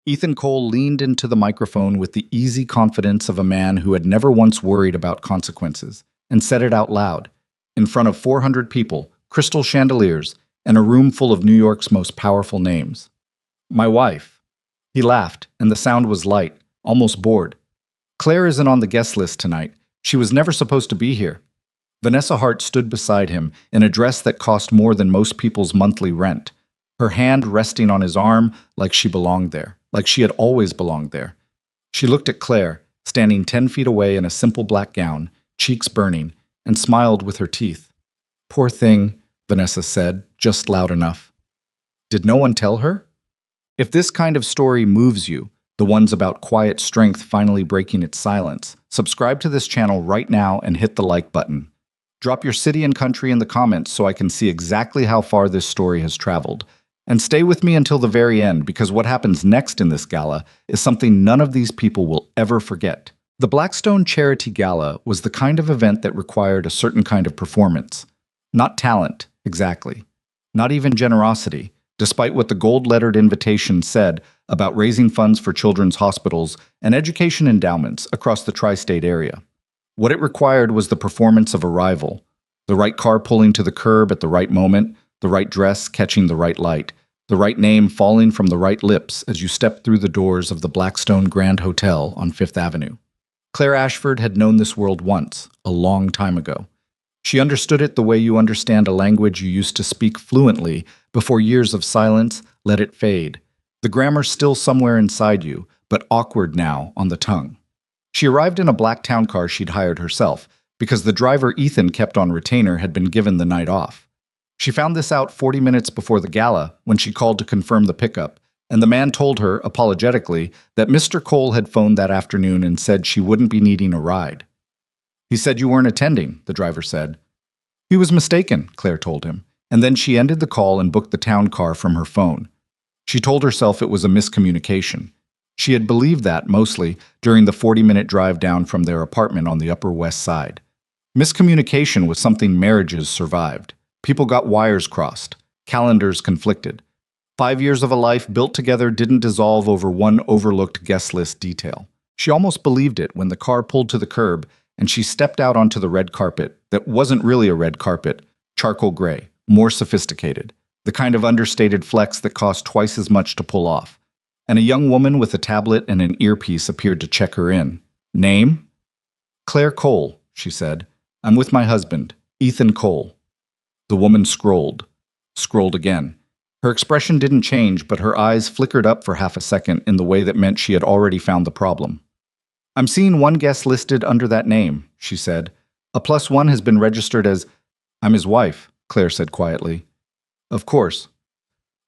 Ethan Cole leaned into the microphone with the easy confidence of a man who had never once worried about consequences, and said it out loud, in front of 400 people, crystal chandeliers, and a room full of New York's most powerful names. My wife. He laughed, and the sound was light, almost bored. Claire isn't on the guest list tonight. She was never supposed to be here. Vanessa Hart stood beside him in a dress that cost more than most people's monthly rent, her hand resting on his arm like she belonged there, like she had always belonged there. She looked at Claire, standing 10 feet away in a simple black gown, cheeks burning, and smiled with her teeth. Poor thing, Vanessa said, just loud enough. Did no one tell her? If this kind of story moves you, the ones about quiet strength finally breaking its silence, subscribe to this channel right now and hit the like button. Drop your city and country in the comments so I can see exactly how far this story has traveled. And stay with me until the very end, because what happens next in this gala is something none of these people will ever forget. The Blackstone Charity Gala was the kind of event that required a certain kind of performance. Not talent, exactly. Not even generosity, despite what the gold-lettered invitation said about raising funds for children's hospitals and education endowments across the tri-state area. What it required was the performance of arrival, the right car pulling to the curb at the right moment, the right dress catching the right light, the right name falling from the right lips as you stepped through the doors of the Blackstone Grand Hotel on Fifth Avenue. Claire Ashford had known this world once, a long time ago. She understood it the way you understand a language you used to speak fluently before years of silence let it fade. The grammar still somewhere inside you, but awkward now on the tongue. She arrived in a black town car she'd hired herself, because the driver Ethan kept on retainer had been given the night off. She found this out 40 minutes before the gala when she called to confirm the pickup, and the man told her, apologetically, that Mr. Cole had phoned that afternoon and said she wouldn't be needing a ride. He said you weren't attending, the driver said. He was mistaken, Claire told him, and then she ended the call and booked the town car from her phone. She told herself it was a miscommunication. She had believed that, mostly, during the 40-minute drive down from their apartment on the Upper West Side. Miscommunication was something marriages survived. People got wires crossed. Calendars conflicted. 5 years of a life built together didn't dissolve over one overlooked guest list detail. She almost believed it when the car pulled to the curb and she stepped out onto the red carpet that wasn't really a red carpet, charcoal gray, more sophisticated, the kind of understated flex that cost twice as much to pull off. And a young woman with a tablet and an earpiece appeared to check her in. Name? Claire Cole, she said. I'm with my husband, Ethan Cole. The woman scrolled again. Her expression didn't change, but her eyes flickered up for half a second in the way that meant she had already found the problem. I'm seeing one guest listed under that name, she said. A +1 has been registered as... I'm his wife, Claire said quietly. Of course.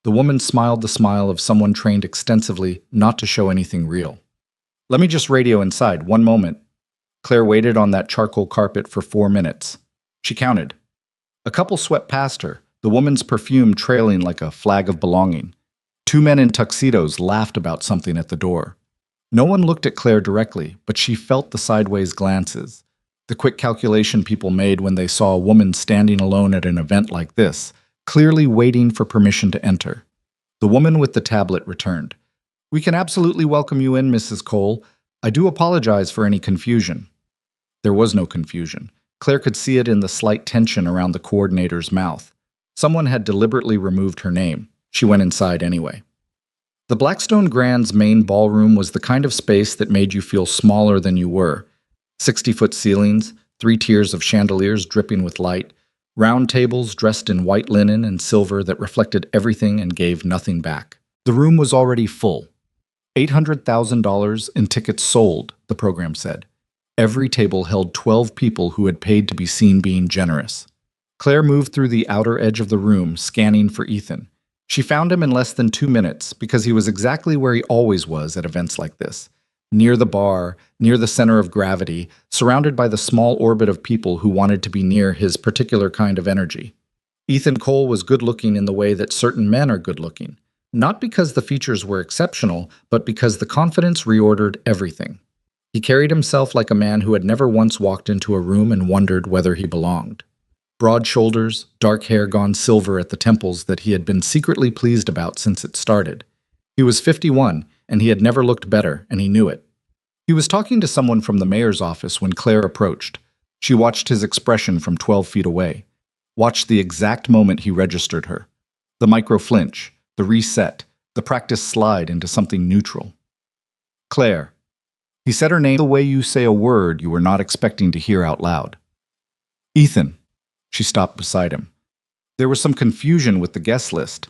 The woman smiled the smile of someone trained extensively not to show anything real. Let me just radio inside, one moment. Claire waited on that charcoal carpet for 4 minutes. She counted. A couple swept past her, the woman's perfume trailing like a flag of belonging. 2 men in tuxedos laughed about something at the door. No one looked at Claire directly, but she felt the sideways glances, the quick calculation people made when they saw a woman standing alone at an event like this, clearly waiting for permission to enter. The woman with the tablet returned. We can absolutely welcome you in, Mrs. Cole. I do apologize for any confusion. There was no confusion. Claire could see it in the slight tension around the coordinator's mouth. Someone had deliberately removed her name. She went inside anyway. The Blackstone Grand's main ballroom was the kind of space that made you feel smaller than you were. 60-foot ceilings, 3 tiers of chandeliers dripping with light, round tables dressed in white linen and silver that reflected everything and gave nothing back. The room was already full. $800,000 in tickets sold, the program said. Every table held 12 people who had paid to be seen being generous. Claire moved through the outer edge of the room, scanning for Ethan. She found him in less than 2 minutes because he was exactly where he always was at events like this. Near the bar, near the center of gravity, surrounded by the small orbit of people who wanted to be near his particular kind of energy. Ethan Cole was good-looking in the way that certain men are good-looking, not because the features were exceptional, but because the confidence reordered everything. He carried himself like a man who had never once walked into a room and wondered whether he belonged. Broad shoulders, dark hair gone silver at the temples that he had been secretly pleased about since it started. He was 51, and he had never looked better, and he knew it. He was talking to someone from the mayor's office when Claire approached. She watched his expression from 12 feet away, watched the exact moment he registered her. The micro flinch, the reset, the practice slide into something neutral. Claire. He said her name the way you say a word you were not expecting to hear out loud. Ethan. She stopped beside him. There was some confusion with the guest list.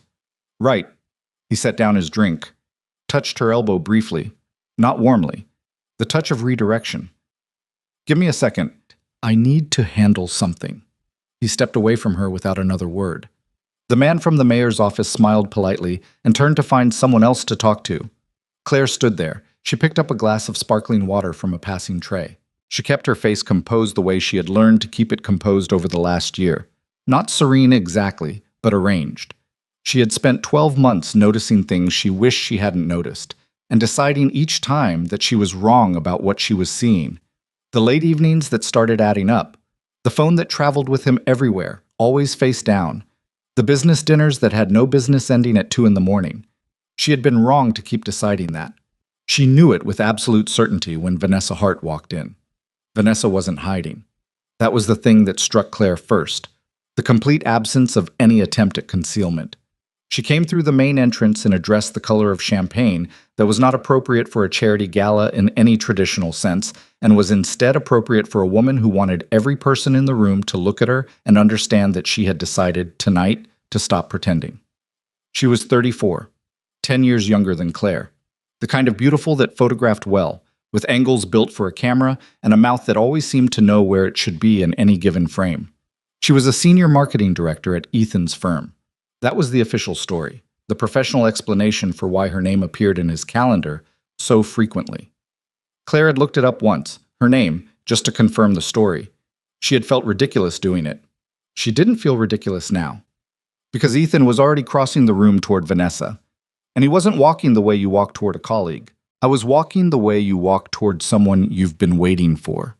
Right. He set down his drink, touched her elbow briefly, not warmly, the touch of redirection. Give me a second. I need to handle something. He stepped away from her without another word. The man from the mayor's office smiled politely and turned to find someone else to talk to. Claire stood there. She picked up a glass of sparkling water from a passing tray. She kept her face composed the way she had learned to keep it composed over the last year. Not serene exactly, but arranged. She had spent 12 months noticing things she wished she hadn't noticed, and deciding each time that she was wrong about what she was seeing. The late evenings that started adding up. The phone that traveled with him everywhere, always face down. The business dinners that had no business ending at 2 in the morning. She had been wrong to keep deciding that. She knew it with absolute certainty when Vanessa Hart walked in. Vanessa wasn't hiding. That was the thing that struck Claire first. The complete absence of any attempt at concealment. She came through the main entrance in a dress the color of champagne that was not appropriate for a charity gala in any traditional sense, and was instead appropriate for a woman who wanted every person in the room to look at her and understand that she had decided, tonight, to stop pretending. She was 34, 10 years younger than Claire. The kind of beautiful that photographed well, with angles built for a camera and a mouth that always seemed to know where it should be in any given frame. She was a senior marketing director at Ethan's firm. That was the official story, the professional explanation for why her name appeared in his calendar so frequently. Claire had looked it up once, her name, just to confirm the story. She had felt ridiculous doing it. She didn't feel ridiculous now, because Ethan was already crossing the room toward Vanessa. And he wasn't walking the way you walk toward a colleague. I was walking the way you walk toward someone you've been waiting for.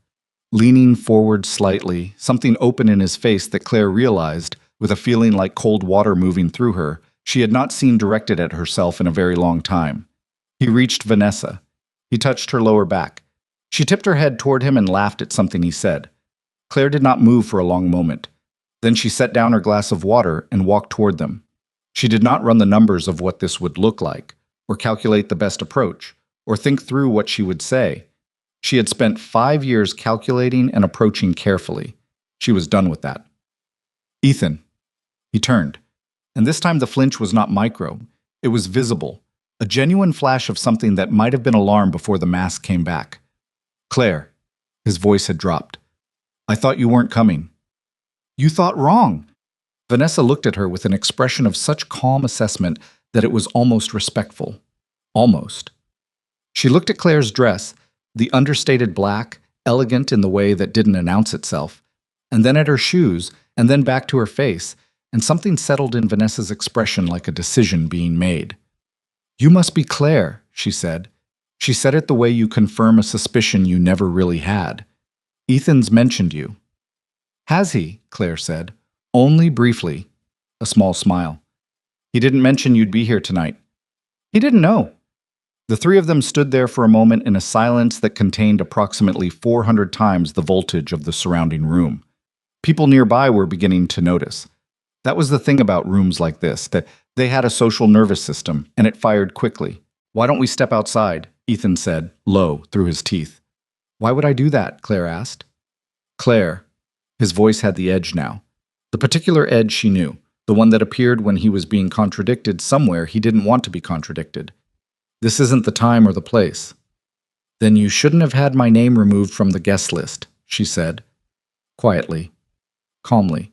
Leaning forward slightly, something open in his face that Claire realized, with a feeling like cold water moving through her, she had not seen directed at herself in a very long time. He reached Vanessa. He touched her lower back. She tipped her head toward him and laughed at something he said. Claire did not move for a long moment. Then she set down her glass of water and walked toward them. She did not run the numbers of what this would look like, or calculate the best approach, or think through what she would say. She had spent 5 years calculating and approaching carefully. She was done with that. Ethan. He turned. And this time the flinch was not micro. It was visible. A genuine flash of something that might have been alarm before the mask came back. Claire. His voice had dropped. I thought you weren't coming. You thought wrong. Vanessa looked at her with an expression of such calm assessment that it was almost respectful. Almost. She looked at Claire's dress, the understated black, elegant in the way that didn't announce itself, and then at her shoes, and then back to her face, and something settled in Vanessa's expression like a decision being made. You must be Claire, she said. She said it the way you confirm a suspicion you never really had. Ethan's mentioned you. Has he? Claire said. Only briefly. A small smile. He didn't mention you'd be here tonight. He didn't know. The three of them stood there for a moment in a silence that contained approximately 400 times the voltage of the surrounding room. People nearby were beginning to notice. That was the thing about rooms like this, that they had a social nervous system, and it fired quickly. Why don't we step outside? Ethan said, low, through his teeth. Why would I do that? Claire asked. Claire. His voice had the edge now. The particular edge she knew, the one that appeared when he was being contradicted somewhere he didn't want to be contradicted. This isn't the time or the place. Then you shouldn't have had my name removed from the guest list, she said. Quietly. Calmly.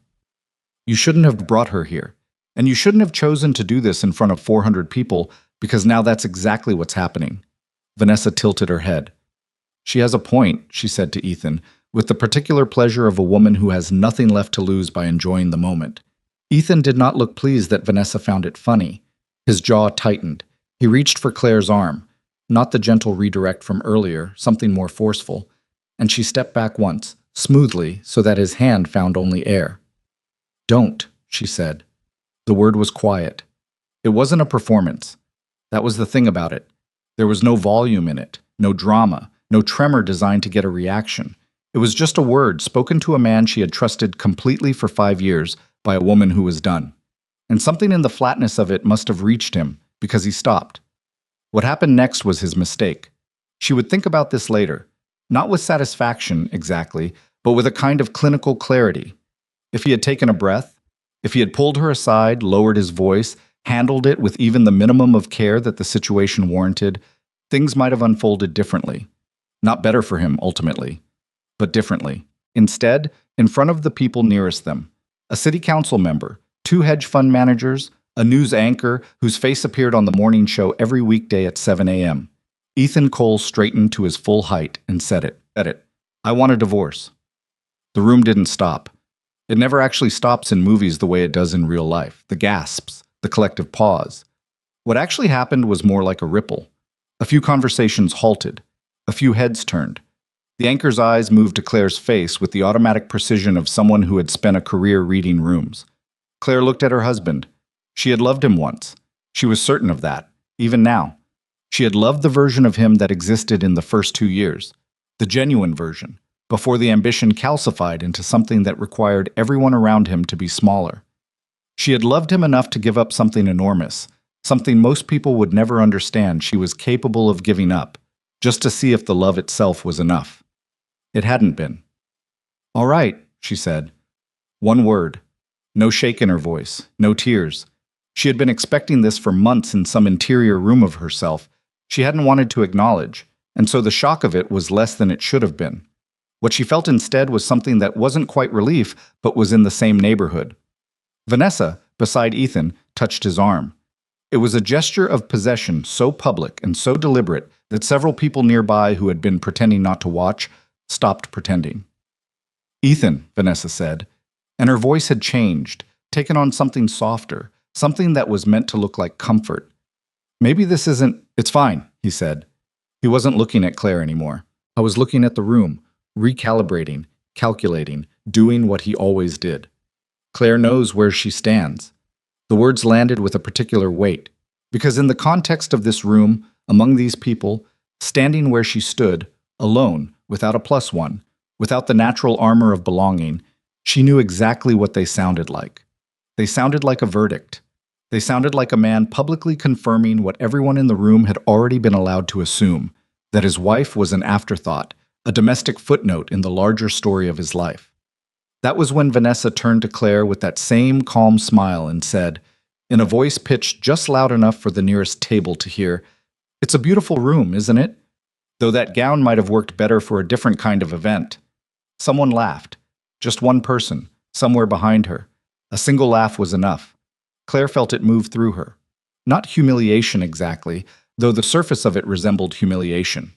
You shouldn't have brought her here. And you shouldn't have chosen to do this in front of 400 people, because now that's exactly what's happening. Vanessa tilted her head. She has a point, she said to Ethan, with the particular pleasure of a woman who has nothing left to lose by enjoying the moment. Ethan did not look pleased that Vanessa found it funny. His jaw tightened. He reached for Claire's arm, not the gentle redirect from earlier, something more forceful, and she stepped back once, smoothly, so that his hand found only air. Don't, she said. The word was quiet. It wasn't a performance. That was the thing about it. There was no volume in it, no drama, no tremor designed to get a reaction. It was just a word spoken to a man she had trusted completely for 5 years by a woman who was done. And something in the flatness of it must have reached him, because he stopped. What happened next was his mistake. She would think about this later, not with satisfaction exactly, but with a kind of clinical clarity. If he had taken a breath, if he had pulled her aside, lowered his voice, handled it with even the minimum of care that the situation warranted, things might have unfolded differently. Not better for him, ultimately, but differently. Instead, in front of the people nearest them, a city council member, two hedge fund managers, a news anchor whose face appeared on the morning show every weekday at 7 a.m., Ethan Cole straightened to his full height and said it. I want a divorce. The room didn't stop. It never actually stops in movies the way it does in real life. The gasps, the collective pause. What actually happened was more like a ripple. A few conversations halted. A few heads turned. The anchor's eyes moved to Claire's face with the automatic precision of someone who had spent a career reading rooms. Claire looked at her husband. She had loved him once. She was certain of that, even now. She had loved the version of him that existed in the first 2 years, the genuine version, before the ambition calcified into something that required everyone around him to be smaller. She had loved him enough to give up something enormous, something most people would never understand she was capable of giving up, just to see if the love itself was enough. It hadn't been. All right, she said. One word. No shake in her voice, no tears. She had been expecting this for months in some interior room of herself she hadn't wanted to acknowledge, and so the shock of it was less than it should have been. What she felt instead was something that wasn't quite relief, but was in the same neighborhood. Vanessa, beside Ethan, touched his arm. It was a gesture of possession so public and so deliberate that several people nearby who had been pretending not to watch stopped pretending. Ethan, Vanessa said, and her voice had changed, taken on something softer, something that was meant to look like comfort. Maybe this isn't... It's fine, he said. He wasn't looking at Claire anymore. I was looking at the room, recalibrating, calculating, doing what he always did. Claire knows where she stands. The words landed with a particular weight, because in the context of this room, among these people, standing where she stood, alone, without a plus one, without the natural armor of belonging, she knew exactly what they sounded like. They sounded like a verdict. They sounded like a man publicly confirming what everyone in the room had already been allowed to assume, that his wife was an afterthought, a domestic footnote in the larger story of his life. That was when Vanessa turned to Claire with that same calm smile and said, in a voice pitched just loud enough for the nearest table to hear, "It's a beautiful room, isn't it? Though that gown might have worked better for a different kind of event." Someone laughed. Just one person, somewhere behind her. A single laugh was enough. Claire felt it move through her. Not humiliation exactly, though the surface of it resembled humiliation.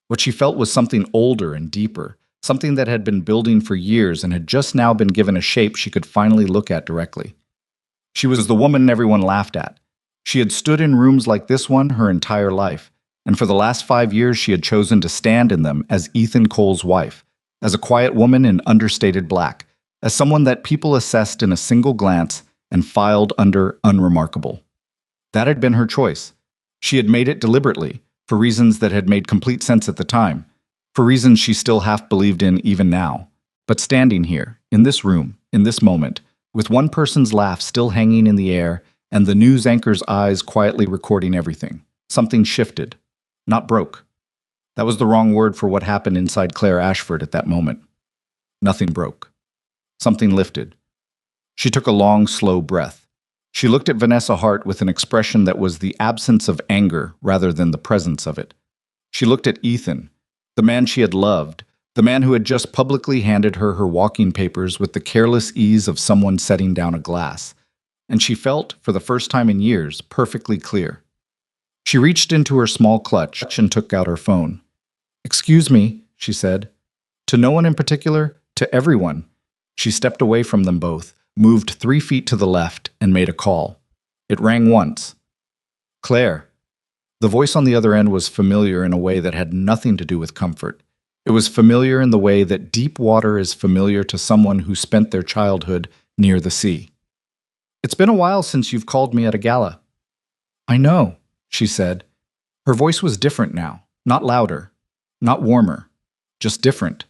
What she felt was something older and deeper, something that had been building for years and had just now been given a shape she could finally look at directly. She was the woman everyone laughed at. She had stood in rooms like this one her entire life, and for the last 5 years she had chosen to stand in them as Ethan Cole's wife, as a quiet woman in understated black, as someone that people assessed in a single glance and filed under unremarkable. That had been her choice. She had made it deliberately, for reasons that had made complete sense at the time, for reasons she still half believed in even now. But standing here, in this room, in this moment, with one person's laugh still hanging in the air and the news anchor's eyes quietly recording everything, something shifted, not broke. That was the wrong word for what happened inside Claire Ashford at that moment. Nothing broke. Something lifted. She took a long, slow breath. She looked at Vanessa Hart with an expression that was the absence of anger rather than the presence of it. She looked at Ethan, the man she had loved, the man who had just publicly handed her walking papers with the careless ease of someone setting down a glass. And she felt, for the first time in years, perfectly clear. She reached into her small clutch and took out her phone. "Excuse me," she said. To no one in particular, to everyone. She stepped away from them both, moved 3 feet to the left, and made a call. It rang once. "Claire." The voice on the other end was familiar in a way that had nothing to do with comfort. It was familiar in the way that deep water is familiar to someone who spent their childhood near the sea. "It's been a while since you've called me at a gala." "I know," she said. Her voice was different now, not louder, not warmer, just different,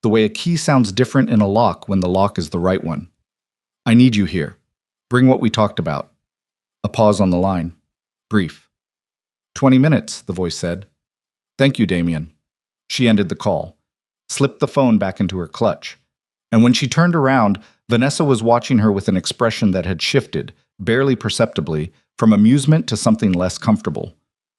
the way a key sounds different in a lock when the lock is the right one. I need you here. Bring what we talked about. A pause on the line. Brief. 20 minutes, the voice said. Thank you, Damien. She ended the call, slipped the phone back into her clutch. And when she turned around, Vanessa was watching her with an expression that had shifted, barely perceptibly, from amusement to something less comfortable.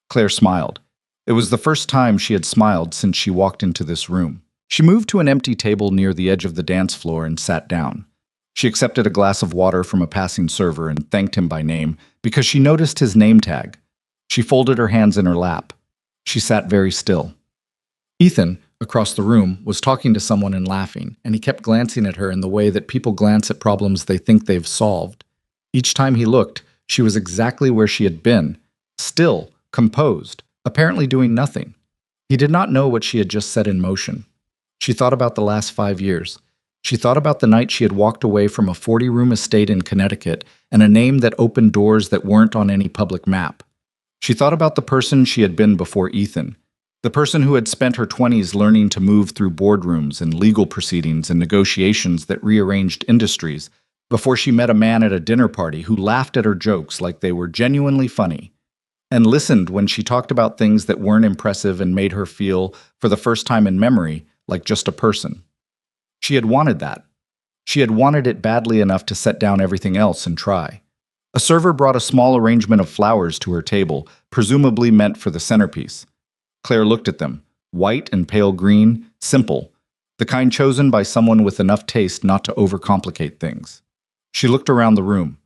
Claire smiled. It was the first time she had smiled since she walked into this room. She moved to an empty table near the edge of the dance floor and sat down. She accepted a glass of water from a passing server and thanked him by name because she noticed his name tag. She folded her hands in her lap. She sat very still. Ethan, across the room, was talking to someone and laughing, and he kept glancing at her in the way that people glance at problems they think they've solved. Each time he looked, she was exactly where she had been, still, composed, apparently doing nothing. He did not know what she had just set in motion. She thought about the last 5 years. She thought about the night she had walked away from a 40-room estate in Connecticut and a name that opened doors that weren't on any public map. She thought about the person she had been before Ethan, the person who had spent her 20s learning to move through boardrooms and legal proceedings and negotiations that rearranged industries, before she met a man at a dinner party who laughed at her jokes like they were genuinely funny, and listened when she talked about things that weren't impressive and made her feel, for the first time in memory, like just a person. She had wanted that. She had wanted it badly enough to set down everything else and try. A server brought a small arrangement of flowers to her table, presumably meant for the centerpiece. Claire looked at them, white and pale green, simple, the kind chosen by someone with enough taste not to overcomplicate things. She looked around the room,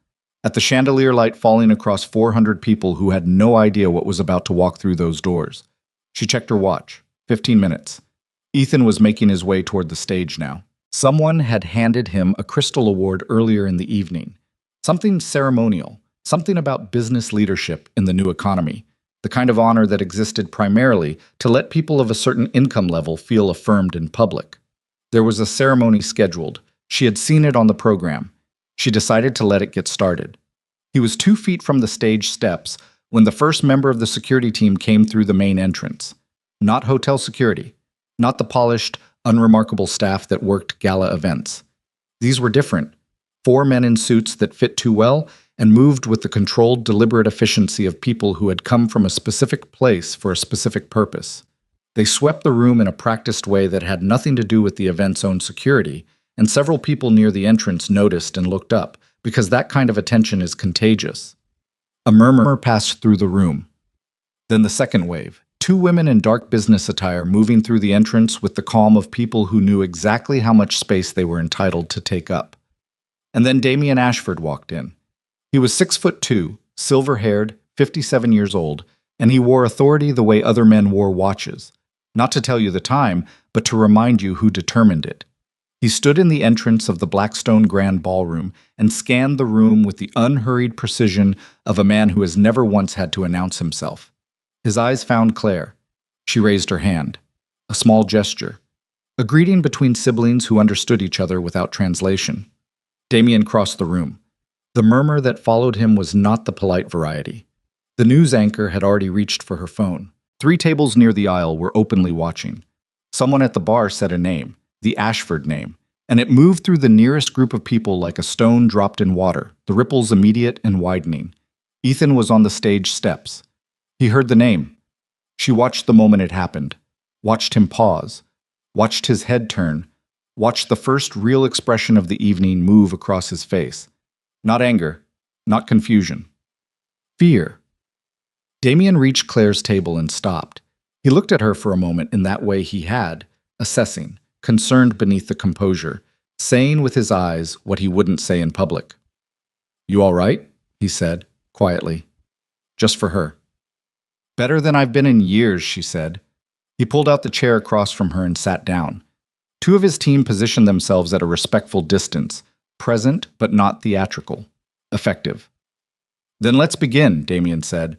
at the chandelier light falling across 400 people who had no idea what was about to walk through those doors. She checked her watch. 15 minutes. Ethan was making his way toward the stage now. Someone had handed him a Crystal Award earlier in the evening. Something ceremonial, something about business leadership in the new economy, the kind of honor that existed primarily to let people of a certain income level feel affirmed in public. There was a ceremony scheduled. She had seen it on the program. She decided to let it get started. He was 2 feet from the stage steps when the first member of the security team came through the main entrance. Not hotel security, not the polished, unremarkable staff that worked gala events. These were different. 4 men in suits that fit too well and moved with the controlled, deliberate efficiency of people who had come from a specific place for a specific purpose. They swept the room in a practiced way that had nothing to do with the event's own security, and several people near the entrance noticed and looked up, because that kind of attention is contagious. A murmur passed through the room. Then the second wave. 2 women in dark business attire moving through the entrance with the calm of people who knew exactly how much space they were entitled to take up. And then Damien Ashford walked in. He was 6'2", silver-haired, 57 years old, and he wore authority the way other men wore watches. Not to tell you the time, but to remind you who determined it. He stood in the entrance of the Blackstone Grand Ballroom and scanned the room with the unhurried precision of a man who has never once had to announce himself. His eyes found Claire. She raised her hand. A small gesture. A greeting between siblings who understood each other without translation. Damien crossed the room. The murmur that followed him was not the polite variety. The news anchor had already reached for her phone. 3 tables near the aisle were openly watching. Someone at the bar said a name, the Ashford name, and it moved through the nearest group of people like a stone dropped in water, the ripples immediate and widening. Ethan was on the stage steps. He heard the name. She watched the moment it happened, watched him pause, watched his head turn, watched the first real expression of the evening move across his face. Not anger, not confusion. Fear. Damien reached Claire's table and stopped. He looked at her for a moment in that way he had, assessing, concerned beneath the composure, saying with his eyes what he wouldn't say in public. "You all right?" he said, quietly. Just for her. "Better than I've been in years," she said. He pulled out the chair across from her and sat down. 2 of his team positioned themselves at a respectful distance, present but not theatrical, effective. "Then let's begin," Damien said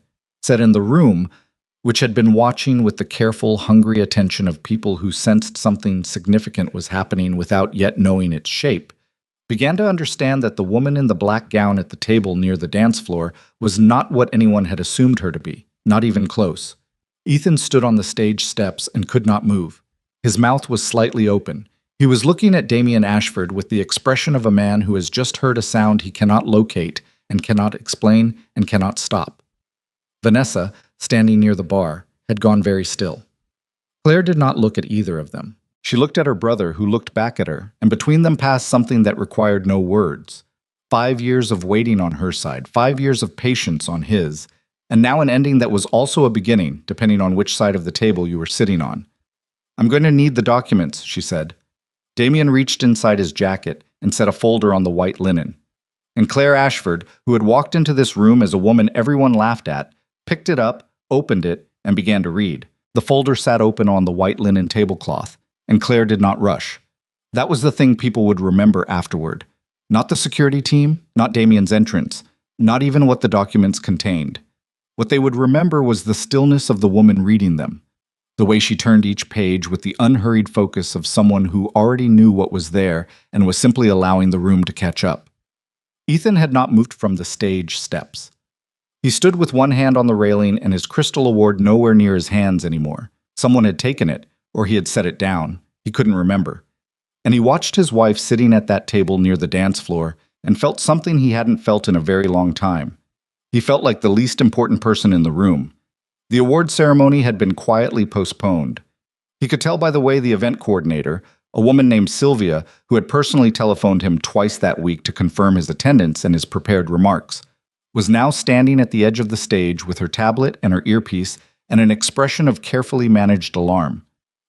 in the room, which had been watching with the careful, hungry attention of people who sensed something significant was happening without yet knowing its shape, began to understand that the woman in the black gown at the table near the dance floor was not what anyone had assumed her to be, not even close. Ethan stood on the stage steps and could not move. His mouth was slightly open. He was looking at Damien Ashford with the expression of a man who has just heard a sound he cannot locate and cannot explain and cannot stop. Vanessa, standing near the bar, had gone very still. Claire did not look at either of them. She looked at her brother, who looked back at her, and between them passed something that required no words. 5 years of waiting on her side, 5 years of patience on his, and now an ending that was also a beginning, depending on which side of the table you were sitting on. "I'm going to need the documents," she said. Damien reached inside his jacket and set a folder on the white linen. And Claire Ashford, who had walked into this room as a woman everyone laughed at, picked it up, opened it, and began to read. The folder sat open on the white linen tablecloth, and Claire did not rush. That was the thing people would remember afterward. Not the security team, not Damien's entrance, not even what the documents contained. What they would remember was the stillness of the woman reading them, the way she turned each page with the unhurried focus of someone who already knew what was there and was simply allowing the room to catch up. Ethan had not moved from the stage steps. He stood with one hand on the railing and his crystal award nowhere near his hands anymore. Someone had taken it, or he had set it down. He couldn't remember. And he watched his wife sitting at that table near the dance floor and felt something he hadn't felt in a very long time. He felt like the least important person in the room. The award ceremony had been quietly postponed. He could tell by the way the event coordinator, a woman named Sylvia, who had personally telephoned him twice that week to confirm his attendance and his prepared remarks, was now standing at the edge of the stage with her tablet and her earpiece and an expression of carefully managed alarm.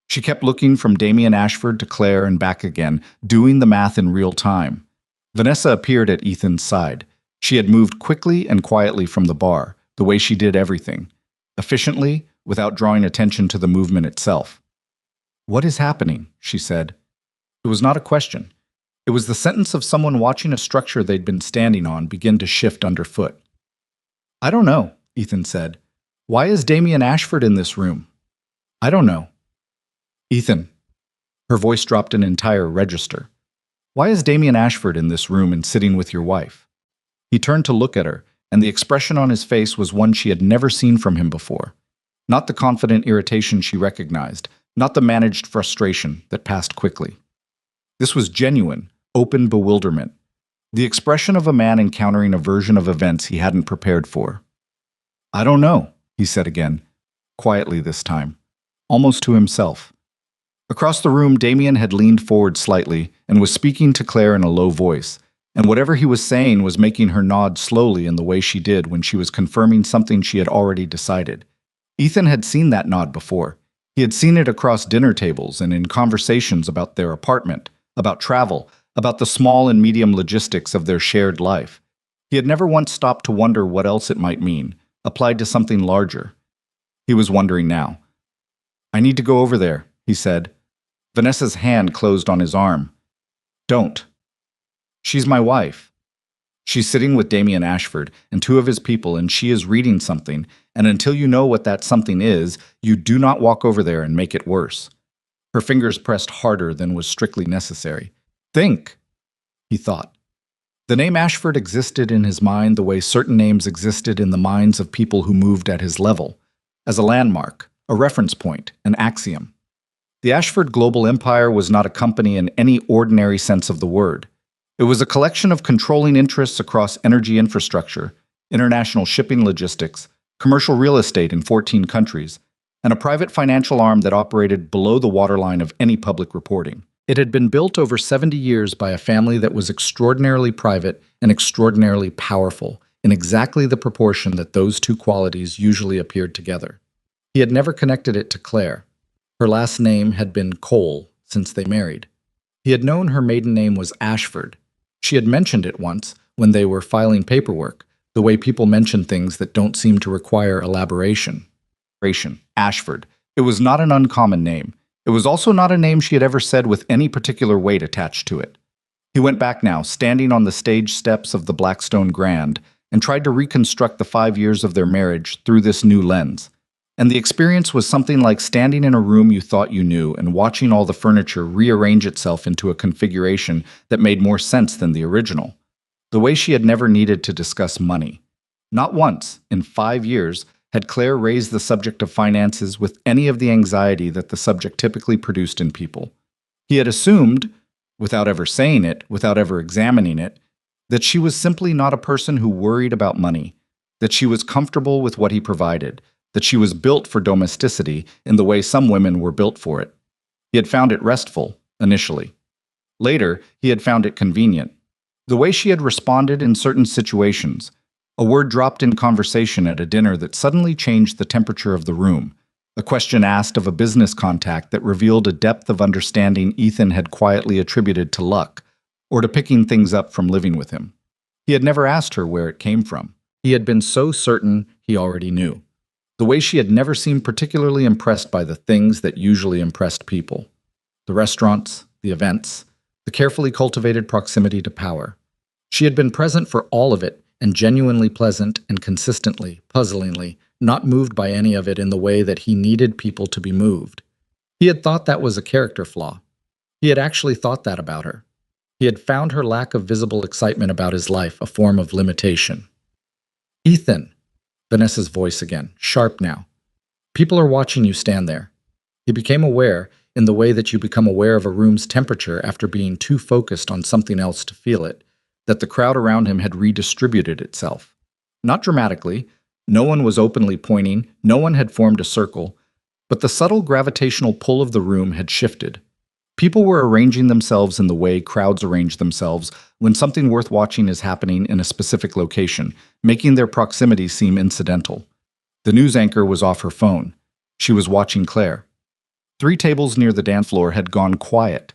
She kept looking from Damien Ashford to Claire and back again, doing the math in real time. Vanessa appeared at Ethan's side. She had moved quickly and quietly from the bar, the way she did everything, efficiently, without drawing attention to the movement itself. "What is happening?" she said. It was not a question. It was the sentence of someone watching a structure they'd been standing on begin to shift underfoot. "I don't know," Ethan said. "Why is Damien Ashford in this room?" "I don't know." "Ethan." Her voice dropped an entire register. "Why is Damien Ashford in this room and sitting with your wife?" He turned to look at her, and the expression on his face was one she had never seen from him before. Not the confident irritation she recognized, not the managed frustration that passed quickly. This was genuine, open bewilderment, the expression of a man encountering a version of events he hadn't prepared for. "I don't know," he said again, quietly this time, almost to himself. Across the room, Damien had leaned forward slightly and was speaking to Claire in a low voice, and whatever he was saying was making her nod slowly in the way she did when she was confirming something she had already decided. Ethan had seen that nod before. He had seen it across dinner tables and in conversations about their apartment, about travel, about the small and medium logistics of their shared life. He had never once stopped to wonder what else it might mean, applied to something larger. He was wondering now. "I need to go over there," he said. Vanessa's hand closed on his arm. "Don't. She's my wife. She's sitting with Damien Ashford and 2 of his people, and she is reading something, and until you know what that something is, you do not walk over there and make it worse." Her fingers pressed harder than was strictly necessary. "Think," he thought. The name Ashford existed in his mind the way certain names existed in the minds of people who moved at his level, as a landmark, a reference point, an axiom. The Ashford global empire was not a company in any ordinary sense of the word. It was a collection of controlling interests across energy infrastructure, international shipping logistics, commercial real estate in 14 countries, and a private financial arm that operated below the waterline of any public reporting. It had been built over 70 years by a family that was extraordinarily private and extraordinarily powerful, in exactly the proportion that those 2 qualities usually appeared together. He had never connected it to Claire. Her last name had been Cole since they married. He had known her maiden name was Ashford. She had mentioned it once when they were filing paperwork, the way people mention things that don't seem to require elaboration. Ashford. It was not an uncommon name. It was also not a name she had ever said with any particular weight attached to it. He went back now, standing on the stage steps of the Blackstone Grand, and tried to reconstruct the 5 years of their marriage through this new lens. And the experience was something like standing in a room you thought you knew and watching all the furniture rearrange itself into a configuration that made more sense than the original. The way she had never needed to discuss money. Not once, in 5 years, Had Claire raised the subject of finances with any of the anxiety that the subject typically produced in people? He had assumed, without ever saying it, without ever examining it, that she was simply not a person who worried about money, that she was comfortable with what he provided, that she was built for domesticity in the way some women were built for it. He had found it restful, initially. Later, he had found it convenient. The way she had responded in certain situations, a word dropped in conversation at a dinner that suddenly changed the temperature of the room, a question asked of a business contact that revealed a depth of understanding Ethan had quietly attributed to luck, or to picking things up from living with him. He had never asked her where it came from. He had been so certain he already knew. The way she had never seemed particularly impressed by the things that usually impressed people. The restaurants, the events, the carefully cultivated proximity to power. She had been present for all of it, and genuinely pleasant and consistently, puzzlingly, not moved by any of it in the way that he needed people to be moved. He had thought that was a character flaw. He had actually thought that about her. He had found her lack of visible excitement about his life a form of limitation. Ethan, Vanessa's voice again, sharp now. People are watching you stand there. He became aware, in the way that you become aware of a room's temperature after being too focused on something else to feel it, that the crowd around him had redistributed itself. Not dramatically, no one was openly pointing, no one had formed a circle, but the subtle gravitational pull of the room had shifted. People were arranging themselves in the way crowds arrange themselves when something worth watching is happening in a specific location, making their proximity seem incidental. The news anchor was off her phone. She was watching Claire. 3 tables near the dance floor had gone quiet.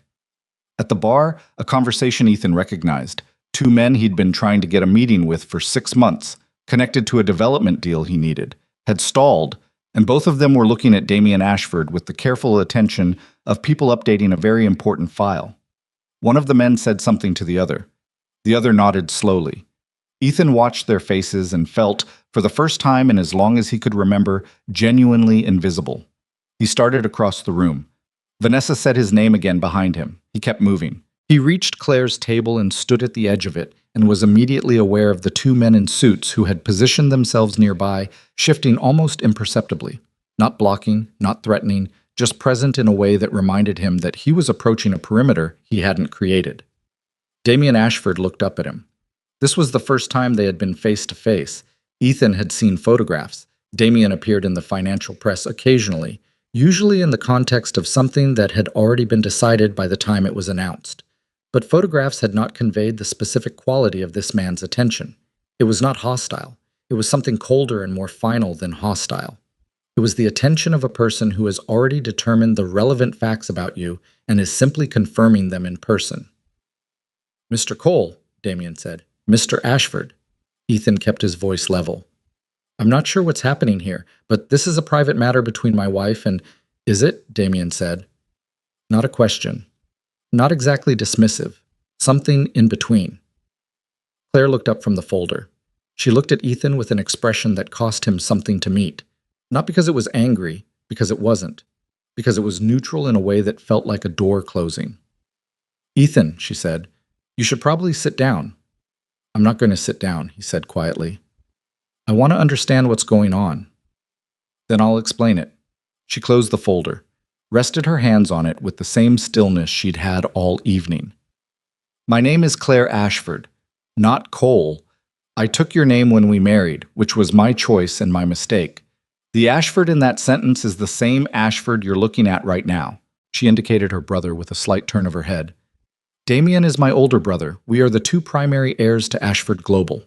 At the bar, a conversation Ethan recognized. 2 men he'd been trying to get a meeting with for 6 months, connected to a development deal he needed, had stalled, and both of them were looking at Damien Ashford with the careful attention of people updating a very important file. One of the men said something to the other. The other nodded slowly. Ethan watched their faces and felt, for the first time in as long as he could remember, genuinely invisible. He started across the room. Vanessa said his name again behind him. He kept moving. He reached Claire's table and stood at the edge of it, and was immediately aware of the 2 men in suits who had positioned themselves nearby, shifting almost imperceptibly. Not blocking, not threatening, just present in a way that reminded him that he was approaching a perimeter he hadn't created. Damien Ashford looked up at him. This was the first time they had been face to face. Ethan had seen photographs. Damien appeared in the financial press occasionally, usually in the context of something that had already been decided by the time it was announced. But photographs had not conveyed the specific quality of this man's attention. It was not hostile. It was something colder and more final than hostile. It was the attention of a person who has already determined the relevant facts about you and is simply confirming them in person. "Mr. Cole," Damien said. "Mr. Ashford." Ethan kept his voice level. "I'm not sure what's happening here, but this is a private matter between my wife and—" "Is it?" Damien said. Not a question. Not exactly dismissive. Something in between. Claire looked up from the folder. She looked at Ethan with an expression that cost him something to meet. Not because it was angry, because it wasn't. Because it was neutral in a way that felt like a door closing. "Ethan," she said, "you should probably sit down." "I'm not going to sit down," he said quietly. "I want to understand what's going on." "Then I'll explain it." She closed the folder, rested her hands on it with the same stillness she'd had all evening. "My name is Claire Ashford, not Cole. I took your name when we married, which was my choice and my mistake. The Ashford in that sentence is the same Ashford you're looking at right now." She indicated her brother with a slight turn of her head. "Damien is my older brother. We are the 2 primary heirs to Ashford Global."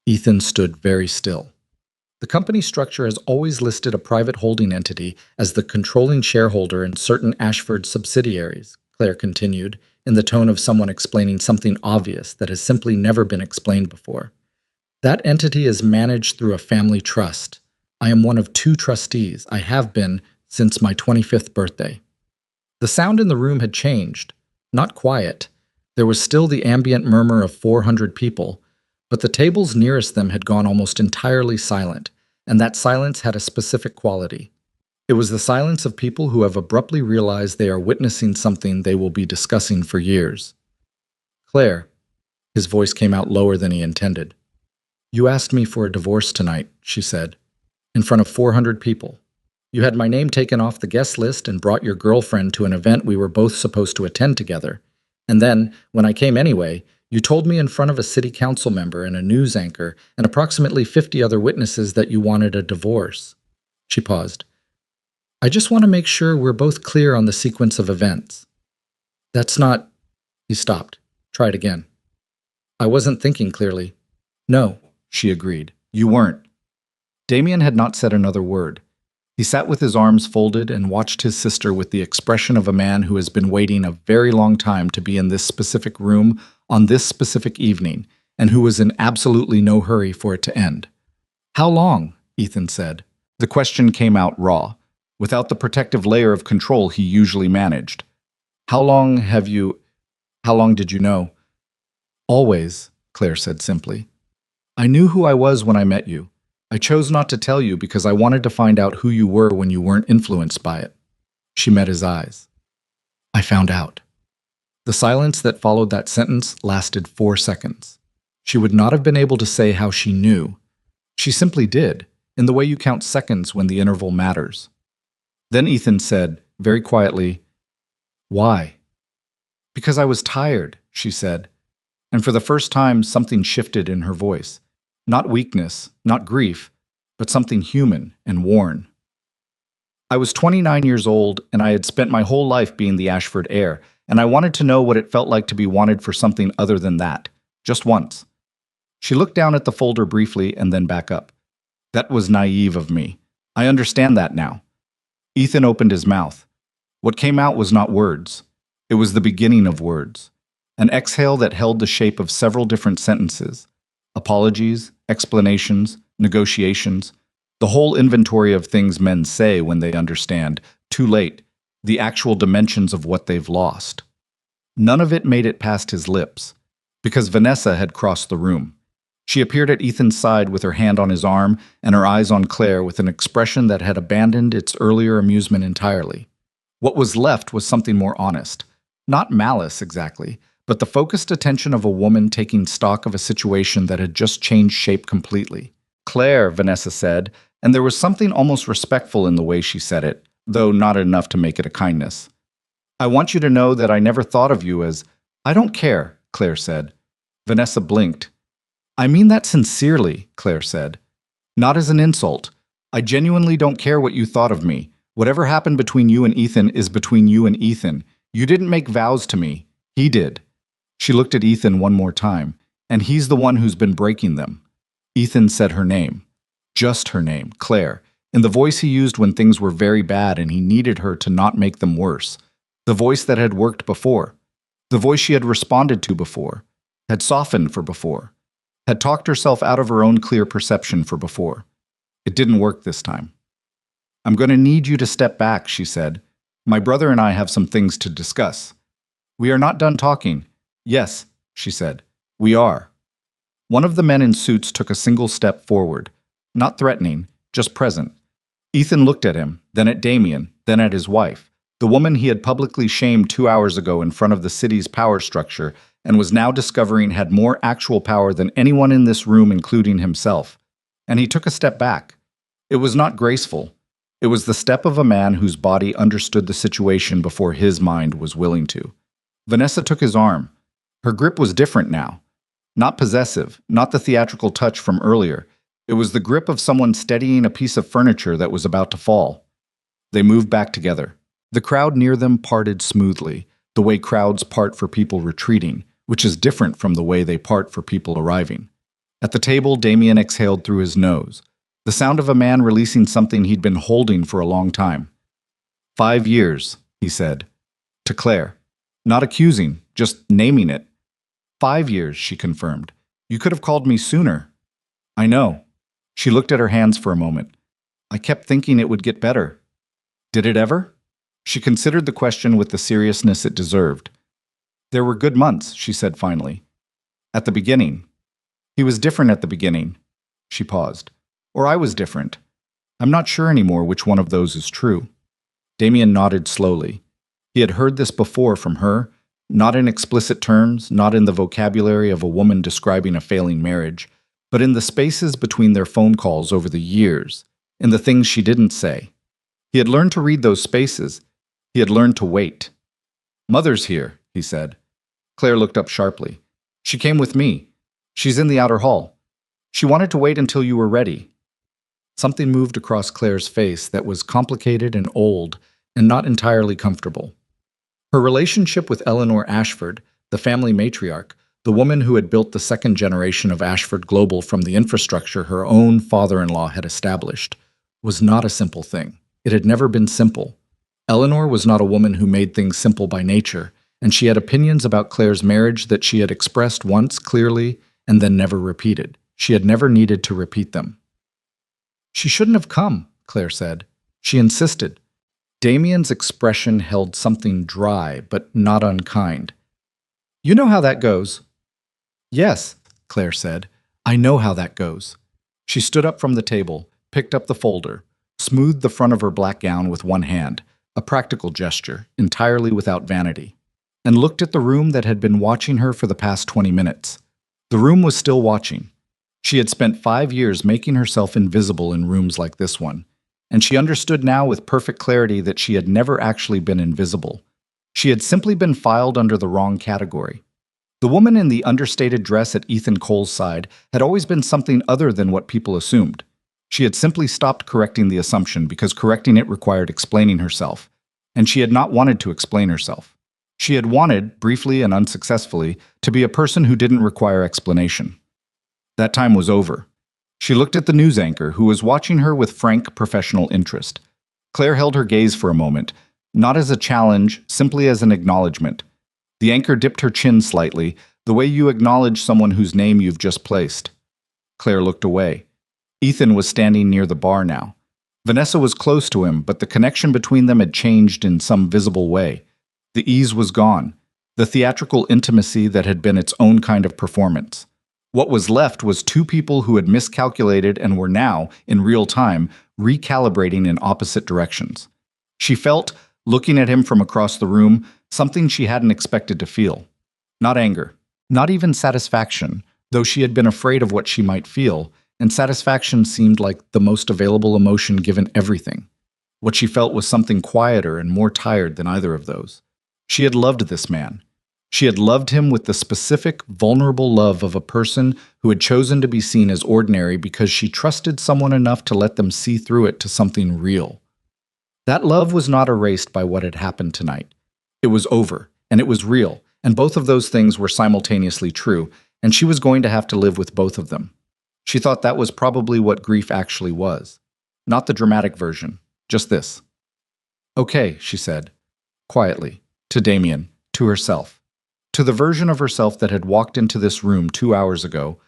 Ethan stood very still. The company structure has always listed a private holding entity as the controlling shareholder in certain Ashford subsidiaries, Claire continued, in the tone of someone explaining something obvious that has simply never been explained before. "That entity is managed through a family trust. I am one of 2 trustees. I have been since my 25th birthday." The sound in the room had changed. Not quiet. There was still the ambient murmur of 400 people, but the tables nearest them had gone almost entirely silent, and that silence had a specific quality. It was the silence of people who have abruptly realized they are witnessing something they will be discussing for years. "Claire," his voice came out lower than he intended. "You asked me for a divorce tonight," she said. in front of 400 people. You had my name taken off the guest list and brought your girlfriend to an event we were both supposed to attend together. And then, when I came anyway, you told me in front of a city council member and a news anchor and approximately 50 other witnesses that you wanted a divorce. She paused. I just want to make sure we're both clear on the sequence of events. That's not... He stopped. Try it again. I wasn't thinking clearly. No, she agreed. You weren't. Damien had not said another word. He sat with his arms folded and watched his sister with the expression of a man who has been waiting a very long time to be in this specific room on this specific evening, and who was in absolutely no hurry for it to end. How long? Ethan said. The question came out raw, without the protective layer of control he usually managed. How long did you know? Always, Claire said simply. I knew who I was when I met you. I chose not to tell you because I wanted to find out who you were when you weren't influenced by it. She met his eyes. I found out. The silence that followed that sentence lasted 4 seconds. She would not have been able to say how she knew. She simply did, in the way you count seconds when the interval matters. Then Ethan said, very quietly, Why? Because I was tired, she said. And for the first time, something shifted in her voice. Not weakness, not grief, but something human and worn. I was 29 years old, and I had spent my whole life being the Ashford heir, and I wanted to know what it felt like to be wanted for something other than that, just once. She looked down at the folder briefly and then back up. That was naive of me. I understand that now. Ethan opened his mouth. What came out was not words. It was the beginning of words. An exhale that held the shape of several different sentences. Apologies, explanations, negotiations, the whole inventory of things men say when they understand, too late, the actual dimensions of what they've lost. None of it made it past his lips, because Vanessa had crossed the room. She appeared at Ethan's side with her hand on his arm and her eyes on Claire with an expression that had abandoned its earlier amusement entirely. What was left was something more honest. Not malice, exactly, but the focused attention of a woman taking stock of a situation that had just changed shape completely. Claire, Vanessa said, and there was something almost respectful in the way she said it, though not enough to make it a kindness. I want you to know that I never thought of you as... I don't care, Claire said. Vanessa blinked. I mean that sincerely, Claire said. Not as an insult. I genuinely don't care what you thought of me. Whatever happened between you and Ethan is between you and Ethan. You didn't make vows to me. He did. She looked at Ethan one more time, and he's the one who's been breaking them. Ethan said her name. Just her name, Claire, in the voice he used when things were very bad and he needed her to not make them worse. The voice that had worked before. The voice she had responded to before. Had softened for before. Had talked herself out of her own clear perception for before. It didn't work this time. I'm going to need you to step back, she said. My brother and I have some things to discuss. We are not done talking. Yes, she said. We are. One of the men in suits took a single step forward. Not threatening, just present. Ethan looked at him, then at Damien, then at his wife, the woman he had publicly shamed 2 hours ago in front of the city's power structure and was now discovering had more actual power than anyone in this room, including himself. And he took a step back. It was not graceful. It was the step of a man whose body understood the situation before his mind was willing to. Vanessa took his arm. Her grip was different now. Not possessive, not the theatrical touch from earlier. It was the grip of someone steadying a piece of furniture that was about to fall. They moved back together. The crowd near them parted smoothly, the way crowds part for people retreating, which is different from the way they part for people arriving. At the table, Damien exhaled through his nose, the sound of a man releasing something he'd been holding for a long time. 5 years, he said. To Claire. Not accusing, just naming it. 5 years, she confirmed. You could have called me sooner. I know. She looked at her hands for a moment. I kept thinking it would get better. Did it ever? She considered the question with the seriousness it deserved. There were good months, she said finally. At the beginning. He was different at the beginning. She paused. Or I was different. I'm not sure anymore which one of those is true. Damien nodded slowly. He had heard this before from her, not in explicit terms, not in the vocabulary of a woman describing a failing marriage, but in the spaces between their phone calls over the years. in the things she didn't say. He had learned to read those spaces. He had learned to wait. "Mother's here," he said. Claire looked up sharply. "She came with me. She's in the outer hall. She wanted to wait until you were ready." Something moved across Claire's face that was complicated and old and not entirely comfortable. Her relationship with Eleanor Ashford, the family matriarch, the woman who had built the second generation of Ashford Global from the infrastructure her own father-in-law had established, was not a simple thing. It had never been simple. Eleanor was not a woman who made things simple by nature, and she had opinions about Claire's marriage that she had expressed once clearly and then never repeated. She had never needed to repeat them. "She shouldn't have come," Claire said. She insisted. Damien's expression held something dry, but not unkind. "You know how that goes." "Yes," Claire said. "I know how that goes." She stood up from the table, picked up the folder, smoothed the front of her black gown with one hand, a practical gesture, entirely without vanity, and looked at the room that had been watching her for the past 20 minutes. The room was still watching. She had spent 5 years making herself invisible in rooms like this one, and she understood now with perfect clarity that she had never actually been invisible. She had simply been filed under the wrong category. The woman in the understated dress at Ethan Cole's side had always been something other than what people assumed. She had simply stopped correcting the assumption because correcting it required explaining herself, and she had not wanted to explain herself. She had wanted, briefly and unsuccessfully, to be a person who didn't require explanation. That time was over. She looked at the news anchor, who was watching her with frank professional interest. Claire held her gaze for a moment, not as a challenge, simply as an acknowledgement. The anchor dipped her chin slightly, the way you acknowledge someone whose name you've just placed. Claire looked away. Ethan was standing near the bar now. Vanessa was close to him, but the connection between them had changed in some visible way. The ease was gone, the theatrical intimacy that had been its own kind of performance. What was left was two people who had miscalculated and were now, in real time, recalibrating in opposite directions. She felt, looking at him from across the room, something she hadn't expected to feel. Not anger, not even satisfaction, though she had been afraid of what she might feel, and satisfaction seemed like the most available emotion given everything. What she felt was something quieter and more tired than either of those. She had loved this man. She had loved him with the specific, vulnerable love of a person who had chosen to be seen as ordinary because she trusted someone enough to let them see through it to something real. That love was not erased by what had happened tonight. It was over, and it was real, and both of those things were simultaneously true, and she was going to have to live with both of them. She thought that was probably what grief actually was. Not the dramatic version, just this. "Okay," she said, quietly, to Damien, to herself. To the version of herself that had walked into this room 2 hours ago,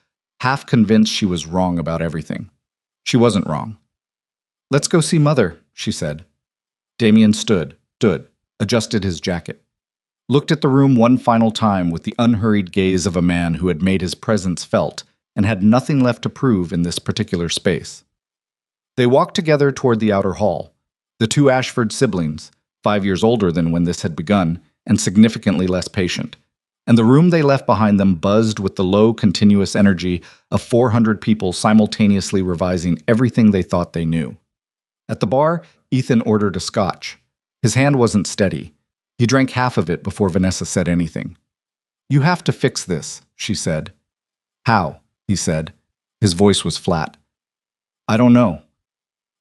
half convinced she was wrong about everything. She wasn't wrong. "Let's go see Mother," she said. Damien stood, adjusted his jacket, looked at the room one final time with the unhurried gaze of a man who had made his presence felt and had nothing left to prove in this particular space. They walked together toward the outer hall. The two Ashford siblings, 5 years older than when this had begun, and significantly less patient. And the room they left behind them buzzed with the low, continuous energy of 400 people simultaneously revising everything they thought they knew. At the bar, Ethan ordered a scotch. His hand wasn't steady. He drank half of it before Vanessa said anything. "You have to fix this," she said. "How?" he said. His voice was flat. "I don't know."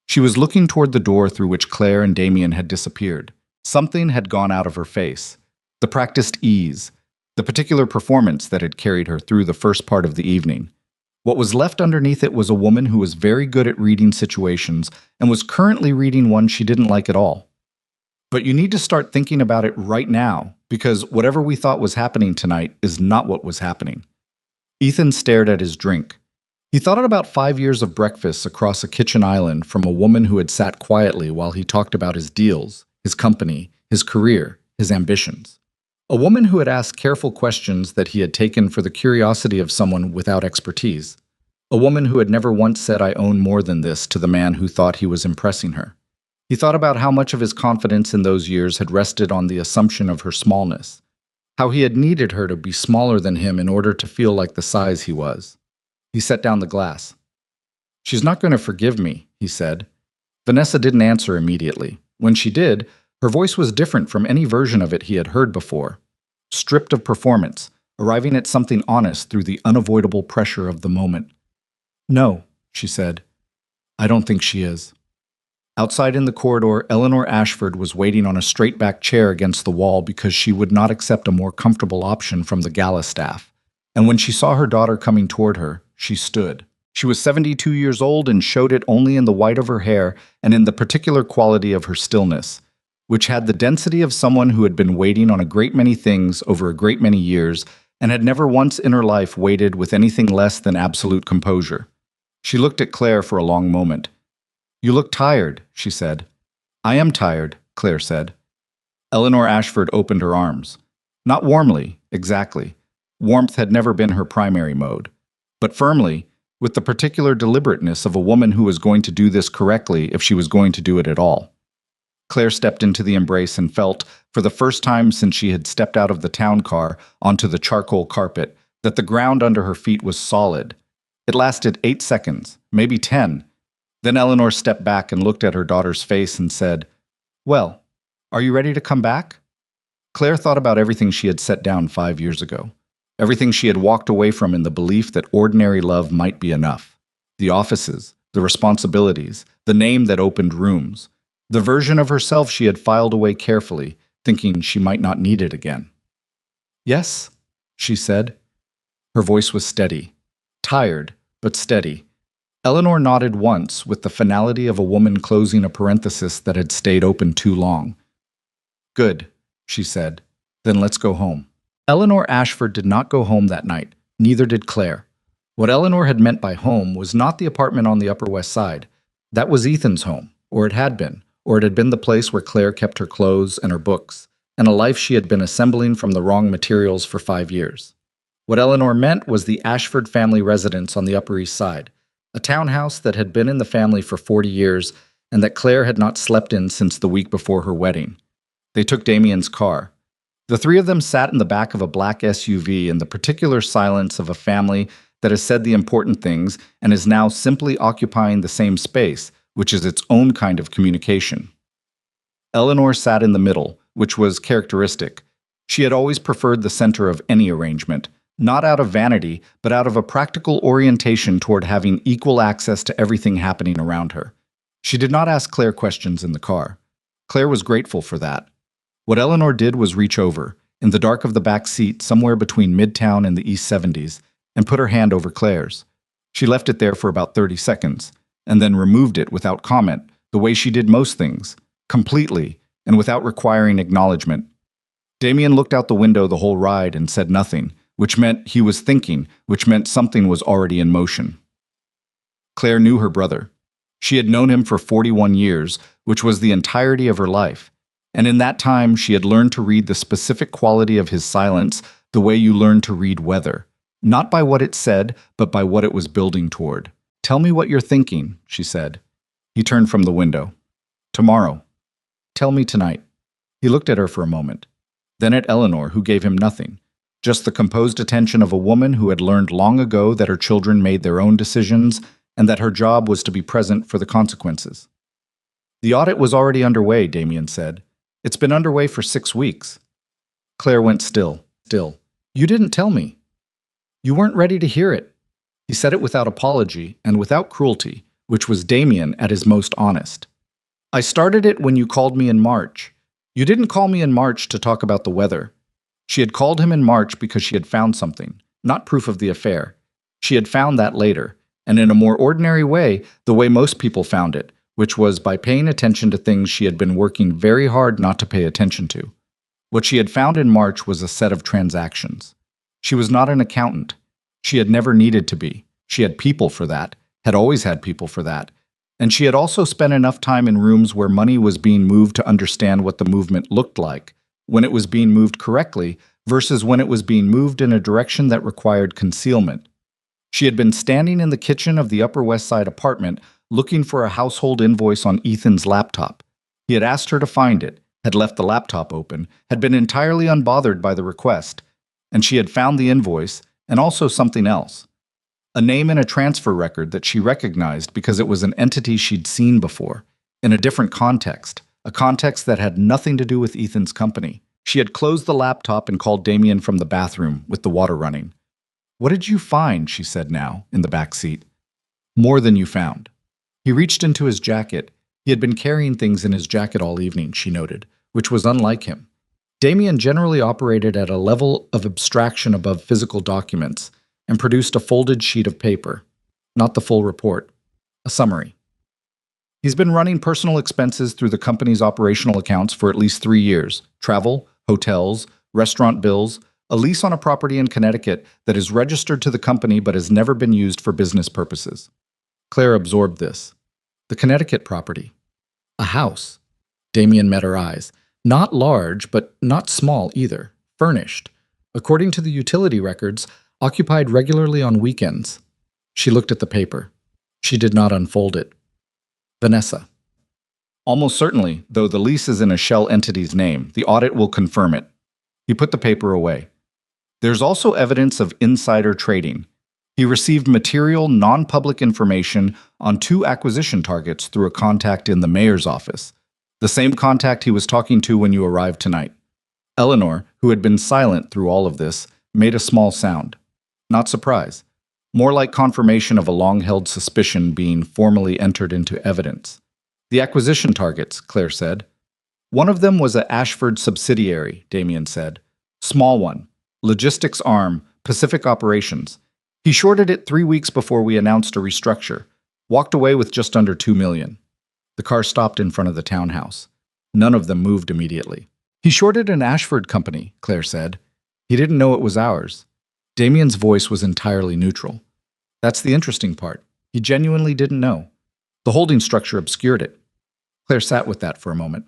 She was looking toward the door through which Claire and Damien had disappeared. Something had gone out of her face. The practiced ease, the particular performance that had carried her through the first part of the evening. What was left underneath it was a woman who was very good at reading situations and was currently reading one she didn't like at all. But you need to start thinking about it right now, because whatever we thought was happening tonight is not what was happening. Ethan stared at his drink. He thought about 5 years of breakfasts across a kitchen island from a woman who had sat quietly while he talked about his deals, his company, his career, his ambitions. A woman who had asked careful questions that he had taken for the curiosity of someone without expertise. A woman who had never once said, "I own more than this," to the man who thought he was impressing her. He thought about how much of his confidence in those years had rested on the assumption of her smallness, how he had needed her to be smaller than him in order to feel like the size he was. He set down the glass. "She's not going to forgive me," he said. Vanessa didn't answer immediately. When she did, her voice was different from any version of it he had heard before. Stripped of performance, arriving at something honest through the unavoidable pressure of the moment. "No," she said. "I don't think she is." Outside in the corridor, Eleanor Ashford was waiting on a straight-back chair against the wall because she would not accept a more comfortable option from the Gala staff. And when she saw her daughter coming toward her, she stood. She was 72 years old and showed it only in the white of her hair and in the particular quality of her stillness, which had the density of someone who had been waiting on a great many things over a great many years and had never once in her life waited with anything less than absolute composure. She looked at Claire for a long moment. "You look tired," she said. "I am tired," Claire said. Eleanor Ashford opened her arms. Not warmly, exactly. Warmth had never been her primary mode. But firmly, with the particular deliberateness of a woman who was going to do this correctly if she was going to do it at all. Claire stepped into the embrace and felt, for the first time since she had stepped out of the town car onto the charcoal carpet, that the ground under her feet was solid. It lasted 8 seconds, maybe 10. Then Eleanor stepped back and looked at her daughter's face and said, "Well, are you ready to come back?" Claire thought about everything she had set down 5 years ago. Everything she had walked away from in the belief that ordinary love might be enough. The offices, the responsibilities, the name that opened rooms. The version of herself she had filed away carefully, thinking she might not need it again. "Yes," she said. Her voice was steady. Tired, but steady. Eleanor nodded once with the finality of a woman closing a parenthesis that had stayed open too long. "Good," she said. "Then let's go home." Eleanor Ashford did not go home that night. Neither did Claire. What Eleanor had meant by home was not the apartment on the Upper West Side. That was Ethan's home, or it had been the place where Claire kept her clothes and her books, and a life she had been assembling from the wrong materials for 5 years. What Eleanor meant was the Ashford family residence on the Upper East Side, a townhouse that had been in the family for 40 years and that Claire had not slept in since the week before her wedding. They took Damien's car. The three of them sat in the back of a black SUV in the particular silence of a family that has said the important things and is now simply occupying the same space, which is its own kind of communication. Eleanor sat in the middle, which was characteristic. She had always preferred the center of any arrangement, not out of vanity, but out of a practical orientation toward having equal access to everything happening around her. She did not ask Claire questions in the car. Claire was grateful for that. What Eleanor did was reach over, in the dark of the back seat somewhere between Midtown and the East 70s, and put her hand over Claire's. She left it there for about 30 seconds, and then removed it without comment, the way she did most things, completely, and without requiring acknowledgement. Damien looked out the window the whole ride and said nothing, which meant he was thinking, which meant something was already in motion. Claire knew her brother. She had known him for 41 years, which was the entirety of her life. And in that time, she had learned to read the specific quality of his silence the way you learn to read weather, not by what it said, but by what it was building toward. "Tell me what you're thinking," she said. He turned from the window. "Tomorrow." "Tell me tonight." He looked at her for a moment, then at Eleanor, who gave him nothing, just the composed attention of a woman who had learned long ago that her children made their own decisions and that her job was to be present for the consequences. "The audit was already underway," Damien said. "It's been underway for 6 weeks. Claire went still. "You didn't tell me. You weren't ready to hear it." He said it without apology and without cruelty, which was Damien at his most honest. "I started it when you called me in March. You didn't call me in March to talk about the weather." She had called him in March because she had found something, not proof of the affair. She had found that later, and in a more ordinary way, the way most people found it, which was by paying attention to things she had been working very hard not to pay attention to. What she had found in March was a set of transactions. She was not an accountant. She had never needed to be. She had people for that, had always had people for that. And she had also spent enough time in rooms where money was being moved to understand what the movement looked like, when it was being moved correctly versus when it was being moved in a direction that required concealment. She had been standing in the kitchen of the Upper West Side apartment looking for a household invoice on Ethan's laptop. He had asked her to find it, had left the laptop open, had been entirely unbothered by the request, and she had found the invoice and also something else. A name in a transfer record that she recognized because it was an entity she'd seen before. in a different context, a context that had nothing to do with Ethan's company. She had closed the laptop and called Damien from the bathroom with the water running. "What did you find?" she said now, in the back seat. "More than you found." He reached into his jacket. He had been carrying things in his jacket all evening, she noted, which was unlike him. Damien generally operated at a level of abstraction above physical documents and produced a folded sheet of paper. Not the full report. A summary. He's been running personal expenses through the company's operational accounts for at least 3 years. Travel, hotels, restaurant bills, a lease on a property in Connecticut that is registered to the company but has never been used for business purposes. Claire absorbed this. The Connecticut property. A house. Damien met her eyes. Not large, but not small either. Furnished. According to the utility records, occupied regularly on weekends. She looked at the paper. She did not unfold it. Vanessa. Almost certainly, though the lease is in a shell entity's name, the audit will confirm it. He put the paper away. There's also evidence of insider trading. He received material, non-public information on 2 acquisition targets through a contact in the mayor's office. The same contact he was talking to when you arrived tonight. Eleanor, who had been silent through all of this, made a small sound. Not surprise. More like confirmation of a long-held suspicion being formally entered into evidence. The acquisition targets, Claire said. One of them was a Ashford subsidiary, Damien said. Small one. Logistics arm, Pacific Operations. He shorted it 3 weeks before we announced a restructure. Walked away with just under $2 million. The car stopped in front of the townhouse. None of them moved immediately. He shorted an Ashford company, Claire said. He didn't know it was ours. Damien's voice was entirely neutral. That's the interesting part. He genuinely didn't know. The holding structure obscured it. Claire sat with that for a moment.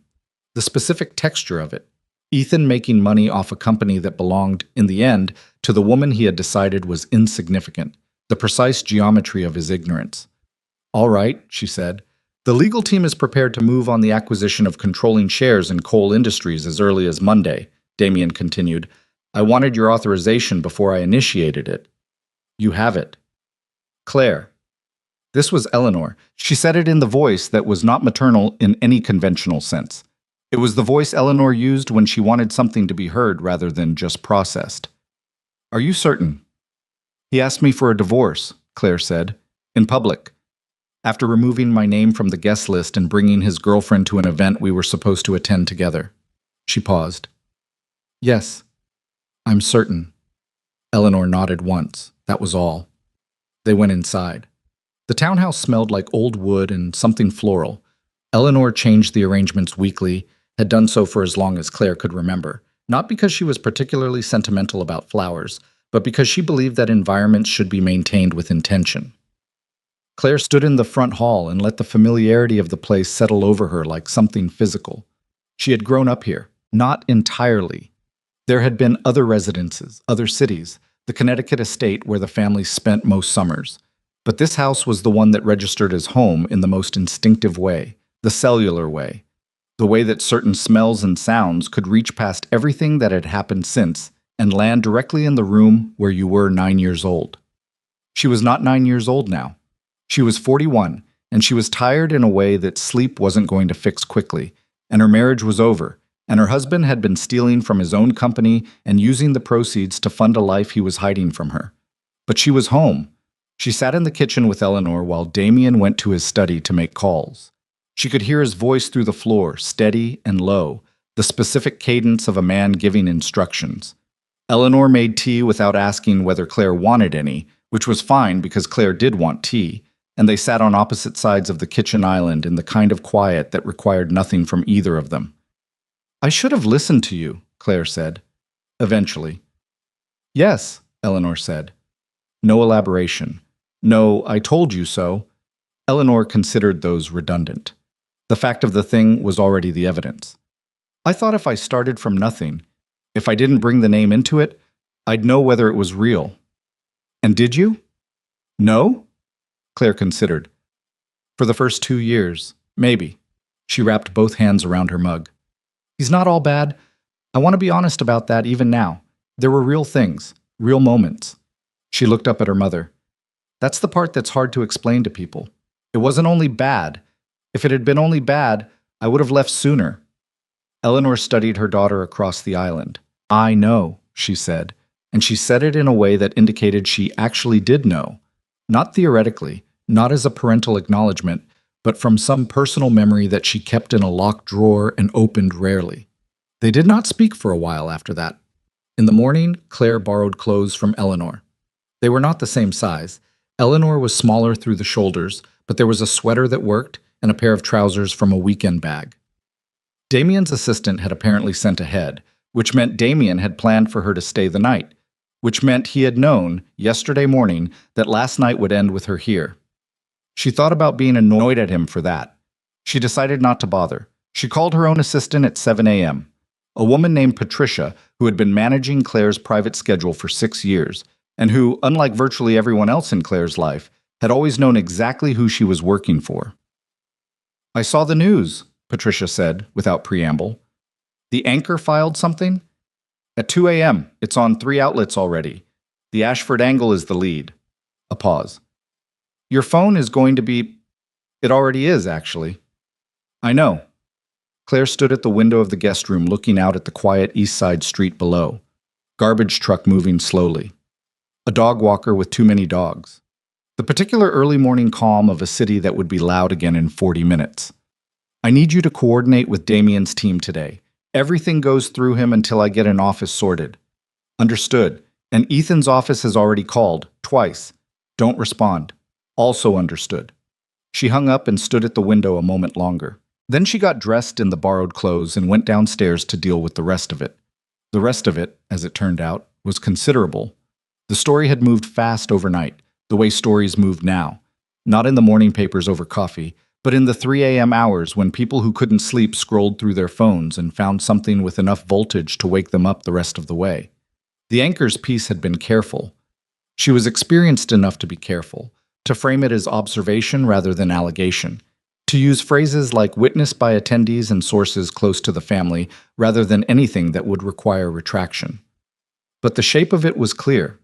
The specific texture of it. Ethan making money off a company that belonged, in the end, to the woman he had decided was insignificant. The precise geometry of his ignorance. All right, she said. The legal team is prepared to move on the acquisition of controlling shares in coal industries as early as Monday, Damien continued. I wanted your authorization before I initiated it. You have it. Claire. This was Eleanor. She said it in the voice that was not maternal in any conventional sense. It was the voice Eleanor used when she wanted something to be heard rather than just processed. Are you certain? He asked me for a divorce, Claire said, in public. After removing my name from the guest list and bringing his girlfriend to an event we were supposed to attend together. She paused. Yes, I'm certain. Eleanor nodded once. That was all. They went inside. The townhouse smelled like old wood and something floral. Eleanor changed the arrangements weekly, had done so for as long as Claire could remember, not because she was particularly sentimental about flowers, but because she believed that environments should be maintained with intention. Claire stood in the front hall and let the familiarity of the place settle over her like something physical. She had grown up here, not entirely. There had been other residences, other cities, the Connecticut estate where the family spent most summers. But this house was the one that registered as home in the most instinctive way, the cellular way, the way that certain smells and sounds could reach past everything that had happened since and land directly in the room where you were 9 years old. She was not 9 years old now. She was 41, and she was tired in a way that sleep wasn't going to fix quickly, and her marriage was over, and her husband had been stealing from his own company and using the proceeds to fund a life he was hiding from her. But she was home. She sat in the kitchen with Eleanor while Damien went to his study to make calls. She could hear his voice through the floor, steady and low, the specific cadence of a man giving instructions. Eleanor made tea without asking whether Claire wanted any, which was fine because Claire did want tea, and they sat on opposite sides of the kitchen island in the kind of quiet that required nothing from either of them. I should have listened to you, Claire said. Eventually. Yes, Eleanor said. No elaboration. No, I told you so. Eleanor considered those redundant. The fact of the thing was already the evidence. I thought if I started from nothing, if I didn't bring the name into it, I'd know whether it was real. And did you? No? Claire considered. For the first 2 years, maybe. She wrapped both hands around her mug. He's not all bad. I want to be honest about that even now. There were real things, real moments. She looked up at her mother. That's the part that's hard to explain to people. It wasn't only bad. If it had been only bad, I would have left sooner. Eleanor studied her daughter across the island. I know, she said, and she said it in a way that indicated she actually did know. Not theoretically, not as a parental acknowledgement, but from some personal memory that she kept in a locked drawer and opened rarely. They did not speak for a while after that. In the morning, Claire borrowed clothes from Eleanor. They were not the same size. Eleanor was smaller through the shoulders, but there was a sweater that worked and a pair of trousers from a weekend bag. Damien's assistant had apparently sent ahead, which meant Damien had planned for her to stay the night, which meant he had known, yesterday morning, that last night would end with her here. She thought about being annoyed at him for that. She decided not to bother. She called her own assistant at 7 a.m., a woman named Patricia who had been managing Claire's private schedule for 6 years, and who, unlike virtually everyone else in Claire's life, had always known exactly who she was working for. I saw the news, Patricia said, without preamble. The anchor filed something? At 2 a.m., it's on 3 outlets already. The Ashford angle is the lead. A pause. Your phone is going to be... It already is, actually. I know. Claire stood at the window of the guest room looking out at the quiet east side street below. Garbage truck moving slowly. A dog walker with too many dogs. The particular early morning calm of a city that would be loud again in 40 minutes. I need you to coordinate with Damien's team today. Everything goes through him until I get an office sorted. Understood. And Ethan's office has already called, twice. Don't respond. Also understood. She hung up and stood at the window a moment longer. Then she got dressed in the borrowed clothes and went downstairs to deal with the rest of it. The rest of it, as it turned out, was considerable. The story had moved fast overnight, the way stories moved now. Not in the morning papers over coffee, but in the 3 a.m. hours when people who couldn't sleep scrolled through their phones and found something with enough voltage to wake them up the rest of the way. The anchor's piece had been careful. She was experienced enough to be careful, to frame it as observation rather than allegation, to use phrases like witnessed by attendees and sources close to the family rather than anything that would require retraction. But the shape of it was clear.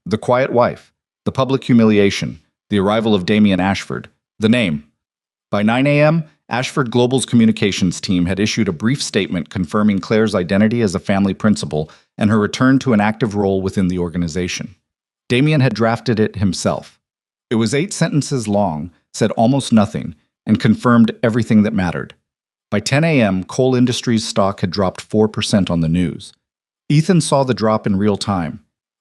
The quiet wife, the public humiliation, the arrival of Damien Ashford, the name. By 9 a.m., Ashford Global's communications team had issued a brief statement confirming Claire's identity as a family principal and her return to an active role within the organization. Damien had drafted it himself. It was 8 sentences long, said almost nothing, and confirmed everything that mattered. By 10 a.m., coal industries stock had dropped 4% on the news. Ethan saw the drop in real time.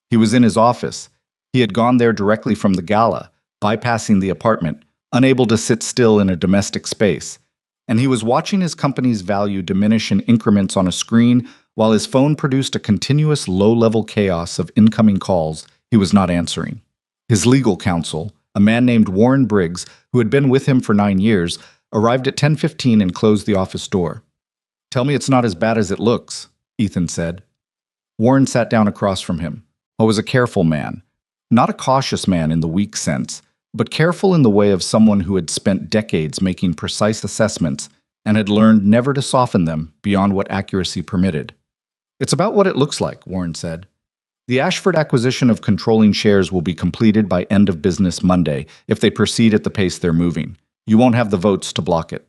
He was in his office. He had gone there directly from the Gala, bypassing the apartment, unable to sit still in a domestic space. And he was watching his company's value diminish in increments on a screen while his phone produced a continuous low-level chaos of incoming calls he was not answering. His legal counsel, a man named Warren Briggs, who had been with him for 9 years, arrived at 10:15 and closed the office door. Tell me it's not as bad as it looks, Ethan said. Warren sat down across from him. I was a careful man. Not a cautious man in the weak sense, but careful in the way of someone who had spent decades making precise assessments and had learned never to soften them beyond what accuracy permitted. It's about what it looks like, Warren said. The Ashford acquisition of controlling shares will be completed by end of business Monday if they proceed at the pace they're moving. You won't have the votes to block it.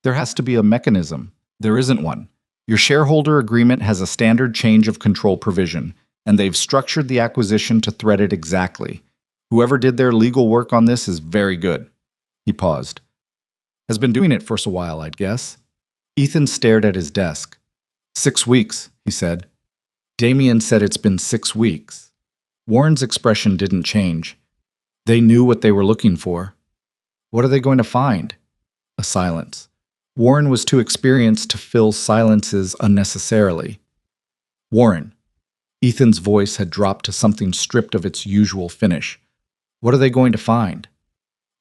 There has to be a mechanism. There isn't one. Your shareholder agreement has a standard change of control provision, and they've structured the acquisition to thread it exactly. Whoever did their legal work on this is very good. He paused. Has been doing it for a while, I'd guess. Ethan stared at his desk. 6 weeks, he said. Damien said it's been 6 weeks. Warren's expression didn't change. They knew what they were looking for. What are they going to find? A silence. Warren was too experienced to fill silences unnecessarily. Warren. Ethan's voice had dropped to something stripped of its usual finish. What are they going to find?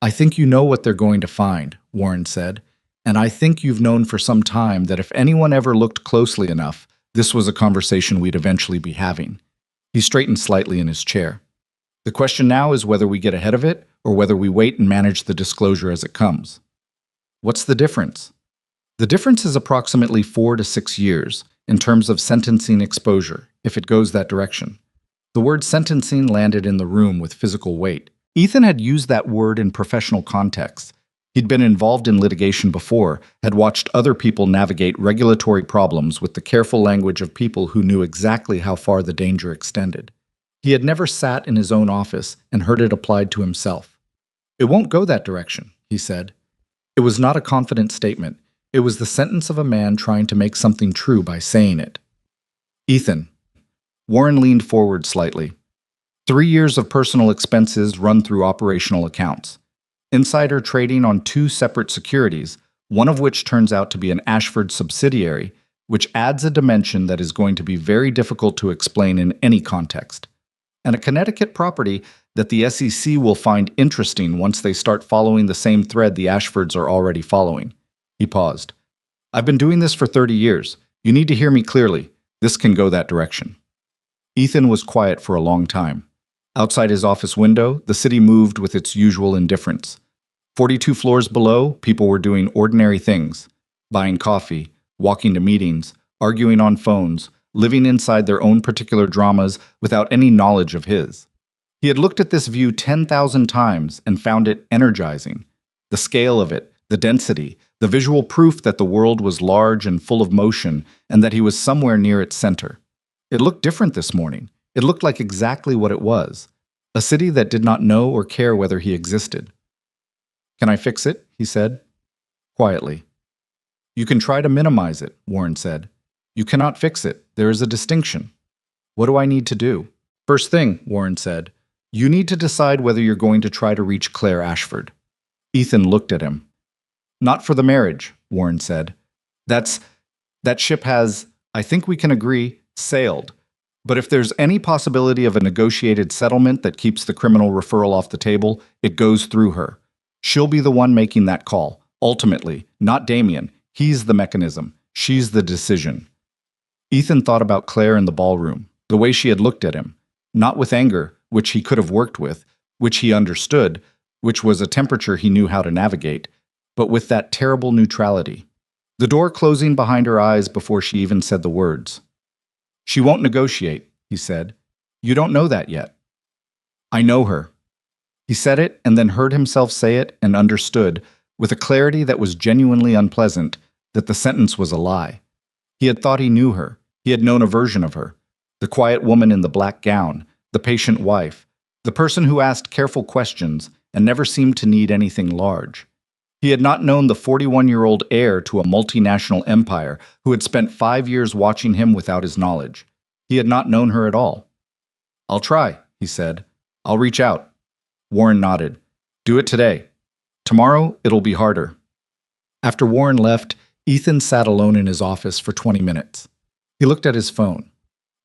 I think you know what they're going to find, Warren said, and I think you've known for some time that if anyone ever looked closely enough, this was a conversation we'd eventually be having. He straightened slightly in his chair. The question now is whether we get ahead of it or whether we wait and manage the disclosure as it comes. What's the difference? The difference is approximately 4 to 6 years in terms of sentencing exposure, if it goes that direction. The word sentencing landed in the room with physical weight. Ethan had used that word in professional contexts. He'd been involved in litigation before, had watched other people navigate regulatory problems with the careful language of people who knew exactly how far the danger extended. He had never sat in his own office and heard it applied to himself. "It won't go that direction," he said. It was not a confident statement. It was the sentence of a man trying to make something true by saying it. "Ethan." Warren leaned forward slightly. 3 years of personal expenses run through operational accounts. Insider trading on 2 separate securities, one of which turns out to be an Ashford subsidiary, which adds a dimension that is going to be very difficult to explain in any context. And a Connecticut property that the SEC will find interesting once they start following the same thread the Ashfords are already following. He paused. "I've been doing this for 30 years. You need to hear me clearly. This can go that direction." Ethan was quiet for a long time. Outside his office window, the city moved with its usual indifference. 42 floors below, people were doing ordinary things: buying coffee, walking to meetings, arguing on phones, living inside their own particular dramas without any knowledge of his. He had looked at this view 10,000 times and found it energizing. The scale of it, the density, the visual proof that the world was large and full of motion and that he was somewhere near its center. It looked different this morning. It looked like exactly what it was: a city that did not know or care whether he existed. "Can I fix it?" he said, quietly. "You can try to minimize it," Warren said. "You cannot fix it. There is a distinction." "What do I need to do?" "First thing," Warren said, "you need to decide whether you're going to try to reach Claire Ashford." Ethan looked at him. "Not for the marriage," Warren said. That ship has, I think we can agree, sailed. But if there's any possibility of a negotiated settlement that keeps the criminal referral off the table, it goes through her. She'll be the one making that call, ultimately, not Damien. He's the mechanism. She's the decision. Ethan thought about Claire in the ballroom, the way she had looked at him, not with anger, which he could have worked with, which he understood, which was a temperature he knew how to navigate, but with that terrible neutrality. The door closing behind her eyes before she even said the words. "She won't negotiate," he said. "You don't know that yet." "I know her." He said it and then heard himself say it and understood, with a clarity that was genuinely unpleasant, that the sentence was a lie. He had thought he knew her. He had known a version of her. The quiet woman in the black gown, the patient wife, the person who asked careful questions and never seemed to need anything large. He had not known the 41-year-old heir to a multinational empire who had spent 5 years watching him without his knowledge. He had not known her at all. "I'll try," he said. "I'll reach out." Warren nodded. "Do it today. Tomorrow, it'll be harder." After Warren left, Ethan sat alone in his office for 20 minutes. He looked at his phone.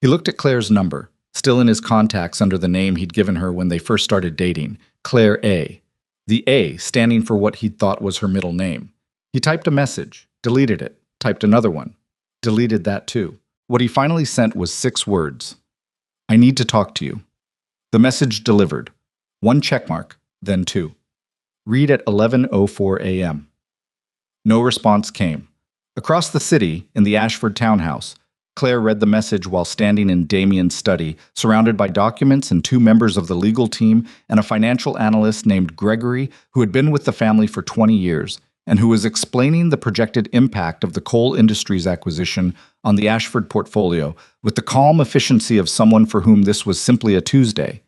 He looked at Claire's number, still in his contacts under the name he'd given her when they first started dating, Claire A. The A standing for what he'd thought was her middle name. He typed a message, deleted it, typed another one, deleted that too. What he finally sent was 6 words. "I need to talk to you." The message delivered. 1 checkmark, then 2. "Read at 11:04 a.m. No response came. Across the city, in the Ashford townhouse, Claire read the message while standing in Damien's study, surrounded by documents and 2 members of the legal team and a financial analyst named Gregory who had been with the family for 20 years and who was explaining the projected impact of the coal industry's acquisition on the Ashford portfolio with the calm efficiency of someone for whom this was simply a Tuesday.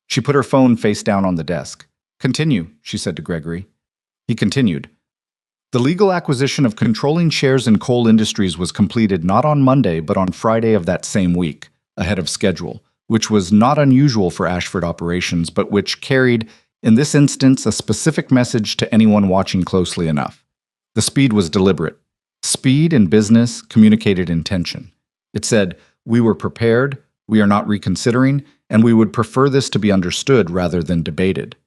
She put her phone face down on the desk. "Continue," she said to Gregory. He continued. "The legal acquisition of controlling shares in coal industries was completed not on Monday but on Friday of that same week, ahead of schedule, which was not unusual for Ashford operations but which carried, in this instance, a specific message to anyone watching closely enough. The speed was deliberate. Speed in business communicated intention. It said, 'We were prepared, we are not reconsidering, and we would prefer this to be understood rather than debated.'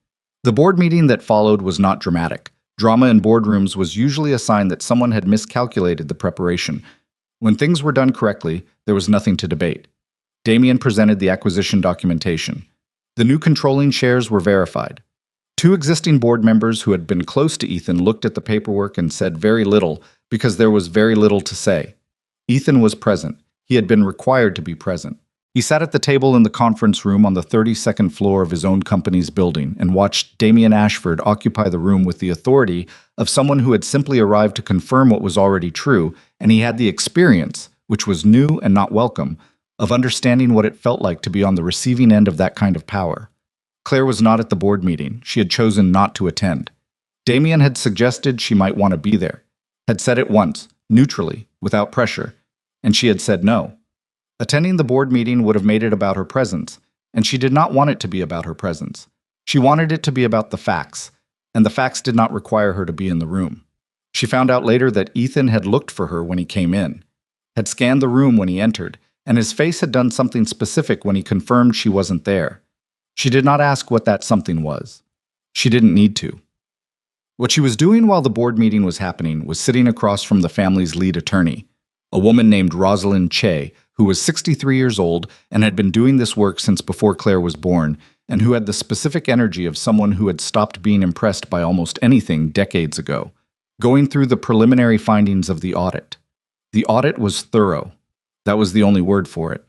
The board meeting that followed was not dramatic. Drama in boardrooms was usually a sign that someone had miscalculated the preparation. When things were done correctly, there was nothing to debate. Damien presented the acquisition documentation. The new controlling shares were verified. 2 existing board members who had been close to Ethan looked at the paperwork and said very little because there was very little to say. Ethan was present. He had been required to be present. He sat at the table in the conference room on the 32nd floor of his own company's building and watched Damien Ashford occupy the room with the authority of someone who had simply arrived to confirm what was already true, and he had the experience, which was new and not welcome, of understanding what it felt like to be on the receiving end of that kind of power. Claire was not at the board meeting. She had chosen not to attend. Damien had suggested she might want to be there, had said it once, neutrally, without pressure, and she had said no. Attending the board meeting would have made it about her presence, and she did not want it to be about her presence. She wanted it to be about the facts, and the facts did not require her to be in the room. She found out later that Ethan had looked for her when he came in, had scanned the room when he entered, and his face had done something specific when he confirmed she wasn't there. She did not ask what that something was. She didn't need to. What she was doing while the board meeting was happening was sitting across from the family's lead attorney, a woman named Rosalind Che, who was 63 years old and had been doing this work since before Claire was born, and who had the specific energy of someone who had stopped being impressed by almost anything decades ago, going through the preliminary findings of the audit. The audit was thorough. That was the only word for it.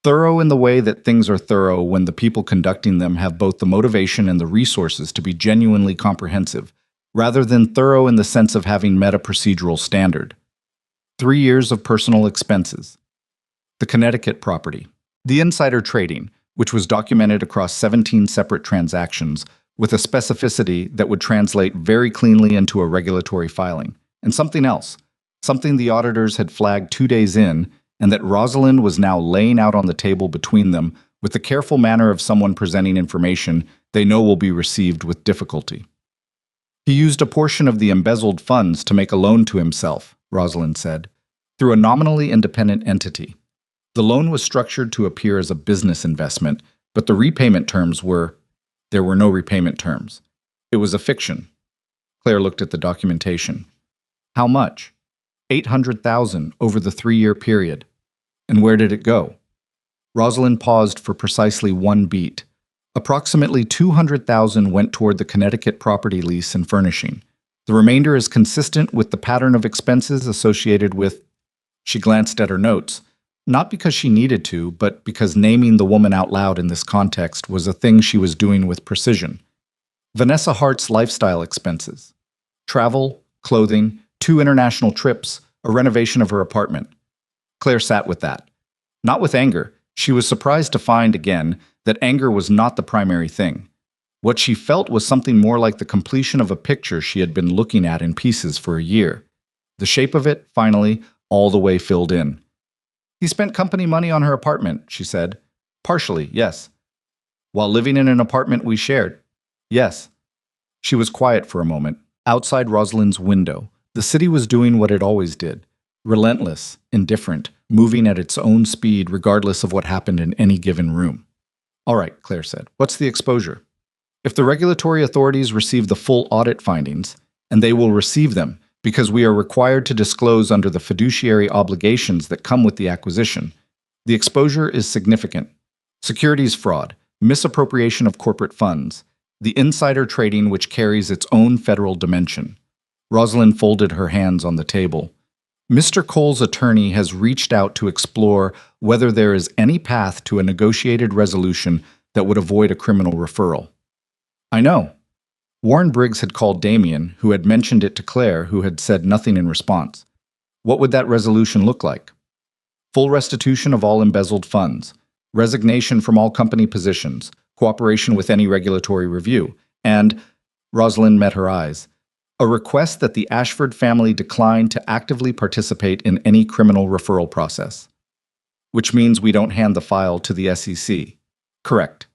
Thorough in the way that things are thorough when the people conducting them have both the motivation and the resources to be genuinely comprehensive, rather than thorough in the sense of having met a procedural standard. 3 years of personal expenses. The Connecticut property. The insider trading, which was documented across 17 separate transactions, with a specificity that would translate very cleanly into a regulatory filing. And something else, something the auditors had flagged 2 days in, and that Rosalind was now laying out on the table between them with the careful manner of someone presenting information they know will be received with difficulty. He used a portion of the embezzled funds to make a loan to himself, Rosalind said, through a nominally independent entity. The loan was structured to appear as a business investment, but the repayment terms there were no repayment terms. It was a fiction. Claire looked at the documentation. How much? $800,000 over the 3-year period. And where did it go? Rosalind paused for precisely one beat. Approximately $200,000 went toward the Connecticut property lease and furnishing. The remainder is consistent with the pattern of expenses associated with... She glanced at her notes. Not because she needed to, but because naming the woman out loud in this context was a thing she was doing with precision. Vanessa Hart's lifestyle expenses. Travel, clothing, 2 international trips, a renovation of her apartment. Claire sat with that. Not with anger. She was surprised to find, again, that anger was not the primary thing. What she felt was something more like the completion of a picture she had been looking at in pieces for a year. The shape of it, finally, all the way filled in. He spent company money on her apartment, she said. Partially, yes. While living in an apartment we shared. Yes. She was quiet for a moment. Outside Rosalind's window, the city was doing what it always did. Relentless, indifferent, moving at its own speed regardless of what happened in any given room. All right, Claire said. What's the exposure? If the regulatory authorities receive the full audit findings, and they will receive them, because we are required to disclose under the fiduciary obligations that come with the acquisition, the exposure is significant. Securities fraud, misappropriation of corporate funds, the insider trading which carries its own federal dimension. Rosalind folded her hands on the table. Mr. Cole's attorney has reached out to explore whether there is any path to a negotiated resolution that would avoid a criminal referral. I know. Warren Briggs had called Damien, who had mentioned it to Claire, who had said nothing in response. What would that resolution look like? Full restitution of all embezzled funds, resignation from all company positions, cooperation with any regulatory review, and, Rosalind met her eyes, a request that the Ashford family decline to actively participate in any criminal referral process. Which means we don't hand the file to the SEC. Correct.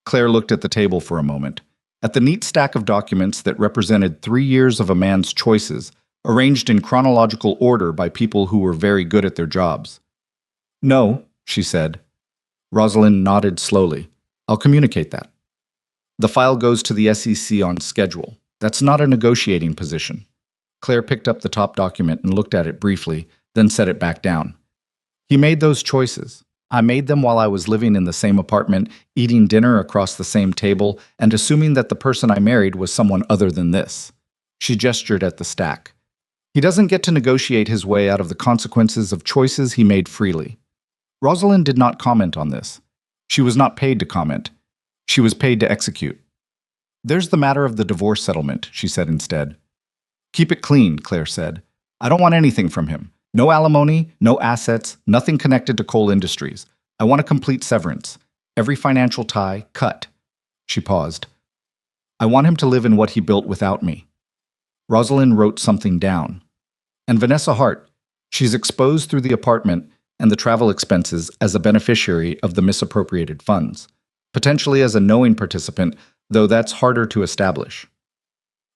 Claire looked at the table for a moment, at the neat stack of documents that represented 3 years of a man's choices, arranged in chronological order by people who were very good at their jobs. No, she said. Rosalind nodded slowly. I'll communicate that. The file goes to the SEC on schedule. That's not a negotiating position. Claire picked up the top document and looked at it briefly, then set it back down. He made those choices. I made them while I was living in the same apartment, eating dinner across the same table, and assuming that the person I married was someone other than this. She gestured at the stack. He doesn't get to negotiate his way out of the consequences of choices he made freely. Rosalind did not comment on this. She was not paid to comment. She was paid to execute. There's the matter of the divorce settlement, she said instead. Keep it clean, Claire said. I don't want anything from him. No alimony, no assets, nothing connected to coal industries. I want a complete severance. Every financial tie, cut. She paused. I want him to live in what he built without me. Rosalind wrote something down. And Vanessa Hart, she's exposed through the apartment and the travel expenses as a beneficiary of the misappropriated funds, potentially as a knowing participant, though that's harder to establish.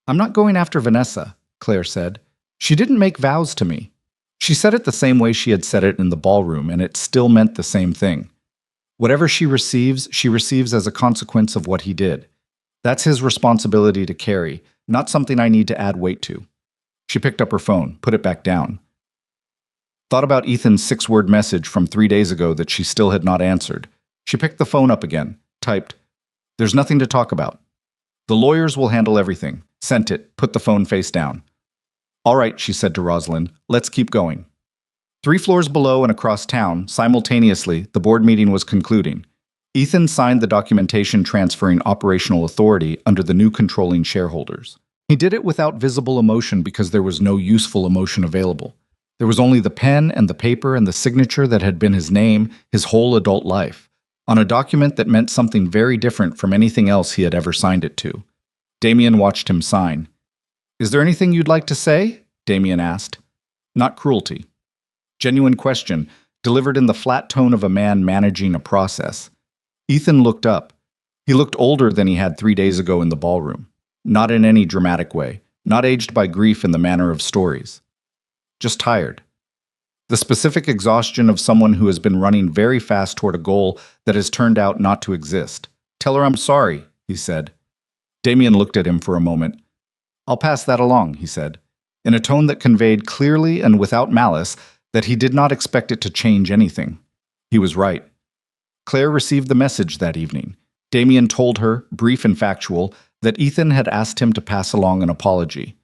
I'm not going after Vanessa, Claire said. She didn't make vows to me. She said it the same way she had said it in the ballroom, and it still meant the same thing. Whatever she receives as a consequence of what he did. That's his responsibility to carry, not something I need to add weight to. She picked up her phone, put it back down. Thought about Ethan's 6-word message from 3 days ago that she still had not answered. She picked the phone up again, typed, There's nothing to talk about. The lawyers will handle everything. Sent it, put the phone face down. All right, she said to Rosalind, let's keep going. 3 floors below and across town, simultaneously, the board meeting was concluding. Ethan signed the documentation transferring operational authority under the new controlling shareholders. He did it without visible emotion because there was no useful emotion available. There was only the pen and the paper and the signature that had been his name his whole adult life, on a document that meant something very different from anything else he had ever signed it to. Damien watched him sign. Is there anything you'd like to say? Damien asked. Not cruelty. Genuine question, delivered in the flat tone of a man managing a process. Ethan looked up. He looked older than he had 3 days ago in the ballroom. Not in any dramatic way, not aged by grief in the manner of stories. Just tired. The specific exhaustion of someone who has been running very fast toward a goal that has turned out not to exist. Tell her I'm sorry, he said. Damien looked at him for a moment. I'll pass that along, he said, in a tone that conveyed clearly and without malice that he did not expect it to change anything. He was right. Claire received the message that evening. Damien told her, brief and factual, that Ethan had asked him to pass along an apology.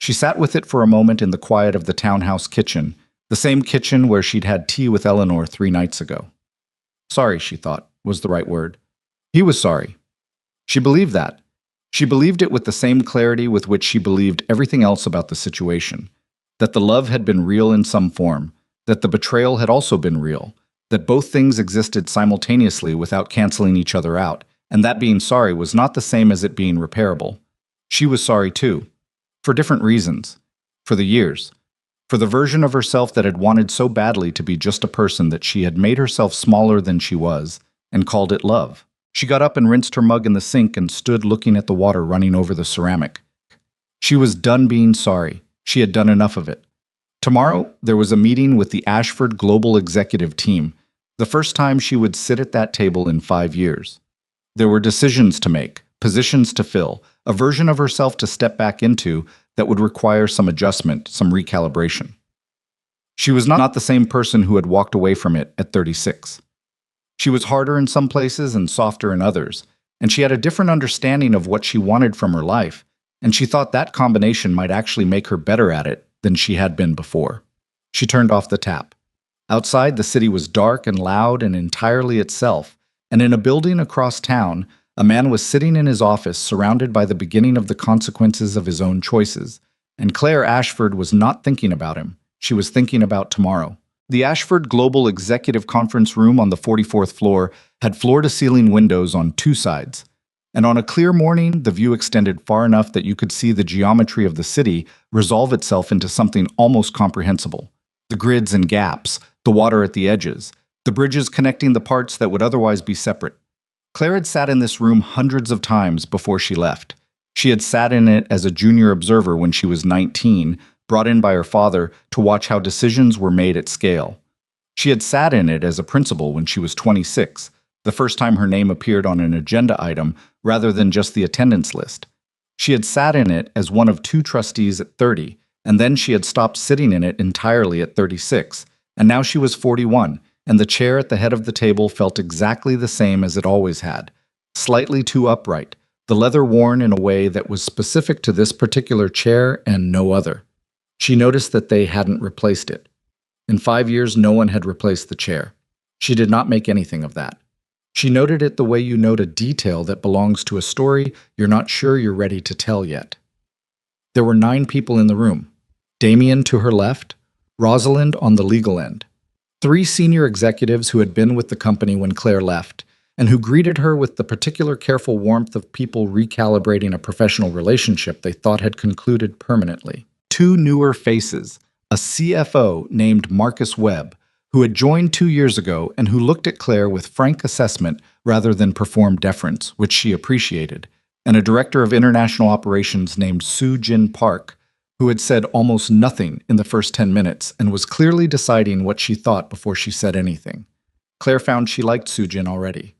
She sat with it for a moment in the quiet of the townhouse kitchen, the same kitchen where she'd had tea with Eleanor 3 nights ago. Sorry, she thought, was the right word. He was sorry. She believed that. She believed it with the same clarity with which she believed everything else about the situation. That the love had been real in some form, that the betrayal had also been real, that both things existed simultaneously without canceling each other out, and that being sorry was not the same as it being repairable. She was sorry too. For different reasons. For the years. For the version of herself that had wanted so badly to be just a person that she had made herself smaller than she was, and called it love. She got up and rinsed her mug in the sink and stood looking at the water running over the ceramic. She was done being sorry. She had done enough of it. Tomorrow, there was a meeting with the Ashford Global Executive Team, the first time she would sit at that table in 5 years. There were decisions to make, positions to fill, a version of herself to step back into that would require some adjustment, some recalibration. She was not the same person who had walked away from it at 36. She was harder in some places and softer in others, and she had a different understanding of what she wanted from her life, and she thought that combination might actually make her better at it than she had been before. She turned off the tap. Outside, the city was dark and loud and entirely itself, and in a building across town, a man was sitting in his office surrounded by the beginning of the consequences of his own choices, and Claire Ashford was not thinking about him. She was thinking about tomorrow. The Ashford Global Executive Conference Room on the 44th floor had floor-to-ceiling windows on 2 sides, and on a clear morning, the view extended far enough that you could see the geometry of the city resolve itself into something almost comprehensible. The grids and gaps, the water at the edges, the bridges connecting the parts that would otherwise be separate. Claire had sat in this room hundreds of times before she left. She had sat in it as a junior observer when she was 19, brought in by her father to watch how decisions were made at scale. She had sat in it as a principal when she was 26, the first time her name appeared on an agenda item rather than just the attendance list. She had sat in it as one of 2 trustees at 30, and then she had stopped sitting in it entirely at 36, and now she was 41, and the chair at the head of the table felt exactly the same as it always had, slightly too upright, the leather worn in a way that was specific to this particular chair and no other. She noticed that they hadn't replaced it. In 5 years, no one had replaced the chair. She did not make anything of that. She noted it the way you note a detail that belongs to a story you're not sure you're ready to tell yet. There were 9 people in the room. Damien to her left, Rosalind on the legal end. 3 senior executives who had been with the company when Claire left, and who greeted her with the particular careful warmth of people recalibrating a professional relationship they thought had concluded permanently. 2 newer faces, a CFO named Marcus Webb, who had joined 2 years ago and who looked at Claire with frank assessment rather than performed deference, which she appreciated, and a director of international operations named Soo-Jin Park, who had said almost nothing in the first 10 minutes and was clearly deciding what she thought before she said anything. Claire found she liked Soo-Jin already.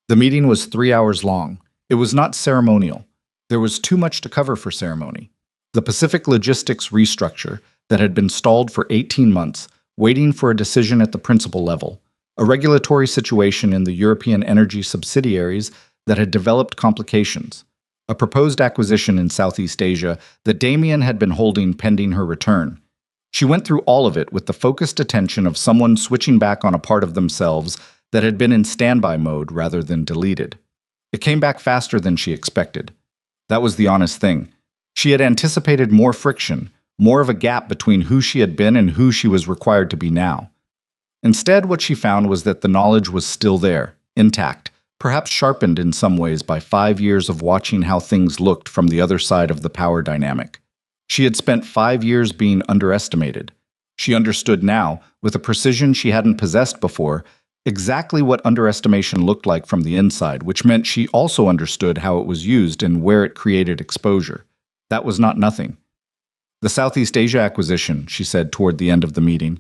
The meeting was 3 hours long. It was not ceremonial. There was too much to cover for ceremony. The Pacific Logistics restructure that had been stalled for 18 months, waiting for a decision at the principal level, a regulatory situation in the European energy subsidiaries that had developed complications, a proposed acquisition in Southeast Asia that Damien had been holding pending her return. She went through all of it with the focused attention of someone switching back on a part of themselves that had been in standby mode rather than deleted. It came back faster than she expected. That was the honest thing. She had anticipated more friction, more of a gap between who she had been and who she was required to be now. Instead, what she found was that the knowledge was still there, intact, perhaps sharpened in some ways by 5 years of watching how things looked from the other side of the power dynamic. She had spent 5 years being underestimated. She understood now, with a precision she hadn't possessed before, exactly what underestimation looked like from the inside, which meant she also understood how it was used and where it created exposure. That was not nothing. The Southeast Asia acquisition, she said toward the end of the meeting.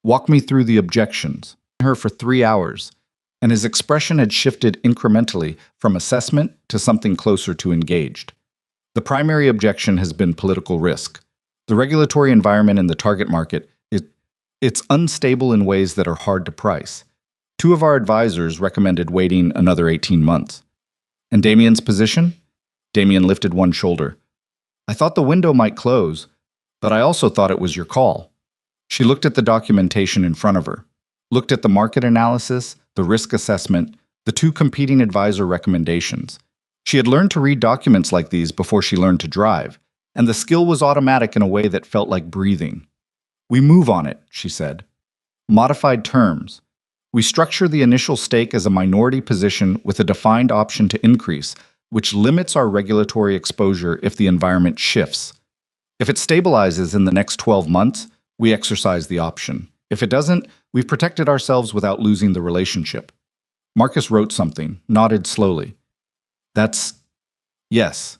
Walk me through the objections. Her for 3 hours, and his expression had shifted incrementally from assessment to something closer to engaged. The primary objection has been political risk. The regulatory environment in the target market, it's unstable in ways that are hard to price. 2 of our advisors recommended waiting another 18 months. And Damien's position? Damien lifted one shoulder. I thought the window might close, but I also thought it was your call. She looked at the documentation in front of her, looked at the market analysis, the risk assessment, the 2 competing advisor recommendations. She had learned to read documents like these before she learned to drive, and the skill was automatic in a way that felt like breathing. We move on it, she said. Modified terms. We structure the initial stake as a minority position with a defined option to increase, which limits our regulatory exposure if the environment shifts. If it stabilizes in the next 12 months, we exercise the option. If it doesn't, we've protected ourselves without losing the relationship. Marcus wrote something, nodded slowly. Yes,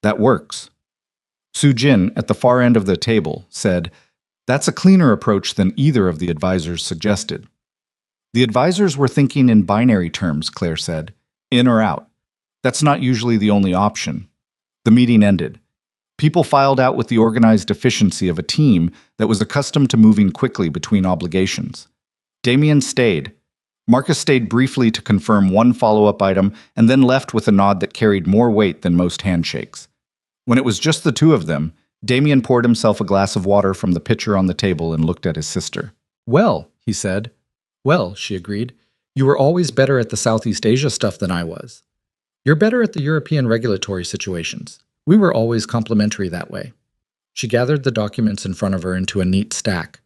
that works. Soo-Jin, at the far end of the table, said, that's a cleaner approach than either of the advisors suggested. The advisors were thinking in binary terms, Claire said, in or out. That's not usually the only option. The meeting ended. People filed out with the organized efficiency of a team that was accustomed to moving quickly between obligations. Damien stayed. Marcus stayed briefly to confirm one follow-up item and then left with a nod that carried more weight than most handshakes. When it was just the 2 of them, Damien poured himself a glass of water from the pitcher on the table and looked at his sister. Well, he said. Well, she agreed. You were always better at the Southeast Asia stuff than I was. You're better at the European regulatory situations. We were always complementary that way. She gathered the documents in front of her into a neat stack.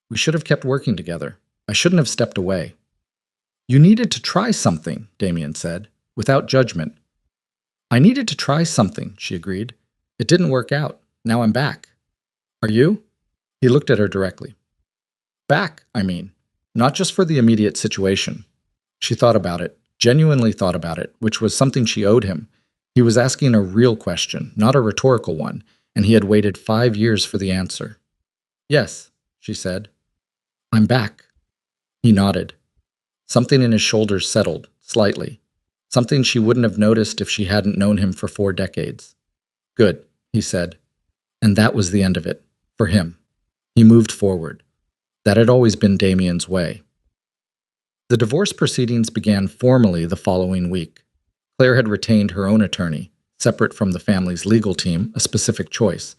We should have kept working together. I shouldn't have stepped away. You needed to try something, Damien said, without judgment. I needed to try something, she agreed. It didn't work out. Now I'm back. Are you? He looked at her directly. Back, I mean. Not just for the immediate situation. She thought about it, genuinely thought about it, which was something she owed him. He was asking a real question, not a rhetorical one, and he had waited 5 years for the answer. Yes, she said. I'm back. He nodded. Something in his shoulders settled, slightly. Something she wouldn't have noticed if she hadn't known him for 4 decades. Good, he said. And that was the end of it, for him. He moved forward. That had always been Damien's way. The divorce proceedings began formally the following week. Claire had retained her own attorney, separate from the family's legal team, a specific choice,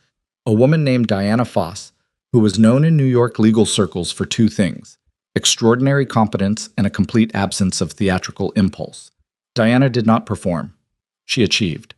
a woman named Diana Foss, who was known in New York legal circles for 2 things: extraordinary competence, and a complete absence of theatrical impulse. Diana did not perform. She achieved.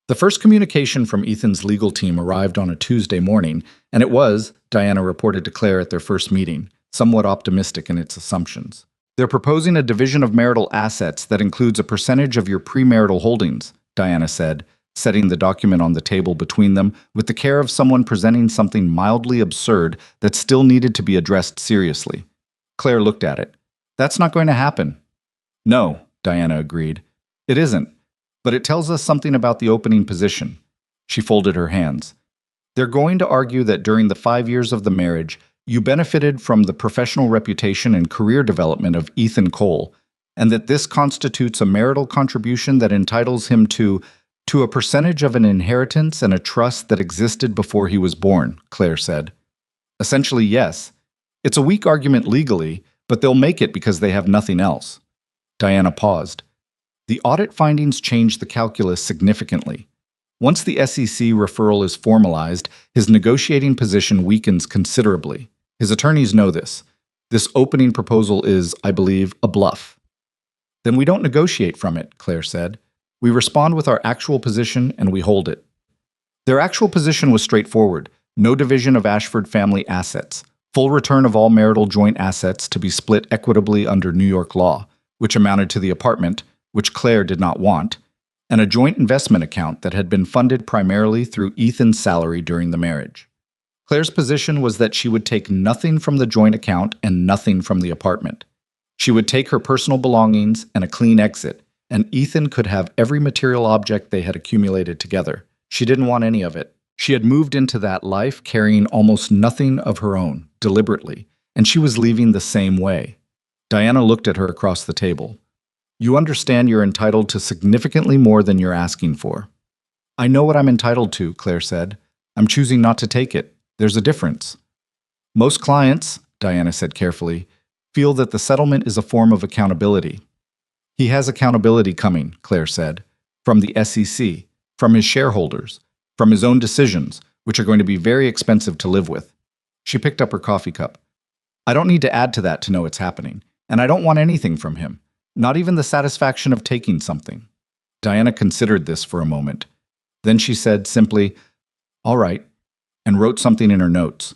The first communication from Ethan's legal team arrived on a Tuesday morning, and it was, Diana reported to Claire at their first meeting, somewhat optimistic in its assumptions. They're proposing a division of marital assets that includes a percentage of your premarital holdings, Diana said, setting the document on the table between them with the care of someone presenting something mildly absurd that still needed to be addressed seriously. Claire looked at it. That's not going to happen. No, Diana agreed. It isn't. But it tells us something about the opening position. She folded her hands. They're going to argue that during the 5 years of the marriage, you benefited from the professional reputation and career development of Ethan Cole, and that this constitutes a marital contribution that entitles him to a percentage of an inheritance and a trust that existed before he was born, Claire said. Essentially, yes. It's a weak argument legally, but they'll make it because they have nothing else. Diana paused. The audit findings changed the calculus significantly. Once the SEC referral is formalized, his negotiating position weakens considerably. His attorneys know this. This opening proposal is, I believe, a bluff. Then we don't negotiate from it, Claire said. We respond with our actual position and we hold it. Their actual position was straightforward. No division of Ashford family assets. Full return of all marital joint assets to be split equitably under New York law, which amounted to the apartment, which Claire did not want, and a joint investment account that had been funded primarily through Ethan's salary during the marriage. Claire's position was that she would take nothing from the joint account and nothing from the apartment. She would take her personal belongings and a clean exit, and Ethan could have every material object they had accumulated together. She didn't want any of it. She had moved into that life carrying almost nothing of her own, deliberately, and she was leaving the same way. Diana looked at her across the table. You understand you're entitled to significantly more than you're asking for. I know what I'm entitled to, Claire said. I'm choosing not to take it. There's a difference. Most clients, Diana said carefully, feel that the settlement is a form of accountability. He has accountability coming, Claire said, from the SEC, from his shareholders, from his own decisions, which are going to be very expensive to live with. She picked up her coffee cup. I don't need to add to that to know it's happening, and I don't want anything from him. Not even the satisfaction of taking something. Diana considered this for a moment. Then she said simply, all right, and wrote something in her notes.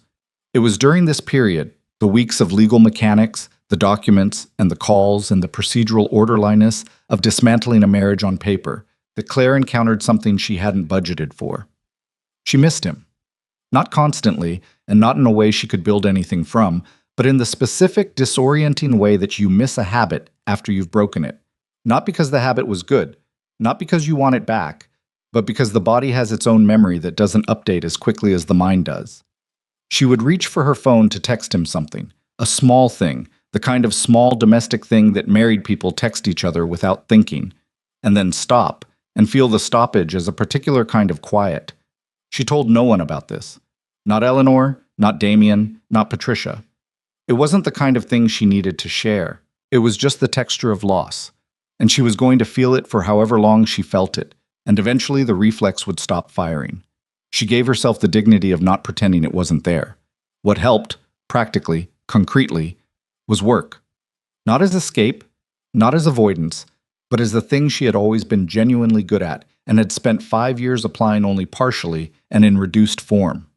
It was during this period, the weeks of legal mechanics, the documents, and the calls, and the procedural orderliness of dismantling a marriage on paper, that Claire encountered something she hadn't budgeted for. She missed him. Not constantly, and not in a way she could build anything from, but in the specific, disorienting way that you miss a habit after you've broken it. Not because the habit was good, not because you want it back, but because the body has its own memory that doesn't update as quickly as the mind does. She would reach for her phone to text him something, a small thing, the kind of small domestic thing that married people text each other without thinking, and then stop, and feel the stoppage as a particular kind of quiet. She told no one about this. Not Eleanor, not Damien, not Patricia. It wasn't the kind of thing she needed to share. It was just the texture of loss, and she was going to feel it for however long she felt it, and eventually the reflex would stop firing. She gave herself the dignity of not pretending it wasn't there. What helped, practically, concretely, was work. Not as escape, not as avoidance, but as the thing she had always been genuinely good at and had spent 5 years applying only partially and in reduced form.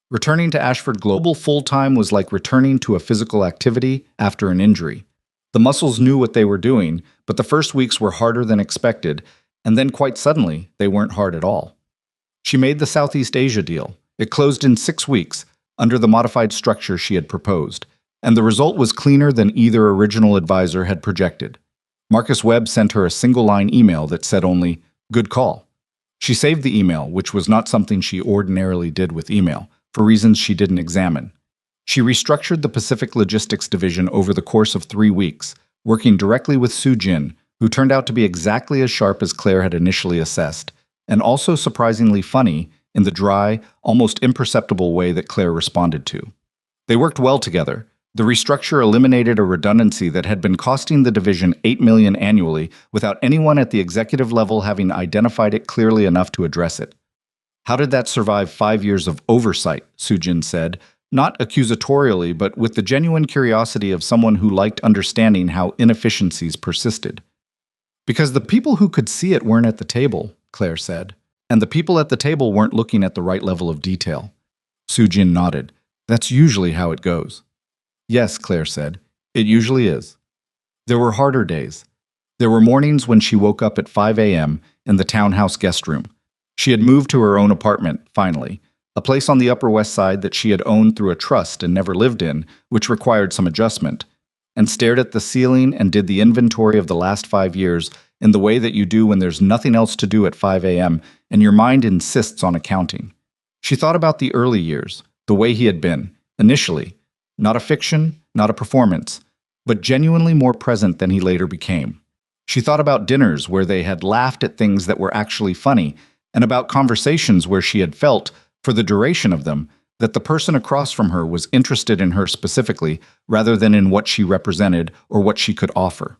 Returning to Ashford Global full-time was like returning to a physical activity after an injury. The muscles knew what they were doing, but the first weeks were harder than expected, and then quite suddenly, they weren't hard at all. She made the Southeast Asia deal. It closed in 6 weeks, under the modified structure she had proposed, and the result was cleaner than either original advisor had projected. Marcus Webb sent her a single-line email that said only, "Good call." She saved the email, which was not something she ordinarily did with email, for reasons she didn't examine. She restructured the Pacific Logistics Division over the course of 3 weeks, working directly with Soo Jin, who turned out to be exactly as sharp as Claire had initially assessed, and also surprisingly funny in the dry, almost imperceptible way that Claire responded to. They worked well together. The restructure eliminated a redundancy that had been costing the division $8 million annually without anyone at the executive level having identified it clearly enough to address it. How did that survive 5 years of oversight? Soo Jin said, Not accusatorially, but with the genuine curiosity of someone who liked understanding how inefficiencies persisted. Because the people who could see it weren't at the table, Claire said, and the people at the table weren't looking at the right level of detail. Sujin nodded. That's usually how it goes. Yes, Claire said. It usually is. There were harder days. There were mornings when she woke up at 5 a.m. in the townhouse guest room. She had moved to her own apartment, finally, a place on the Upper West Side that she had owned through a trust and never lived in, which required some adjustment, and stared at the ceiling and did the inventory of the last 5 years in the way that you do when there's nothing else to do at 5 a.m. and your mind insists on accounting. She thought about the early years, the way he had been, initially, not a fiction, not a performance, but genuinely more present than he later became. She thought about dinners where they had laughed at things that were actually funny, and about conversations where she had felt, for the duration of them, that the person across from her was interested in her specifically rather than in what she represented or what she could offer.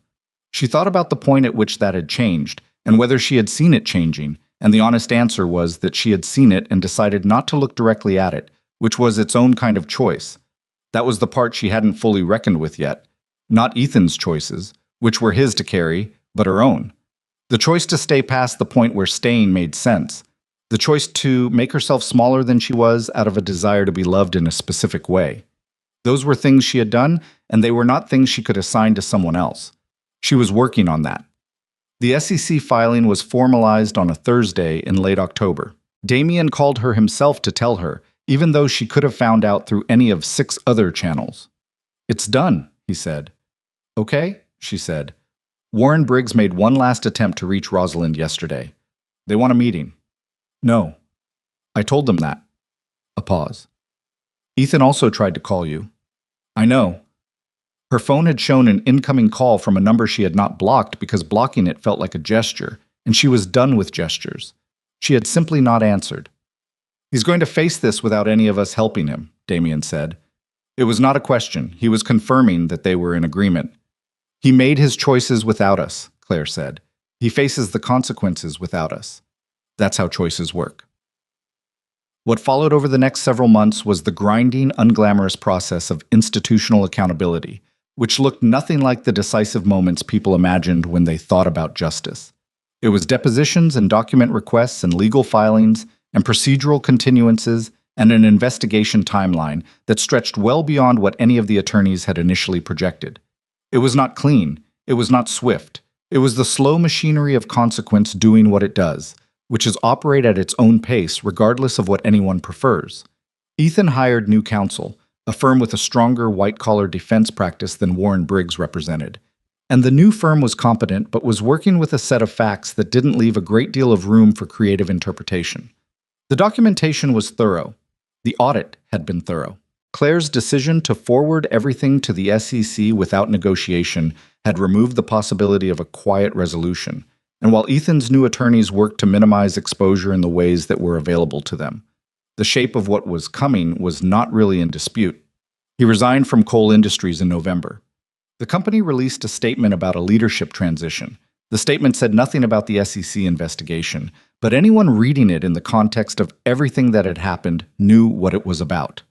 She thought about the point at which that had changed, and whether she had seen it changing, and the honest answer was that she had seen it and decided not to look directly at it, which was its own kind of choice. That was the part she hadn't fully reckoned with yet. Not Ethan's choices, which were his to carry, but her own. The choice to stay past the point where staying made sense. The choice to make herself smaller than she was out of a desire to be loved in a specific way. Those were things she had done, and they were not things she could assign to someone else. She was working on that. The SEC filing was formalized on a Thursday in late October. Damien called her himself to tell her, even though she could have found out through any of 6 other channels. It's done, he said. Okay, she said. Warren Briggs made one last attempt to reach Rosalind yesterday. They want a meeting. No. I told them that. A pause. Ethan also tried to call you. I know. Her phone had shown an incoming call from a number she had not blocked because blocking it felt like a gesture, and she was done with gestures. She had simply not answered. He's going to face this without any of us helping him, Damien said. It was not a question. He was confirming that they were in agreement. He made his choices without us, Claire said. He faces the consequences without us. That's how choices work. What followed over the next several months was the grinding, unglamorous process of institutional accountability, which looked nothing like the decisive moments people imagined when they thought about justice. It was depositions and document requests and legal filings and procedural continuances and an investigation timeline that stretched well beyond what any of the attorneys had initially projected. It was not clean. It was not swift. It was the slow machinery of consequence doing what it does, which is operate at its own pace regardless of what anyone prefers. Ethan hired new counsel, a firm with a stronger white-collar defense practice than Warren Briggs represented. And the new firm was competent but was working with a set of facts that didn't leave a great deal of room for creative interpretation. The documentation was thorough. The audit had been thorough. Claire's decision to forward everything to the SEC without negotiation had removed the possibility of a quiet resolution, and while Ethan's new attorneys worked to minimize exposure in the ways that were available to them, the shape of what was coming was not really in dispute. He resigned from Coal Industries in November. The company released a statement about a leadership transition. The statement said nothing about the SEC investigation, but anyone reading it in the context of everything that had happened knew what it was about.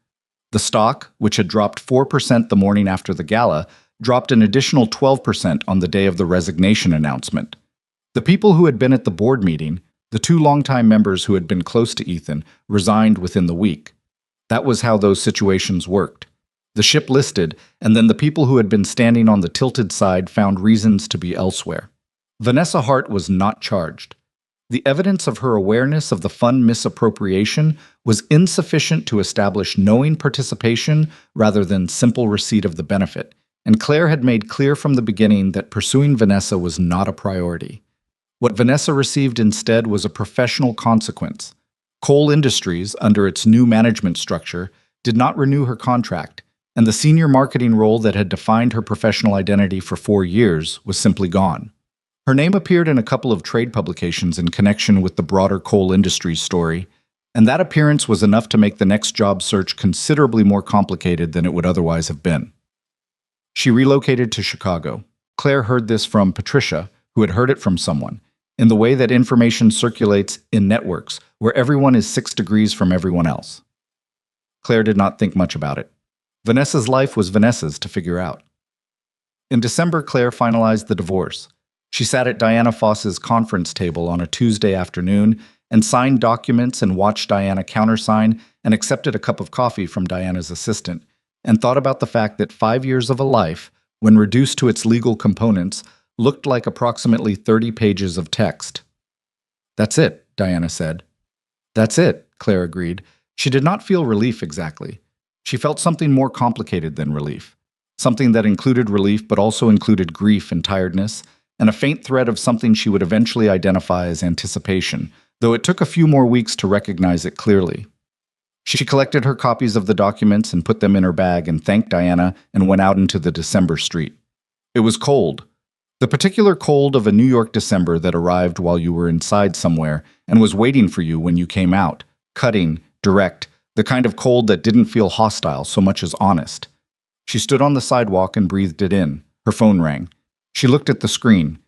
The stock, which had dropped 4% the morning after the gala, dropped an additional 12% on the day of the resignation announcement. The people who had been at the board meeting, the 2 longtime members who had been close to Ethan, resigned within the week. That was how those situations worked. The ship listed, and then the people who had been standing on the tilted side found reasons to be elsewhere. Vanessa Hart was not charged. The evidence of her awareness of the fund misappropriation was insufficient to establish knowing participation rather than simple receipt of the benefit, and Claire had made clear from the beginning that pursuing Vanessa was not a priority. What Vanessa received instead was a professional consequence. Coal Industries, under its new management structure, did not renew her contract, and the senior marketing role that had defined her professional identity for 4 years was simply gone. Her name appeared in a couple of trade publications in connection with the broader Coal Industries story, and that appearance was enough to make the next job search considerably more complicated than it would otherwise have been. She relocated to Chicago. Claire heard this from Patricia, who had heard it from someone, in the way that information circulates in networks where everyone is 6 degrees from everyone else. Claire did not think much about it. Vanessa's life was Vanessa's to figure out. In December, Claire finalized the divorce. She sat at Diana Foss's conference table on a Tuesday afternoon and signed documents and watched Diana countersign and accepted a cup of coffee from Diana's assistant, and thought about the fact that 5 years of a life, when reduced to its legal components, looked like approximately 30 pages of text. "That's it," Diana said. "That's it," Claire agreed. She did not feel relief exactly. She felt something more complicated than relief. Something that included relief but also included grief and tiredness, and a faint thread of something she would eventually identify as anticipation, though it took a few more weeks to recognize it clearly. She collected her copies of the documents and put them in her bag and thanked Diana and went out into the December street. It was cold. The particular cold of a New York December that arrived while you were inside somewhere and was waiting for you when you came out, cutting, direct, the kind of cold that didn't feel hostile so much as honest. She stood on the sidewalk and breathed it in. Her phone rang. She looked at the screen.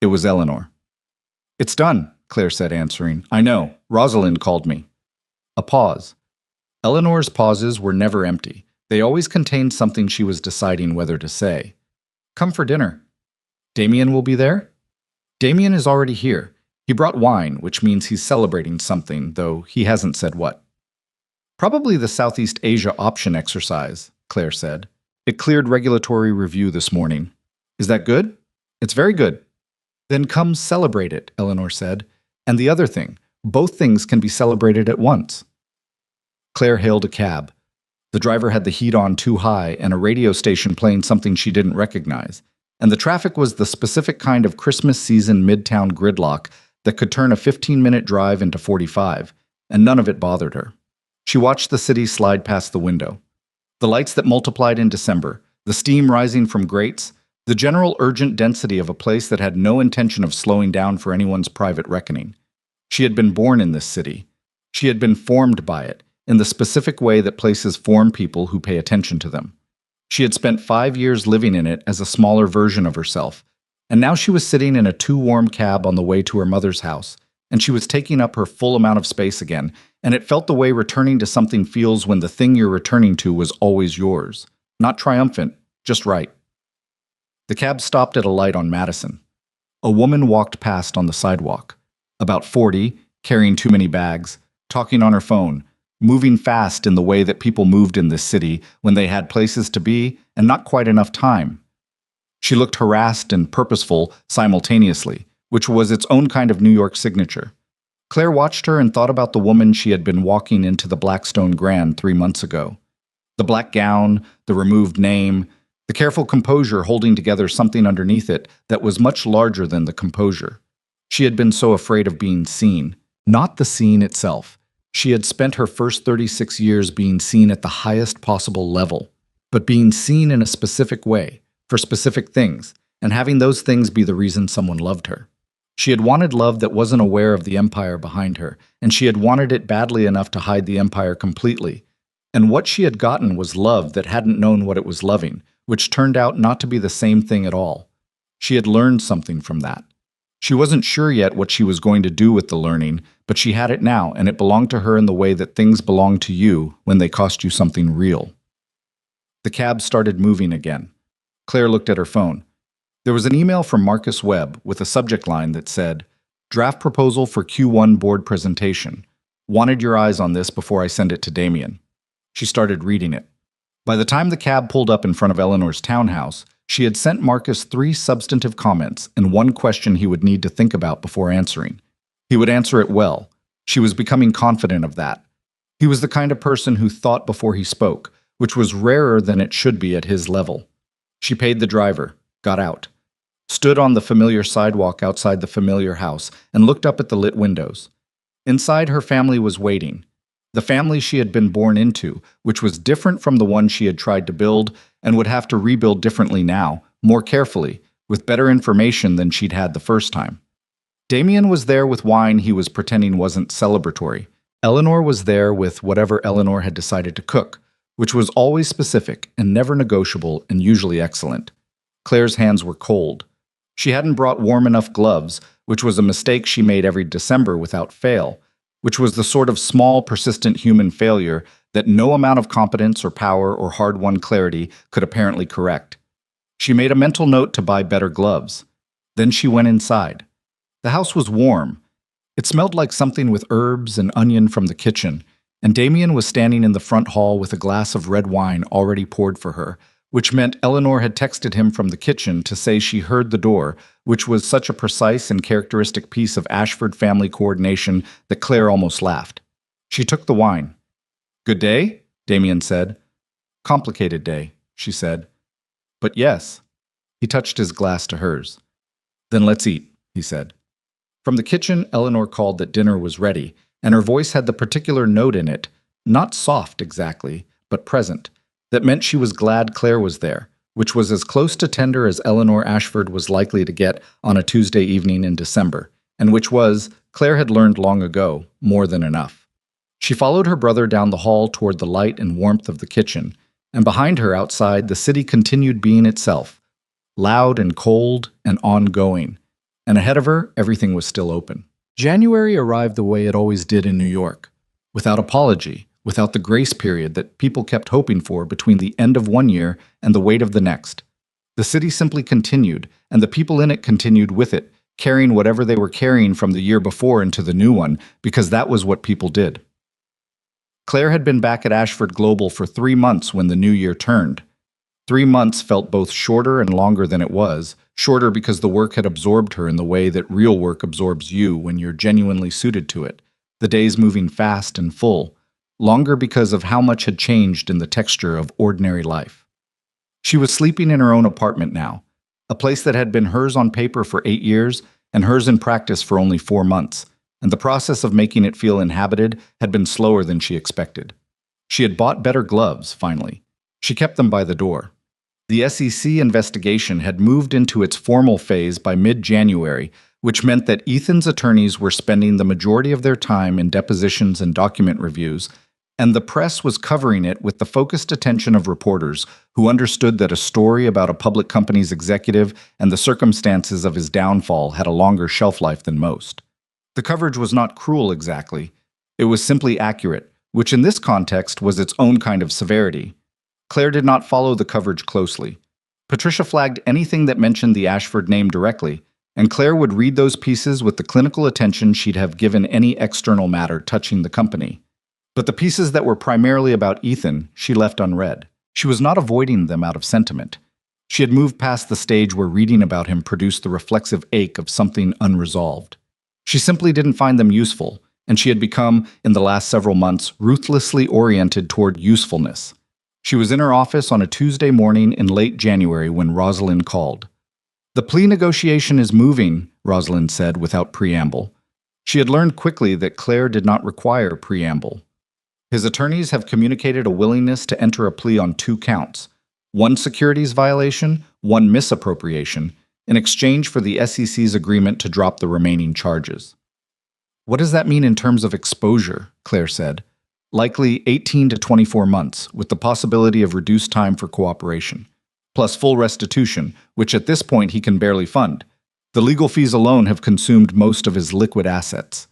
It was Eleanor. "It's done," Claire said, answering. "I know. Rosalind called me." A pause. Eleanor's pauses were never empty. They always contained something she was deciding whether to say. "Come for dinner." "Damien will be there?" "Damien is already here. He brought wine, which means he's celebrating something, though he hasn't said what." "Probably the Southeast Asia option exercise," Claire said. "It cleared regulatory review this morning." "Is that good?" "It's very good." "Then come celebrate it," Eleanor said. "And the other thing, both things can be celebrated at once." Claire hailed a cab. The driver had the heat on too high and a radio station playing something she didn't recognize. And the traffic was the specific kind of Christmas season midtown gridlock that could turn a 15-minute drive into 45, and none of it bothered her. She watched the city slide past the window. The lights that multiplied in December, the steam rising from grates, the general urgent density of a place that had no intention of slowing down for anyone's private reckoning. She had been born in this city. She had been formed by it, in the specific way that places form people who pay attention to them. She had spent 5 years living in it as a smaller version of herself, and now she was sitting in a too-warm cab on the way to her mother's house, and she was taking up her full amount of space again, and it felt the way returning to something feels when the thing you're returning to was always yours. Not triumphant, just right. The cab stopped at a light on Madison. A woman walked past on the sidewalk. About 40, carrying too many bags, talking on her phone, moving fast in the way that people moved in this city when they had places to be and not quite enough time. She looked harassed and purposeful simultaneously, which was its own kind of New York signature. Claire watched her and thought about the woman she had been walking into the Blackstone Grand 3 months ago. The black gown, the removed name, the careful composure holding together something underneath it that was much larger than the composure. She had been so afraid of being seen, not the scene itself. She had spent her first 36 years being seen at the highest possible level, but being seen in a specific way, for specific things, and having those things be the reason someone loved her. She had wanted love that wasn't aware of the empire behind her, and she had wanted it badly enough to hide the empire completely. And what she had gotten was love that hadn't known what it was loving, which turned out not to be the same thing at all. She had learned something from that. She wasn't sure yet what she was going to do with the learning, but she had it now, and it belonged to her in the way that things belong to you when they cost you something real. The cab started moving again. Claire looked at her phone. There was an email from Marcus Webb with a subject line that said, "Draft proposal for Q1 board presentation. Wanted your eyes on this before I send it to Damien." She started reading it. By the time the cab pulled up in front of Eleanor's townhouse, she had sent Marcus 3 substantive comments and 1 question he would need to think about before answering. He would answer it well. She was becoming confident of that. He was the kind of person who thought before he spoke, which was rarer than it should be at his level. She paid the driver, got out, stood on the familiar sidewalk outside the familiar house, and looked up at the lit windows. Inside, her family was waiting. The family she had been born into, which was different from the one she had tried to build and would have to rebuild differently now, more carefully, with better information than she'd had the first time. Damien was there with wine he was pretending wasn't celebratory. Eleanor was there with whatever Eleanor had decided to cook, which was always specific and never negotiable and usually excellent. Claire's hands were cold. She hadn't brought warm enough gloves, which was a mistake she made every December without fail, which was the sort of small, persistent human failure that no amount of competence or power or hard-won clarity could apparently correct. She made a mental note to buy better gloves. Then she went inside. The house was warm. It smelled like something with herbs and onion from the kitchen, and Damien was standing in the front hall with a glass of red wine already poured for her, which meant Eleanor had texted him from the kitchen to say she heard the door, which was such a precise and characteristic piece of Ashford family coordination that Claire almost laughed. She took the wine. "Good day?" Damien said. "Complicated day," she said. "But yes." He touched his glass to hers. "Then let's eat," he said. From the kitchen, Eleanor called that dinner was ready, and her voice had the particular note in it, not soft exactly, but present, that meant she was glad Claire was there, which was as close to tender as Eleanor Ashford was likely to get on a Tuesday evening in December, and which was, Claire had learned long ago, more than enough. She followed her brother down the hall toward the light and warmth of the kitchen, and behind her outside the city continued being itself, loud and cold and ongoing, and ahead of her everything was still open. January arrived the way it always did in New York, without apology, without the grace period that people kept hoping for between the end of one year and the wait of the next. The city simply continued, and the people in it continued with it, carrying whatever they were carrying from the year before into the new one, because that was what people did. Claire had been back at Ashford Global for 3 months when the new year turned. 3 months felt both shorter and longer than it was, shorter because the work had absorbed her in the way that real work absorbs you when you're genuinely suited to it, the days moving fast and full, longer because of how much had changed in the texture of ordinary life. She was sleeping in her own apartment now, a place that had been hers on paper for 8 years and hers in practice for only 4 months, and the process of making it feel inhabited had been slower than she expected. She had bought better gloves, finally. She kept them by the door. The SEC investigation had moved into its formal phase by mid-January, which meant that Ethan's attorneys were spending the majority of their time in depositions and document reviews, and the press was covering it with the focused attention of reporters who understood that a story about a public company's executive and the circumstances of his downfall had a longer shelf life than most. The coverage was not cruel exactly. It was simply accurate, which in this context was its own kind of severity. Claire did not follow the coverage closely. Patricia flagged anything that mentioned the Ashford name directly, and Claire would read those pieces with the clinical attention she'd have given any external matter touching the company. But the pieces that were primarily about Ethan, she left unread. She was not avoiding them out of sentiment. She had moved past the stage where reading about him produced the reflexive ache of something unresolved. She simply didn't find them useful, and she had become, in the last several months, ruthlessly oriented toward usefulness. She was in her office on a Tuesday morning in late January when Rosalind called. "The plea negotiation is moving," Rosalind said without preamble. She had learned quickly that Claire did not require preamble. His attorneys have communicated a willingness to enter a plea on 2 counts, 1 securities violation, 1 misappropriation, in exchange for the SEC's agreement to drop the remaining charges. "What does that mean in terms of exposure?" Claire said. "Likely 18 to 24 months, with the possibility of reduced time for cooperation, plus full restitution, which at this point he can barely fund. The legal fees alone have consumed most of his liquid assets."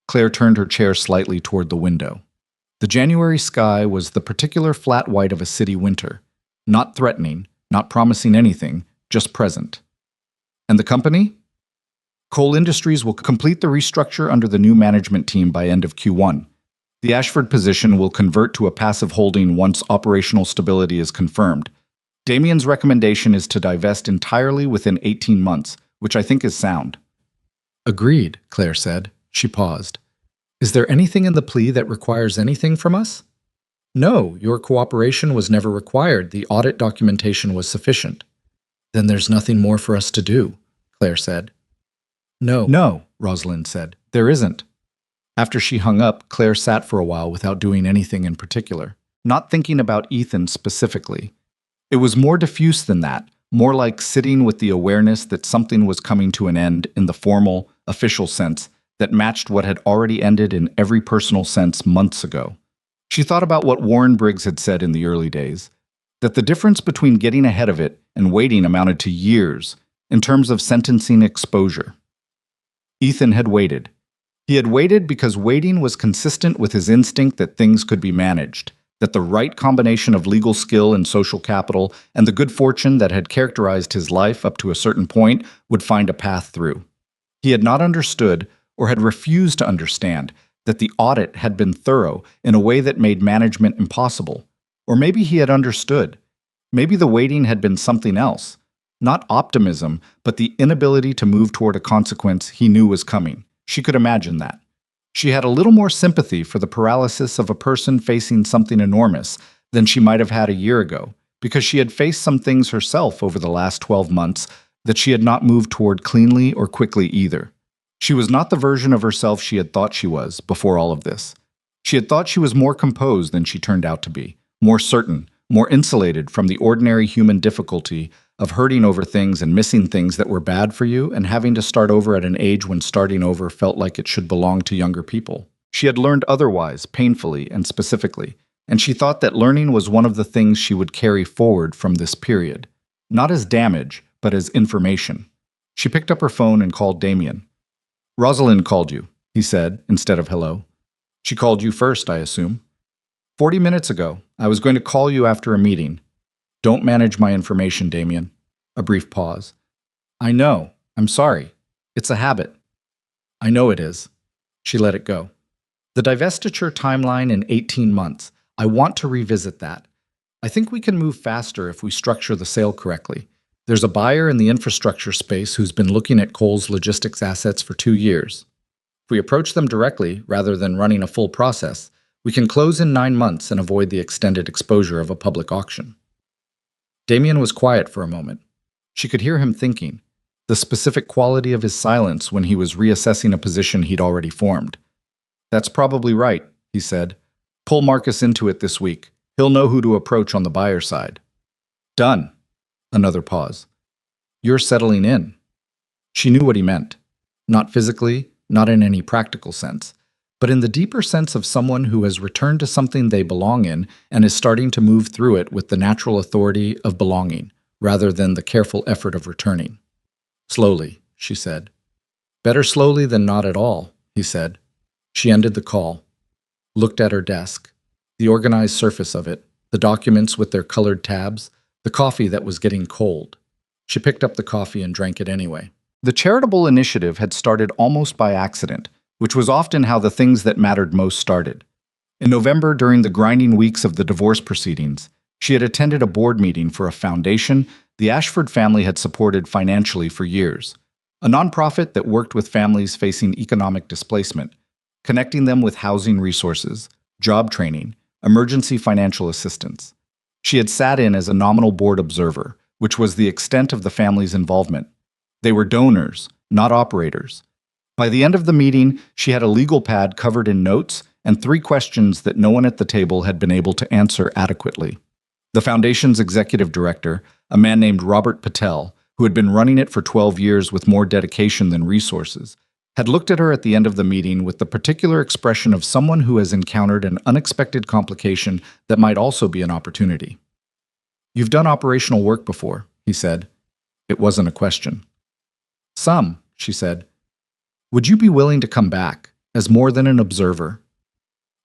Claire turned her chair slightly toward the window. The January sky was the particular flat white of a city winter, not threatening, not promising anything, just present. "And the company?" "Coal Industries will complete the restructure under the new management team by end of Q1. The Ashford position will convert to a passive holding once operational stability is confirmed. Damien's recommendation is to divest entirely within 18 months, which I think is sound." "Agreed," Claire said. She paused. "Is there anything in the plea that requires anything from us?" "No, your cooperation was never required. The audit documentation was sufficient." "Then there's nothing more for us to do," Claire said. No, Rosalind said. "There isn't." After she hung up, Claire sat for a while without doing anything in particular, not thinking about Ethan specifically. It was more diffuse than that, more like sitting with the awareness that something was coming to an end in the formal, official sense that matched what had already ended in every personal sense months ago. She thought about what Warren Briggs had said in the early days, that the difference between getting ahead of it and waiting amounted to years in terms of sentencing exposure. Ethan had waited. He had waited because waiting was consistent with his instinct that things could be managed, that the right combination of legal skill and social capital and the good fortune that had characterized his life up to a certain point would find a path through. He had not understood, or had refused to understand, that the audit had been thorough in a way that made management impossible. Or maybe he had understood. Maybe the waiting had been something else. Not optimism, but the inability to move toward a consequence he knew was coming. She could imagine that. She had a little more sympathy for the paralysis of a person facing something enormous than she might have had a year ago, because she had faced some things herself over the last 12 months that she had not moved toward cleanly or quickly either. She was not the version of herself she had thought she was before all of this. She had thought she was more composed than she turned out to be, more certain, more insulated from the ordinary human difficulty of hurting over things and missing things that were bad for you and having to start over at an age when starting over felt like it should belong to younger people. She had learned otherwise, painfully and specifically, and she thought that learning was one of the things she would carry forward from this period, not as damage, but as information. She picked up her phone and called Damien. "Rosalind called you," he said, instead of hello. "She called you first, I assume." 40 minutes ago. I was going to call you after a meeting." "Don't manage my information, Damien." A brief pause. "I know. I'm sorry. It's a habit." "I know it is." She let it go. "The divestiture timeline in 18 months. I want to revisit that. I think we can move faster if we structure the sale correctly. There's a buyer in the infrastructure space who's been looking at Coal's logistics assets for 2 years. If we approach them directly, rather than running a full process, we can close in 9 months and avoid the extended exposure of a public auction." Damien was quiet for a moment. She could hear him thinking, the specific quality of his silence when he was reassessing a position he'd already formed. "That's probably right," he said. "Pull Marcus into it this week. He'll know who to approach on the buyer side." "Done." Another pause. "You're settling in." She knew what he meant. Not physically, not in any practical sense, but in the deeper sense of someone who has returned to something they belong in and is starting to move through it with the natural authority of belonging, rather than the careful effort of returning. "Slowly," she said. "Better slowly than not at all," he said. She ended the call, looked at her desk, the organized surface of it, the documents with their colored tabs, the coffee that was getting cold. She picked up the coffee and drank it anyway. The charitable initiative had started almost by accident, which was often how the things that mattered most started. In November, during the grinding weeks of the divorce proceedings, she had attended a board meeting for a foundation the Ashford family had supported financially for years, a nonprofit that worked with families facing economic displacement, connecting them with housing resources, job training, emergency financial assistance. She had sat in as a nominal board observer, which was the extent of the family's involvement. They were donors, not operators. By the end of the meeting, she had a legal pad covered in notes and 3 questions that no one at the table had been able to answer adequately. The foundation's executive director, a man named Robert Patel, who had been running it for 12 years with more dedication than resources, had looked at her at the end of the meeting with the particular expression of someone who has encountered an unexpected complication that might also be an opportunity. "You've done operational work before," he said. It wasn't a question. "Some," she said. "Would you be willing to come back, as more than an observer?"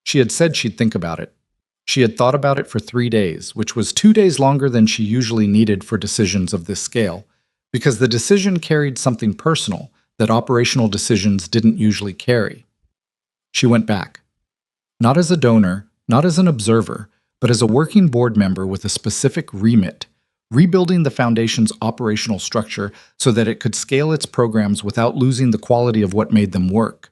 She had said she'd think about it. She had thought about it for 3 days, which was 2 days longer than she usually needed for decisions of this scale, because the decision carried something personal that operational decisions didn't usually carry. She went back. Not as a donor, not as an observer, but as a working board member with a specific remit, rebuilding the foundation's operational structure so that it could scale its programs without losing the quality of what made them work.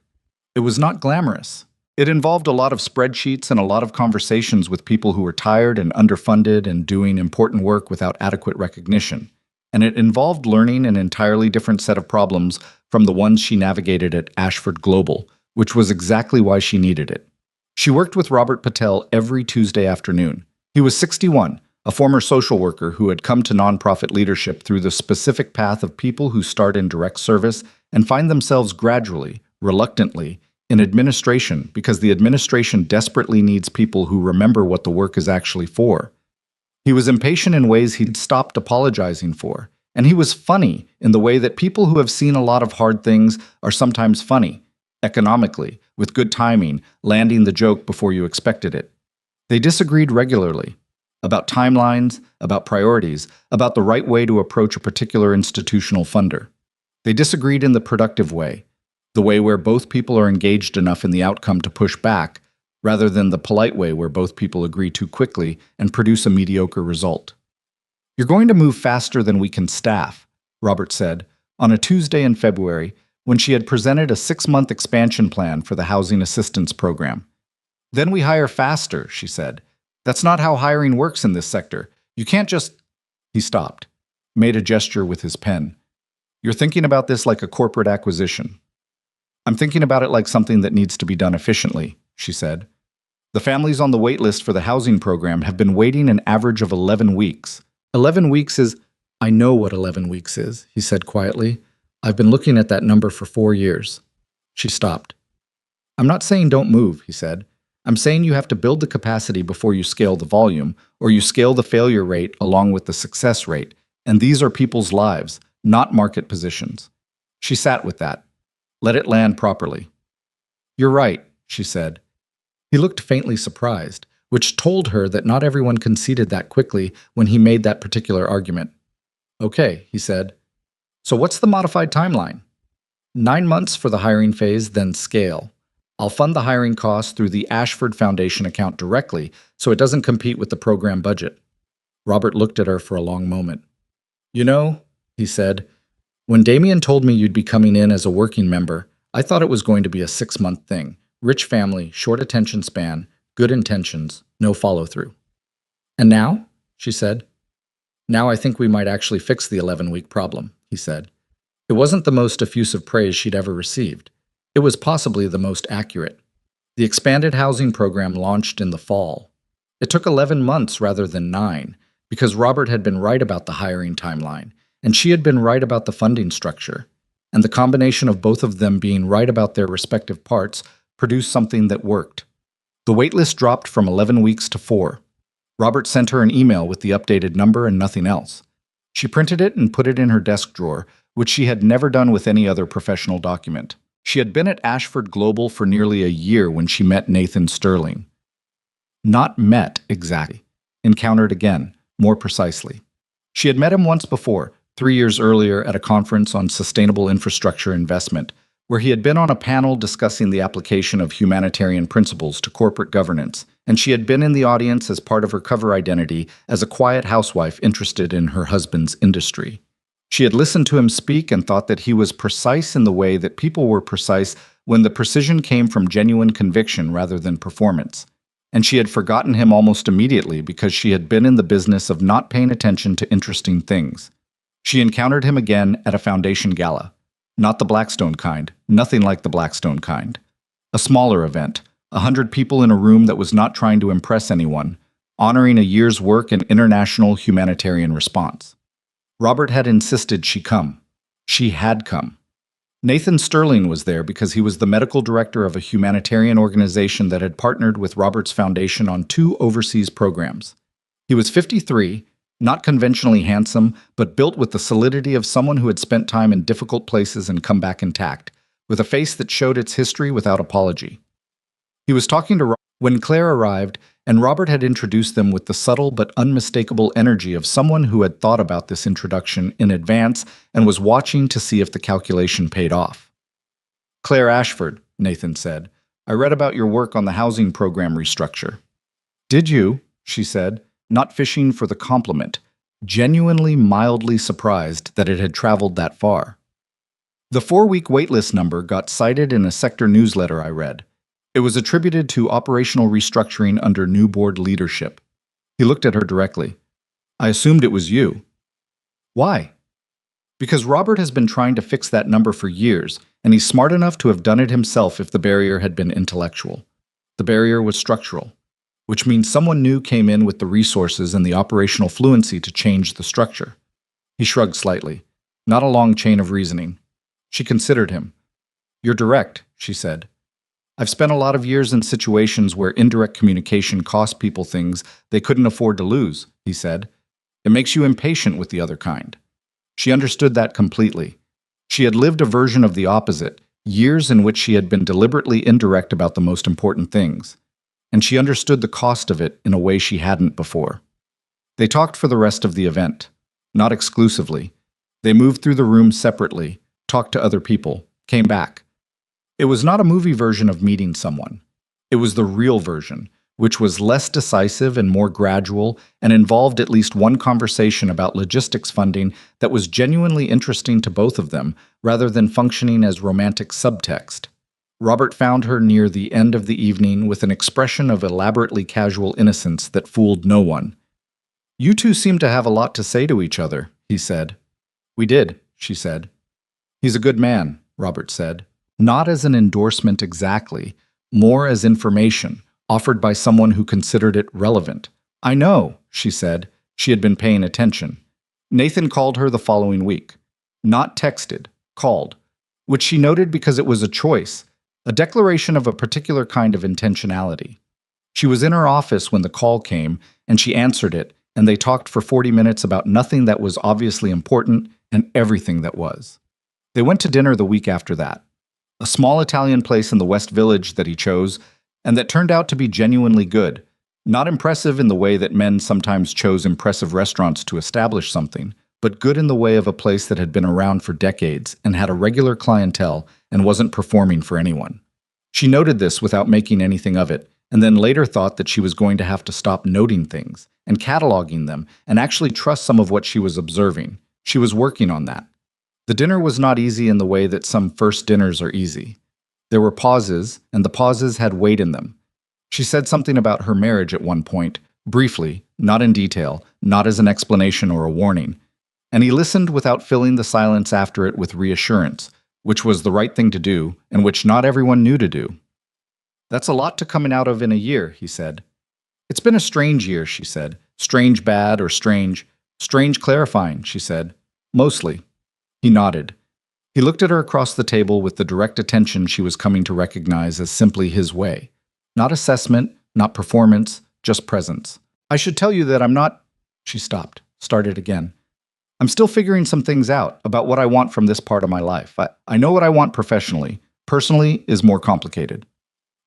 It was not glamorous. It involved a lot of spreadsheets and a lot of conversations with people who were tired and underfunded and doing important work without adequate recognition. And it involved learning an entirely different set of problems from the ones she navigated at Ashford Global, which was exactly why she needed it. She worked with Robert Patel every Tuesday afternoon. He was 61, a former social worker who had come to nonprofit leadership through the specific path of people who start in direct service and find themselves gradually, reluctantly, in administration because the administration desperately needs people who remember what the work is actually for. He was impatient in ways he'd stopped apologizing for, and he was funny in the way that people who have seen a lot of hard things are sometimes funny, economically, with good timing, landing the joke before you expected it. They disagreed regularly about timelines, about priorities, about the right way to approach a particular institutional funder. They disagreed in the productive way, the way where both people are engaged enough in the outcome to push back, rather than the polite way where both people agree too quickly and produce a mediocre result. "You're going to move faster than we can staff," Robert said, on a Tuesday in February when she had presented a 6-month expansion plan for the Housing Assistance Program. "Then we hire faster," she said. "That's not how hiring works in this sector. You can't just—" He stopped, made a gesture with his pen. "You're thinking about this like a corporate acquisition." "I'm thinking about it like something that needs to be done efficiently," she said. "The families on the wait list for the housing program have been waiting an average of 11 weeks. 11 weeks is—" "I know what 11 weeks is," he said quietly. "I've been looking at that number for 4 years. She stopped. "I'm not saying don't move," he said. "I'm saying you have to build the capacity before you scale the volume, or you scale the failure rate along with the success rate, and these are people's lives, not market positions." She sat with that. Let it land properly. "You're right," she said. He looked faintly surprised, which told her that not everyone conceded that quickly when he made that particular argument. "Okay," he said. "So what's the modified timeline?" 9 months for the hiring phase, then scale. I'll fund the hiring costs through the Ashford Foundation account directly, so it doesn't compete with the program budget." Robert looked at her for a long moment. "You know," he said, "when Damien told me you'd be coming in as a working member, I thought it was going to be a 6-month thing. Rich family, short attention span, good intentions, no follow-through." "And now?" she said. "Now I think we might actually fix the 11-week problem," he said. It wasn't the most effusive praise she'd ever received. It was possibly the most accurate. The expanded housing program launched in the fall. It took 11 months rather than 9, because Robert had been right about the hiring timeline, and she had been right about the funding structure. And the combination of both of them being right about their respective parts produced something that worked. The waitlist dropped from 11 weeks to 4. Robert sent her an email with the updated number and nothing else. She printed it and put it in her desk drawer, which she had never done with any other professional document. She had been at Ashford Global for nearly a year when she met Nathan Sterling. Not met, exactly. Encountered again, more precisely. She had met him once before, 3 years earlier at a conference on sustainable infrastructure investment, where he had been on a panel discussing the application of humanitarian principles to corporate governance, and she had been in the audience as part of her cover identity as a quiet housewife interested in her husband's industry. She had listened to him speak and thought that he was precise in the way that people were precise when the precision came from genuine conviction rather than performance. And she had forgotten him almost immediately because she had been in the business of not paying attention to interesting things. She encountered him again at a foundation gala. Not the Blackstone kind, nothing like the Blackstone kind. A smaller event, 100 people in a room that was not trying to impress anyone, honoring a year's work in international humanitarian response. Robert had insisted she come. She had come. Nathan Sterling was there because he was the medical director of a humanitarian organization that had partnered with Robert's foundation on 2 overseas programs. He was 53, not conventionally handsome, but built with the solidity of someone who had spent time in difficult places and come back intact, with a face that showed its history without apology. He was talking to Robert when Claire arrived, and Robert had introduced them with the subtle but unmistakable energy of someone who had thought about this introduction in advance and was watching to see if the calculation paid off. "Claire Ashford," Nathan said, "I read about your work on the housing program restructure." "Did you?" she said, not fishing for the compliment, genuinely mildly surprised that it had traveled that far. "The 4-week waitlist number got cited in a sector newsletter I read. It was attributed to operational restructuring under new board leadership." He looked at her directly. "I assumed it was you." "Why?" "Because Robert has been trying to fix that number for years, and he's smart enough to have done it himself if the barrier had been intellectual. The barrier was structural, which means someone new came in with the resources and the operational fluency to change the structure." He shrugged slightly. Not a long chain of reasoning. She considered him. "You're direct," she said. "I've spent a lot of years in situations where indirect communication cost people things they couldn't afford to lose," he said. "It makes you impatient with the other kind." She understood that completely. She had lived a version of the opposite, years in which she had been deliberately indirect about the most important things. and she understood the cost of it in a way she hadn't before. They talked for the rest of the event, not exclusively. They moved through the room separately, talked to other people, came back. It was not a movie version of meeting someone. It was the real version, which was less decisive and more gradual and involved at least one conversation about logistics funding that was genuinely interesting to both of them, rather than functioning as romantic subtext. Robert found her near the end of the evening with an expression of elaborately casual innocence that fooled no one. "You two seem to have a lot to say to each other," he said. "We did," she said. "He's a good man," Robert said. Not as an endorsement exactly, more as information, offered by someone who considered it relevant. "I know," she said. She had been paying attention. Nathan called her the following week. Not texted, called, which she noted because it was a choice, a declaration of a particular kind of intentionality. She was in her office when the call came, and she answered it, and they talked for 40 minutes about nothing that was obviously important and everything that was. They went to dinner the week after that. A small Italian place in the West Village that he chose, and that turned out to be genuinely good. Not impressive in the way that men sometimes chose impressive restaurants to establish something, but good in the way of a place that had been around for decades and had a regular clientele and wasn't performing for anyone. She noted this without making anything of it, and then later thought that she was going to have to stop noting things and cataloging them and actually trust some of what she was observing. She was working on that. The dinner was not easy in the way that some first dinners are easy. There were pauses, and the pauses had weight in them. She said something about her marriage at one point, briefly, not in detail, not as an explanation or a warning. And he listened without filling the silence after it with reassurance, which was the right thing to do, and which not everyone knew to do. "That's a lot to coming out of in a year," he said. "It's been a strange year," she said. "Strange bad or strange clarifying," she said. "Mostly." He nodded. He looked at her across the table with the direct attention she was coming to recognize as simply his way. Not assessment, not performance, just presence. "I should tell you that I'm not—" She stopped, started again. "I'm still figuring some things out about what I want from this part of my life. I know what I want professionally. Personally is more complicated."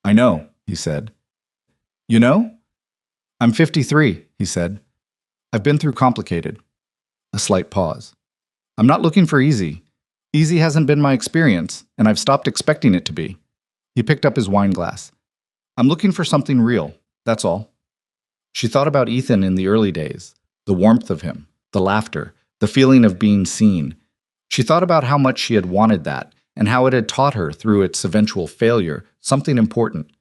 "I know," he said. "You know?" "I'm 53, he said. "I've been through complicated." A slight pause. "I'm not looking for easy. Easy hasn't been my experience, and I've stopped expecting it to be." He picked up his wine glass. "I'm looking for something real, that's all." She thought about Ethan in the early days, the warmth of him, the laughter, the feeling of being seen. She thought about how much she had wanted that, and how it had taught her, through its eventual failure, something important.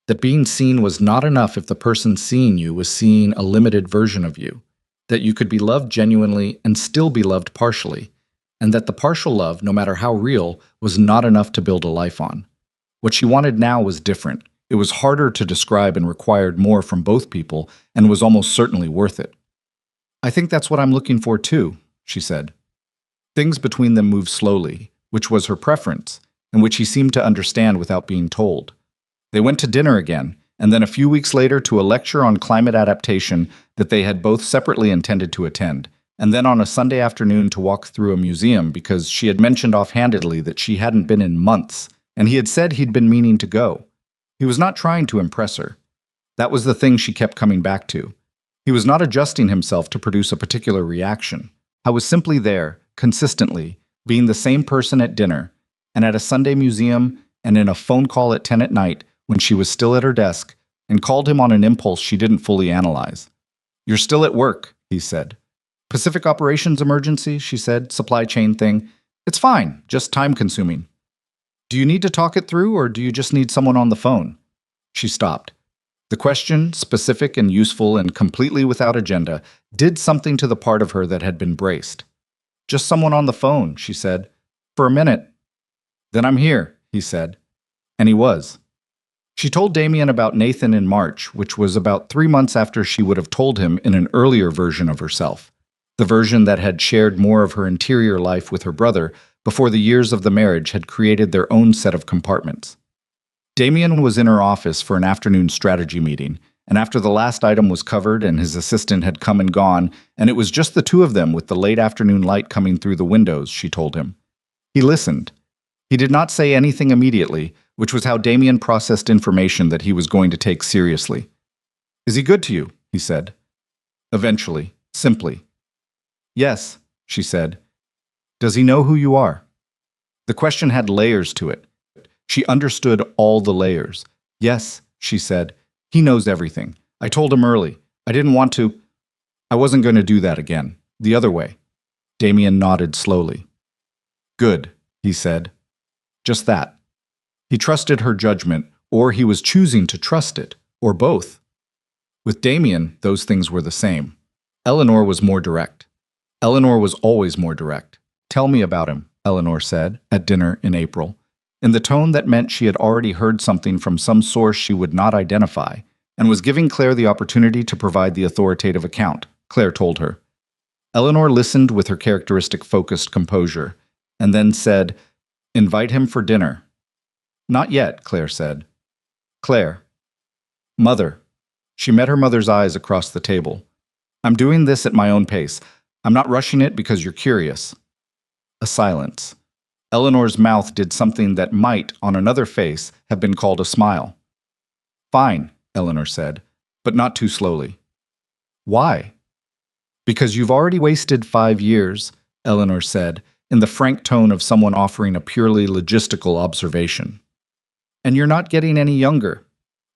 That being seen was not enough if the person seeing you was seeing a limited version of you. That you could be loved genuinely and still be loved partially. And that the partial love, no matter how real, was not enough to build a life on. What she wanted now was different. It was harder to describe and required more from both people, and was almost certainly worth it. "I think that's what I'm looking for too," she said. Things between them moved slowly, which was her preference, and which he seemed to understand without being told. They went to dinner again, and then a few weeks later to a lecture on climate adaptation that they had both separately intended to attend, and then on a Sunday afternoon to walk through a museum because she had mentioned offhandedly that she hadn't been in months, and he had said he'd been meaning to go. He was not trying to impress her. That was the thing she kept coming back to. He was not adjusting himself to produce a particular reaction. I was simply there, consistently, being the same person at dinner, and at a Sunday museum, and in a phone call at 10 at night when she was still at her desk, and called him on an impulse she didn't fully analyze. "You're still at work," he said. "Pacific operations emergency," she said, "supply chain thing. It's fine, just time-consuming." "Do you need to talk it through, or do you just need someone on the phone?" She stopped. The question, specific and useful and completely without agenda, did something to the part of her that had been braced. "Just someone on the phone," she said. "For a minute." "Then I'm here," he said. And he was. She told Damien about Nathan in March, which was about 3 months after she would have told him in an earlier version of herself. The version that had shared more of her interior life with her brother before the years of the marriage had created their own set of compartments. Damien was in her office for an afternoon strategy meeting, and after the last item was covered and his assistant had come and gone, and it was just the two of them with the late afternoon light coming through the windows, she told him. He listened. He did not say anything immediately, which was how Damien processed information that he was going to take seriously. "Is he good to you?" he said. Eventually, simply. "Yes," she said. "Does he know who you are?" The question had layers to it. She understood all the layers. "Yes," she said. "He knows everything. I told him early. I didn't want to. I wasn't going to do that again. The other way." Damien nodded slowly. "Good," he said. Just that. He trusted her judgment, or he was choosing to trust it, or both. With Damien, those things were the same. Eleanor was more direct. Eleanor was always more direct. "Tell me about him," Eleanor said, at dinner in April, in the tone that meant she had already heard something from some source she would not identify, and was giving Claire the opportunity to provide the authoritative account, Claire told her. Eleanor listened with her characteristic focused composure, and then said, "Invite him for dinner." "Not yet," Claire said. "Claire." "Mother." She met her mother's eyes across the table. "I'm doing this at my own pace. I'm not rushing it because you're curious." A silence. Eleanor's mouth did something that might, on another face, have been called a smile. "Fine," Eleanor said, "but not too slowly." "Why?" "Because you've already wasted 5 years," Eleanor said, in the frank tone of someone offering a purely logistical observation. "And you're not getting any younger."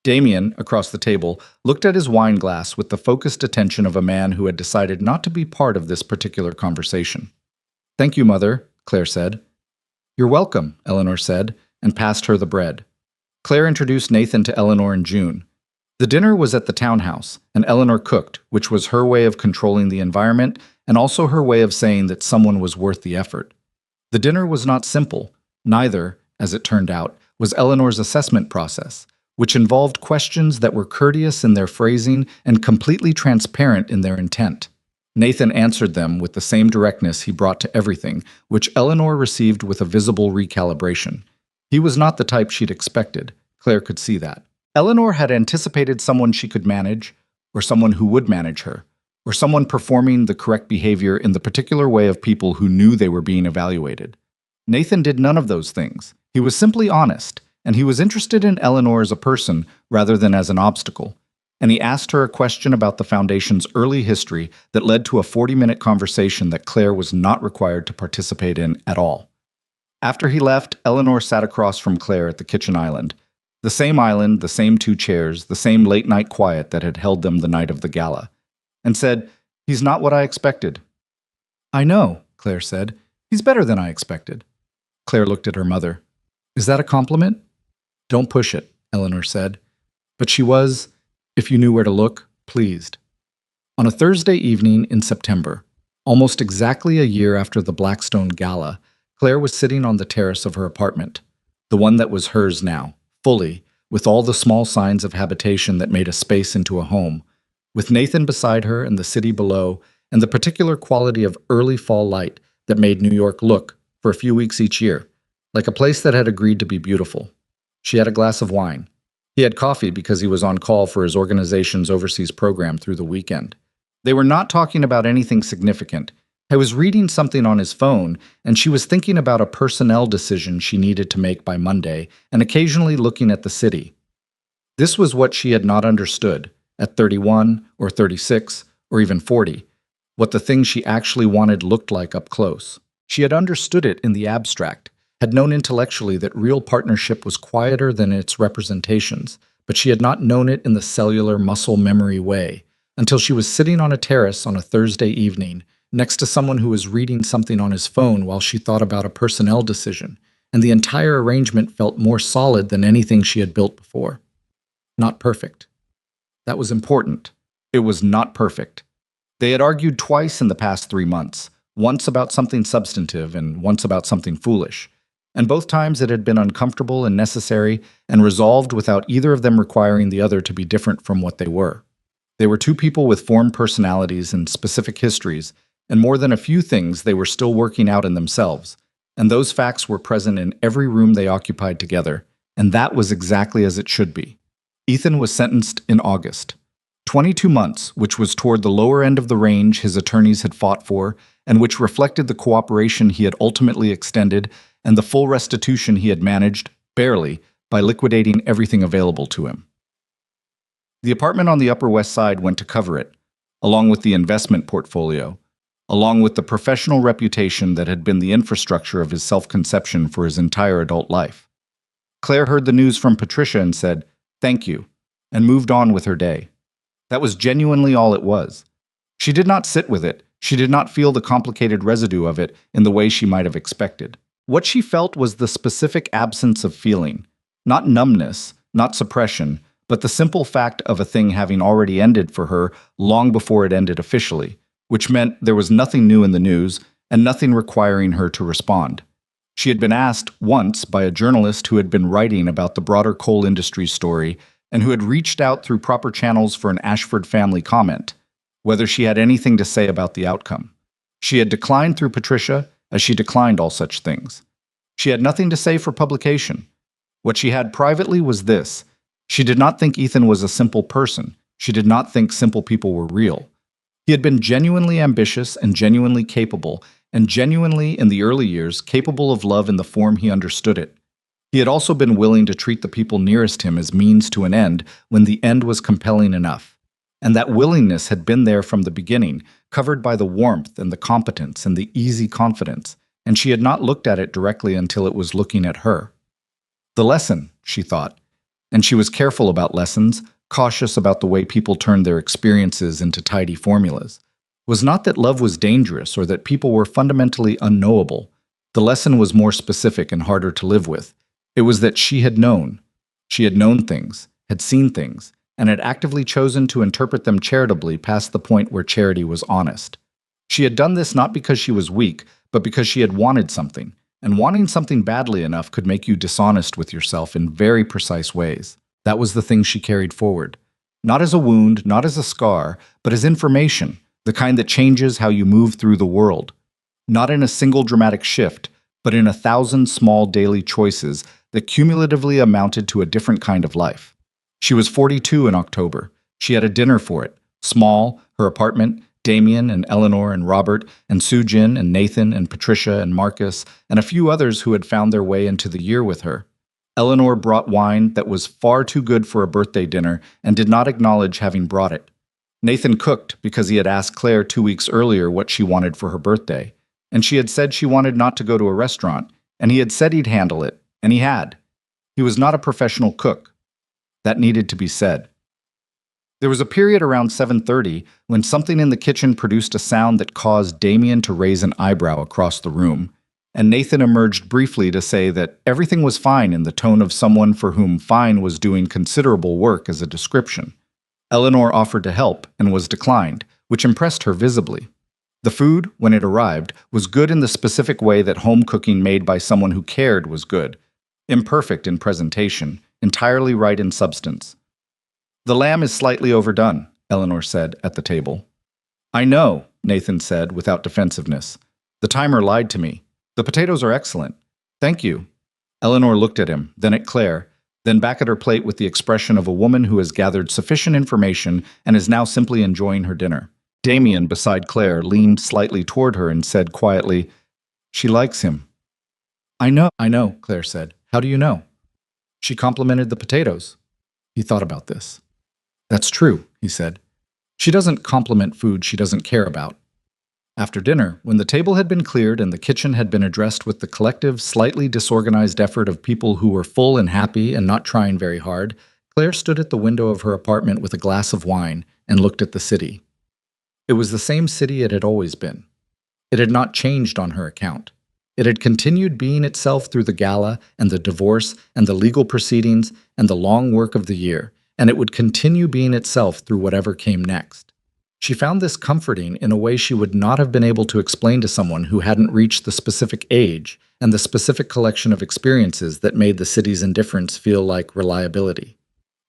Damien, across the table, looked at his wine glass with the focused attention of a man who had decided not to be part of this particular conversation. "Thank you, Mother," Claire said. "You're welcome," Eleanor said, and passed her the bread. Claire introduced Nathan to Eleanor in June. The dinner was at the townhouse, and Eleanor cooked, which was her way of controlling the environment and also her way of saying that someone was worth the effort. The dinner was not simple. Neither, as it turned out, was Eleanor's assessment process, which involved questions that were courteous in their phrasing and completely transparent in their intent. Nathan answered them with the same directness he brought to everything, which Eleanor received with a visible recalibration. He was not the type she'd expected. Claire could see that. Eleanor had anticipated someone she could manage, or someone who would manage her, or someone performing the correct behavior in the particular way of people who knew they were being evaluated. Nathan did none of those things. He was simply honest, and he was interested in Eleanor as a person rather than as an obstacle. And he asked her a question about the Foundation's early history that led to a 40-minute conversation that Claire was not required to participate in at all. After he left, Eleanor sat across from Claire at the kitchen island. The same island, the same 2 chairs, the same late-night quiet that had held them the night of the gala. And said, "He's not what I expected." "I know," Claire said. "He's better than I expected." Claire looked at her mother. "Is that a compliment?" "Don't push it," Eleanor said. But she was, if you knew where to look, pleased. On a Thursday evening in September, almost exactly a year after the Blackstone Gala, Claire was sitting on the terrace of her apartment, the one that was hers now, fully, with all the small signs of habitation that made a space into a home, with Nathan beside her and the city below, and the particular quality of early fall light that made New York look, for a few weeks each year, like a place that had agreed to be beautiful. She had a glass of wine. He had coffee because he was on call for his organization's overseas program through the weekend. They were not talking about anything significant. I was reading something on his phone, and she was thinking about a personnel decision she needed to make by Monday, and occasionally looking at the city. This was what she had not understood, at 31 or 36 or even 40, what the thing she actually wanted looked like up close. She had understood it in the abstract, had known intellectually that real partnership was quieter than its representations, but she had not known it in the cellular muscle memory way, until she was sitting on a terrace on a Thursday evening, next to someone who was reading something on his phone while she thought about a personnel decision, and the entire arrangement felt more solid than anything she had built before. Not perfect. That was important. It was not perfect. They had argued twice in the past 3 months, once about something substantive and once about something foolish. And both times it had been uncomfortable and necessary and resolved without either of them requiring the other to be different from what they were. They were 2 people with formed personalities and specific histories, and more than a few things they were still working out in themselves, and those facts were present in every room they occupied together, and that was exactly as it should be. Ethan was sentenced in August. 22 months, which was toward the lower end of the range his attorneys had fought for, and which reflected the cooperation he had ultimately extended and the full restitution he had managed, barely, by liquidating everything available to him. The apartment on the Upper West Side went to cover it, along with the investment portfolio, along with the professional reputation that had been the infrastructure of his self-conception for his entire adult life. Claire heard the news from Patricia and said, "Thank you," and moved on with her day. That was genuinely all it was. She did not sit with it. She did not feel the complicated residue of it in the way she might have expected. What she felt was the specific absence of feeling, not numbness, not suppression, but the simple fact of a thing having already ended for her long before it ended officially, which meant there was nothing new in the news and nothing requiring her to respond. She had been asked once by a journalist who had been writing about the broader coal industry story and who had reached out through proper channels for an Ashford family comment, whether she had anything to say about the outcome. She had declined through Patricia, as she declined all such things. She had nothing to say for publication. What she had privately was this: she did not think Ethan was a simple person. She did not think simple people were real. He had been genuinely ambitious and genuinely capable, and genuinely, in the early years, capable of love in the form he understood it. He had also been willing to treat the people nearest him as means to an end when the end was compelling enough. And that willingness had been there from the beginning, covered by the warmth and the competence and the easy confidence, and she had not looked at it directly until it was looking at her. The lesson, she thought, and she was careful about lessons, cautious about the way people turned their experiences into tidy formulas, was not that love was dangerous or that people were fundamentally unknowable. The lesson was more specific and harder to live with. It was that she had known. She had known things, had seen things, and had actively chosen to interpret them charitably past the point where charity was honest. She had done this not because she was weak, but because she had wanted something, and wanting something badly enough could make you dishonest with yourself in very precise ways. That was the thing she carried forward. Not as a wound, not as a scar, but as information, the kind that changes how you move through the world. Not in a single dramatic shift, but in 1,000 small daily choices that cumulatively amounted to a different kind of life. She was 42 in October. She had a dinner for it. Small, her apartment, Damien and Eleanor and Robert and Sujin and Nathan and Patricia and Marcus and a few others who had found their way into the year with her. Eleanor brought wine that was far too good for a birthday dinner and did not acknowledge having brought it. Nathan cooked because he had asked Claire 2 weeks earlier what she wanted for her birthday, and she had said she wanted not to go to a restaurant, and he had said he'd handle it, and he had. He was not a professional cook. That needed to be said. There was a period around 7:30 when something in the kitchen produced a sound that caused Damien to raise an eyebrow across the room, and Nathan emerged briefly to say that everything was fine in the tone of someone for whom fine was doing considerable work as a description. Eleanor offered to help and was declined, which impressed her visibly. The food, when it arrived, was good in the specific way that home cooking made by someone who cared was good. Imperfect in presentation, entirely right in substance. "The lamb is slightly overdone," Eleanor said at the table. "I know," Nathan said without defensiveness. "The timer lied to me. The potatoes are excellent. Thank you." Eleanor looked at him, then at Claire, then back at her plate with the expression of a woman who has gathered sufficient information and is now simply enjoying her dinner. Damien, beside Claire, leaned slightly toward her and said quietly, "She likes him." I know, Claire said. "How do you know?" "She complimented the potatoes." He thought about this. "That's true," he said. "She doesn't compliment food she doesn't care about." After dinner, when the table had been cleared and the kitchen had been addressed with the collective, slightly disorganized effort of people who were full and happy and not trying very hard, Claire stood at the window of her apartment with a glass of wine and looked at the city. It was the same city it had always been. It had not changed on her account. It had continued being itself through the gala and the divorce and the legal proceedings and the long work of the year, and it would continue being itself through whatever came next. She found this comforting in a way she would not have been able to explain to someone who hadn't reached the specific age and the specific collection of experiences that made the city's indifference feel like reliability.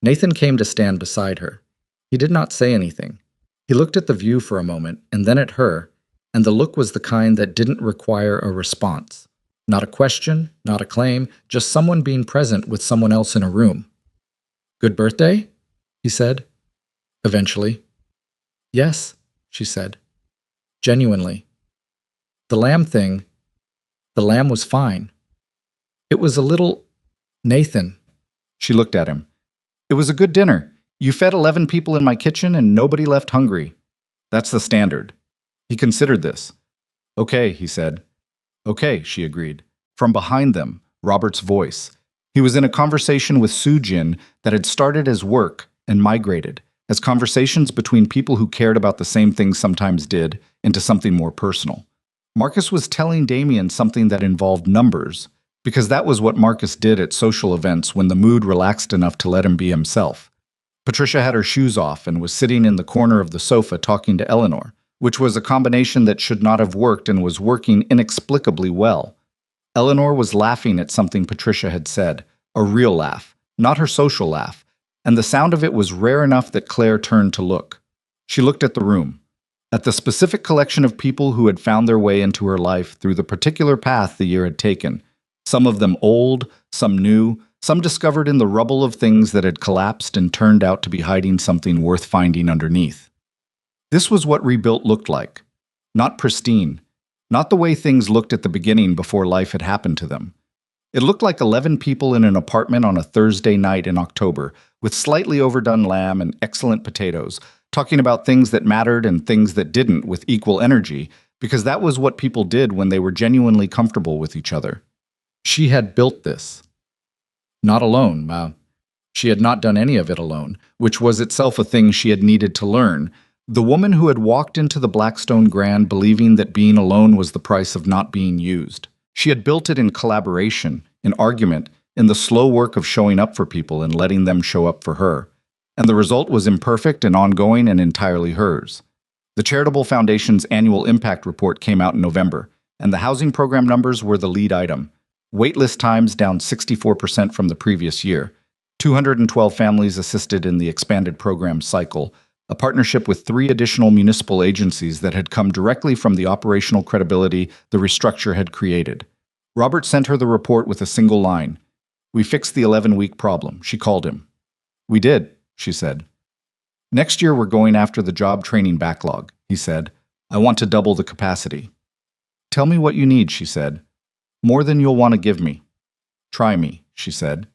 Nathan came to stand beside her. He did not say anything. He looked at the view for a moment and then at her, and the look was the kind that didn't require a response. Not a question, not a claim, just someone being present with someone else in a room. "Good birthday?" he said. Eventually. "Yes," she said. Genuinely. The lamb was fine. It was a little... Nathan, She looked at him. It was a good dinner. You fed 11 people in my kitchen and nobody left hungry. That's the standard. He considered this. Okay, he said. Okay, she agreed. From behind them, Robert's voice. He was in a conversation with Sujin that had started as work and migrated, as conversations between people who cared about the same things sometimes did, into something more personal. Marcus was telling Damien something that involved numbers, because that was what Marcus did at social events when the mood relaxed enough to let him be himself. Patricia had her shoes off and was sitting in the corner of the sofa talking to Eleanor, which was a combination that should not have worked and was working inexplicably well. Eleanor was laughing at something Patricia had said, a real laugh, not her social laugh, and the sound of it was rare enough that Claire turned to look. She looked at the room, at the specific collection of people who had found their way into her life through the particular path the year had taken, some of them old, some new, some discovered in the rubble of things that had collapsed and turned out to be hiding something worth finding underneath. This was what rebuilt looked like. Not pristine. Not the way things looked at the beginning before life had happened to them. It looked like 11 people in an apartment on a Thursday night in October, with slightly overdone lamb and excellent potatoes, talking about things that mattered and things that didn't with equal energy, because that was what people did when they were genuinely comfortable with each other. She had built this. Not alone. She had not done any of it alone, which was itself a thing she had needed to learn. The woman who had walked into the Blackstone Grand believing that being alone was the price of not being used. She had built it in collaboration, in argument, in the slow work of showing up for people and letting them show up for her. And the result was imperfect and ongoing and entirely hers. The Charitable Foundation's annual impact report came out in November, and the housing program numbers were the lead item. Waitlist times down 64% from the previous year. 212 families assisted in the expanded program cycle, a partnership with 3 additional municipal agencies that had come directly from the operational credibility the restructure had created. Robert sent her the report with a single line. We fixed the 11-week problem, she called him. We did, she said. Next year we're going after the job training backlog, he said. I want to double the capacity. Tell me what you need, she said. More than you'll want to give me. Try me, she said.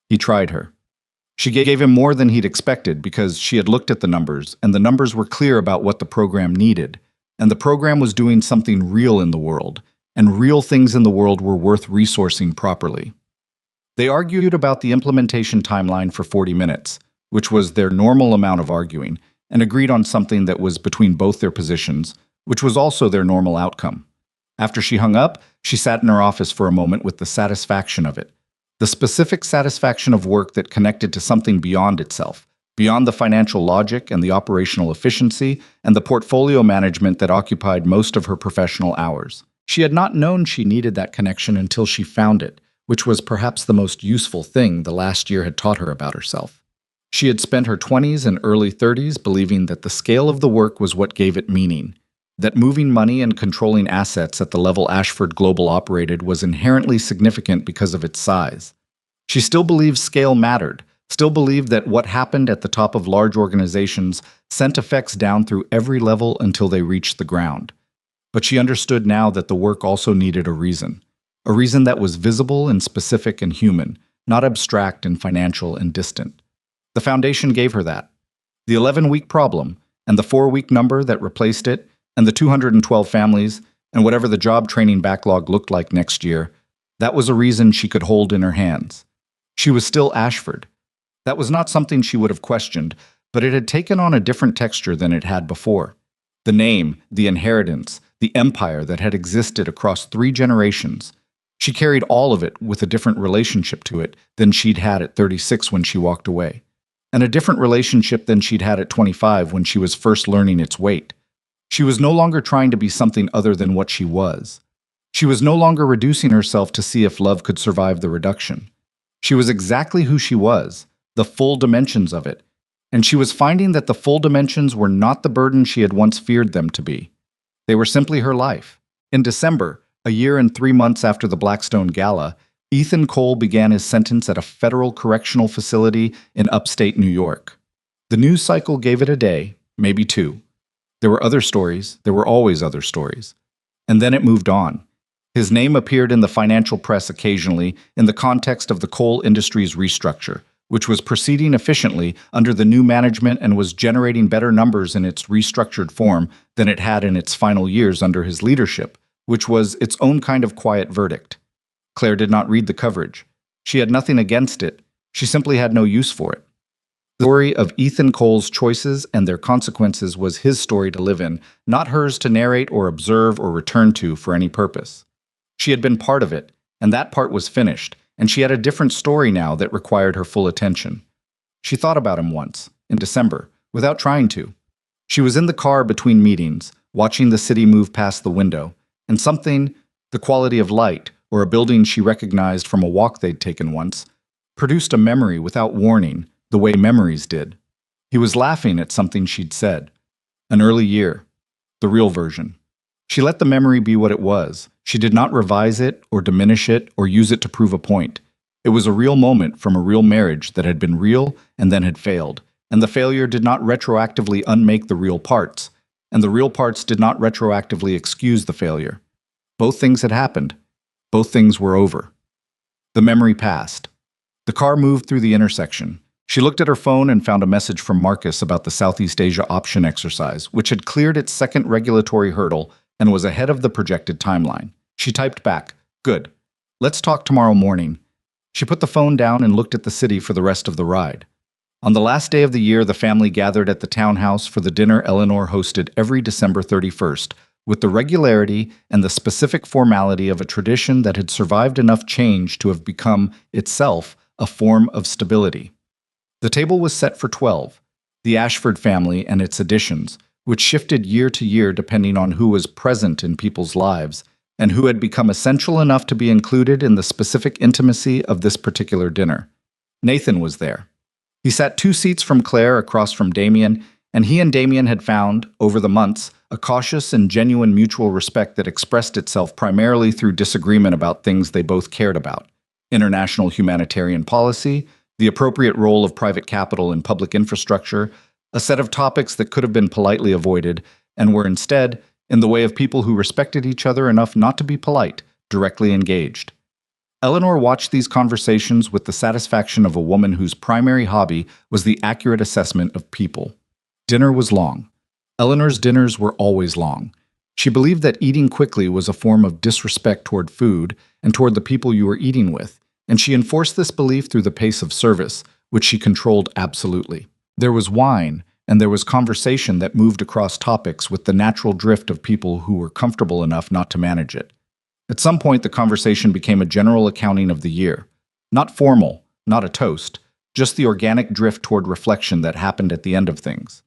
He tried her. She gave him more than he'd expected because she had looked at the numbers, and the numbers were clear about what the program needed. And the program was doing something real in the world, and real things in the world were worth resourcing properly. They argued about the implementation timeline for 40 minutes, which was their normal amount of arguing, and agreed on something that was between both their positions, which was also their normal outcome. After she hung up, she sat in her office for a moment with the satisfaction of it. The specific satisfaction of work that connected to something beyond itself, beyond the financial logic and the operational efficiency and the portfolio management that occupied most of her professional hours. She had not known she needed that connection until she found it, which was perhaps the most useful thing the last year had taught her about herself. She had spent her 20s and early 30s believing that the scale of the work was what gave it meaning, that moving money and controlling assets at the level Ashford Global operated was inherently significant because of its size. She still believed scale mattered, still believed that what happened at the top of large organizations sent effects down through every level until they reached the ground. But she understood now that the work also needed a reason that was visible and specific and human, not abstract and financial and distant. The foundation gave her that. The 11-week problem, and the 4-week number that replaced it, and the 212 families, and whatever the job training backlog looked like next year, that was a reason she could hold in her hands. She was still Ashford. That was not something she would have questioned, but it had taken on a different texture than it had before. The name, the inheritance, the empire that had existed across 3 generations. She carried all of it with a different relationship to it than she'd had at 36 when she walked away, and a different relationship than she'd had at 25 when she was first learning its weight. She was no longer trying to be something other than what she was. She was no longer reducing herself to see if love could survive the reduction. She was exactly who she was, the full dimensions of it, and she was finding that the full dimensions were not the burden she had once feared them to be. They were simply her life. In December, a year and 3 months after the Blackstone Gala, Ethan Cole began his sentence at a federal correctional facility in upstate New York. The news cycle gave it a day, maybe 2. There were other stories, there were always other stories. And then it moved on. His name appeared in the financial press occasionally in the context of the coal industry's restructure, which was proceeding efficiently under the new management and was generating better numbers in its restructured form than it had in its final years under his leadership, which was its own kind of quiet verdict. Claire did not read the coverage. She had nothing against it. She simply had no use for it. The story of Ethan Cole's choices and their consequences was his story to live in, not hers to narrate or observe or return to for any purpose. She had been part of it, and that part was finished, and she had a different story now that required her full attention. She thought about him once, in December, without trying to. She was in the car between meetings, watching the city move past the window, and something, the quality of light, or a building she recognized from a walk they'd taken once, produced a memory without warning, the way memories did. He was laughing at something she'd said. An early year. The real version. She let the memory be what it was. She did not revise it or diminish it or use it to prove a point. It was a real moment from a real marriage that had been real and then had failed, and the failure did not retroactively unmake the real parts, and the real parts did not retroactively excuse the failure. Both things had happened. Both things were over. The memory passed. The car moved through the intersection. She looked at her phone and found a message from Marcus about the Southeast Asia option exercise, which had cleared its second regulatory hurdle and was ahead of the projected timeline. She typed back, "Good. Let's talk tomorrow morning." She put the phone down and looked at the city for the rest of the ride. On the last day of the year, the family gathered at the townhouse for the dinner Eleanor hosted every December 31st, with the regularity and the specific formality of a tradition that had survived enough change to have become, itself, a form of stability. The table was set for 12, the Ashford family and its additions, which shifted year to year depending on who was present in people's lives, and who had become essential enough to be included in the specific intimacy of this particular dinner. Nathan was there. He sat 2 seats from Claire across from Damien, and he and Damien had found, over the months, a cautious and genuine mutual respect that expressed itself primarily through disagreement about things they both cared about: international humanitarian policy, the appropriate role of private capital in public infrastructure, a set of topics that could have been politely avoided and were instead, in the way of people who respected each other enough not to be polite, directly engaged. Eleanor watched these conversations with the satisfaction of a woman whose primary hobby was the accurate assessment of people. Dinner was long. Eleanor's dinners were always long. She believed that eating quickly was a form of disrespect toward food and toward the people you were eating with, and she enforced this belief through the pace of service, which she controlled absolutely. There was wine, and there was conversation that moved across topics with the natural drift of people who were comfortable enough not to manage it. At some point, the conversation became a general accounting of the year. Not formal, not a toast, just the organic drift toward reflection that happened at the end of things.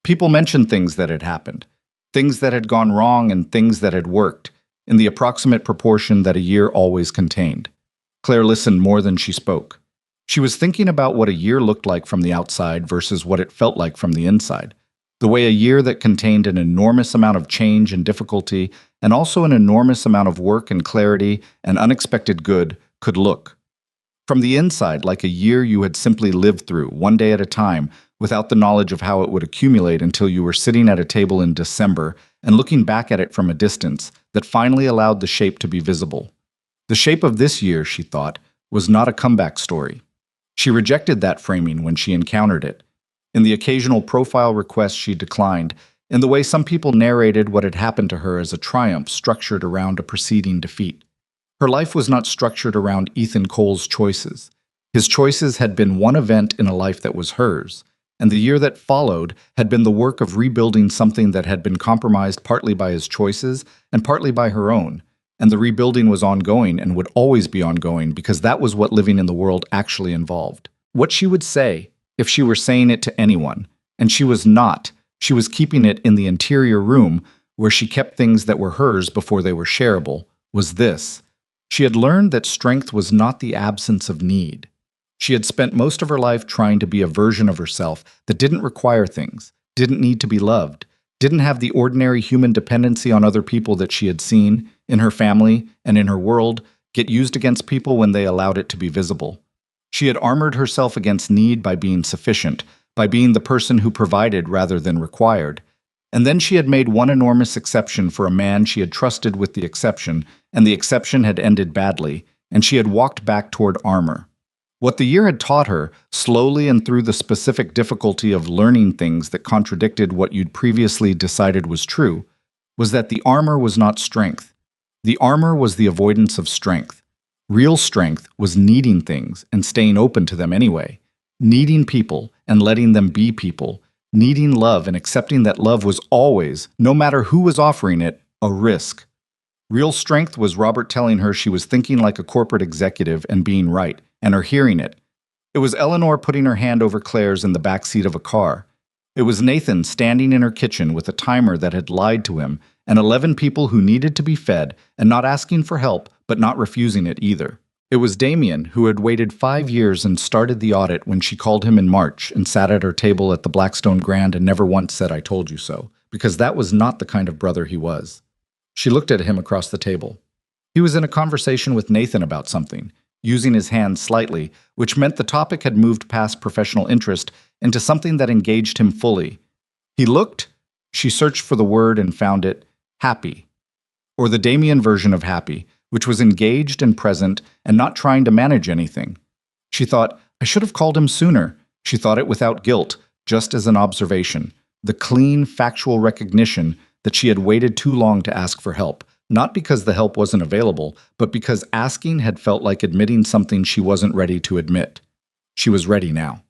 People mentioned things that had happened, things that had gone wrong and things that had worked, in the approximate proportion that a year always contained. Claire listened more than she spoke. She was thinking about what a year looked like from the outside versus what it felt like from the inside. The way a year that contained an enormous amount of change and difficulty, and also an enormous amount of work and clarity and unexpected good, could look. From the inside, like a year you had simply lived through, one day at a time, without the knowledge of how it would accumulate until you were sitting at a table in December and looking back at it from a distance that finally allowed the shape to be visible. The shape of this year, she thought, was not a comeback story. She rejected that framing when she encountered it. In the occasional profile request she declined, in the way some people narrated what had happened to her as a triumph structured around a preceding defeat. Her life was not structured around Ethan Cole's choices. His choices had been one event in a life that was hers, and the year that followed had been the work of rebuilding something that had been compromised partly by his choices and partly by her own. And the rebuilding was ongoing and would always be ongoing because that was what living in the world actually involved. What she would say, if she were saying it to anyone, and she was not, she was keeping it in the interior room where she kept things that were hers before they were shareable, was this: she had learned that strength was not the absence of need. She had spent most of her life trying to be a version of herself that didn't require things, didn't need to be loved, didn't have the ordinary human dependency on other people that she had seen, in her family and in her world, get used against people when they allowed it to be visible. She had armored herself against need by being sufficient, by being the person who provided rather than required. And then she had made one enormous exception for a man she had trusted with the exception, and the exception had ended badly, and she had walked back toward armor. What the year had taught her, slowly and through the specific difficulty of learning things that contradicted what you'd previously decided was true, was that the armor was not strength. The armor was the avoidance of strength. Real strength was needing things and staying open to them anyway, needing people and letting them be people, needing love and accepting that love was always, no matter who was offering it, a risk. Real strength was Robert telling her she was thinking like a corporate executive and being right, and her hearing it. It was Eleanor putting her hand over Claire's in the back seat of a car. It was Nathan standing in her kitchen with a timer that had lied to him, and 11 people who needed to be fed, and not asking for help, but not refusing it either. It was Damien, who had waited 5 years and started the audit when she called him in March and sat at her table at the Blackstone Grand and never once said, "I told you so," because that was not the kind of brother he was. She looked at him across the table. He was in a conversation with Nathan about something, using his hand slightly, which meant the topic had moved past professional interest into something that engaged him fully. He looked, she searched for the word and found it, happy. Or the Damien version of happy, which was engaged and present and not trying to manage anything. She thought, I should have called him sooner. She thought it without guilt, just as an observation, the clean, factual recognition that she had waited too long to ask for help, not because the help wasn't available, but because asking had felt like admitting something she wasn't ready to admit. She was ready now.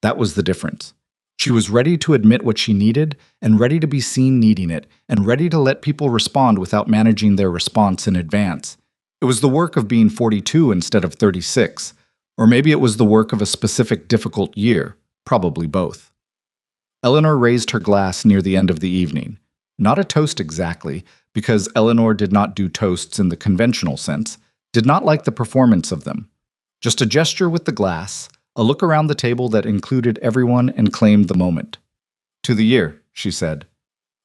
That was the difference. She was ready to admit what she needed, and ready to be seen needing it, and ready to let people respond without managing their response in advance. It was the work of being 42 instead of 36, or maybe it was the work of a specific difficult year, probably both. Eleanor raised her glass near the end of the evening. Not a toast exactly, because Eleanor did not do toasts in the conventional sense, did not like the performance of them. Just a gesture with the glass, a look around the table that included everyone and claimed the moment. To the year, she said.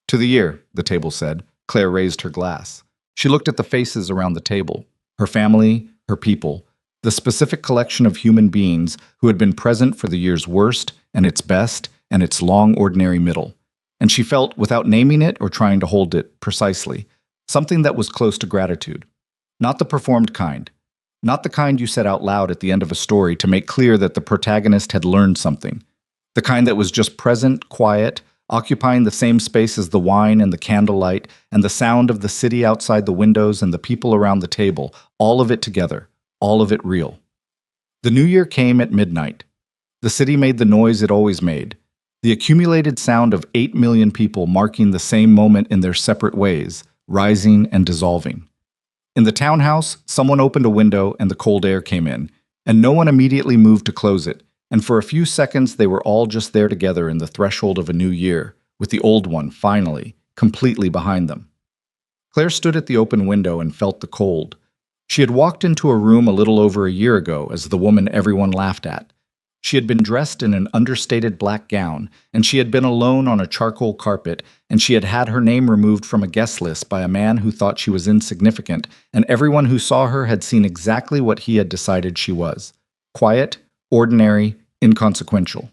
To the year, the table said. Claire raised her glass. She looked at the faces around the table, her family, her people, the specific collection of human beings who had been present for the year's worst and its best and its long ordinary middle. And she felt, without naming it or trying to hold it precisely, something that was close to gratitude. Not the performed kind. Not the kind you said out loud at the end of a story to make clear that the protagonist had learned something. The kind that was just present, quiet, occupying the same space as the wine and the candlelight and the sound of the city outside the windows and the people around the table, all of it together, all of it real. The new year came at midnight. The city made the noise it always made. The accumulated sound of 8 million people marking the same moment in their separate ways, rising and dissolving. In the townhouse, someone opened a window and the cold air came in, and no one immediately moved to close it, and for a few seconds they were all just there together in the threshold of a new year, with the old one, finally, completely behind them. Claire stood at the open window and felt the cold. She had walked into a room a little over a year ago as the woman everyone laughed at. She had been dressed in an understated black gown, and she had been alone on a charcoal carpet, and she had had her name removed from a guest list by a man who thought she was insignificant, and everyone who saw her had seen exactly what he had decided she was. Quiet, ordinary, inconsequential.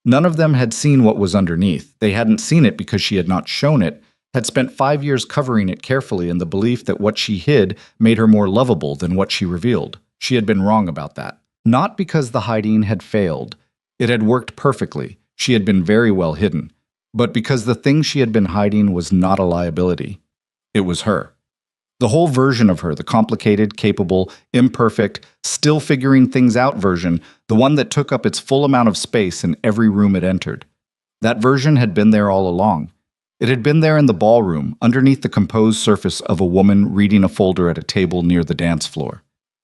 None of them had seen what was underneath. They hadn't seen it because she had not shown it, had spent 5 years covering it carefully in the belief that what she hid made her more lovable than what she revealed. She had been wrong about that. Not because the hiding had failed. It had worked perfectly. She had been very well hidden. But because the thing she had been hiding was not a liability. It was her. The whole version of her, the complicated, capable, imperfect, still figuring things out version, the one that took up its full amount of space in every room it entered. That version had been there all along. It had been there in the ballroom, underneath the composed surface of a woman reading a folder at a table near the dance floor.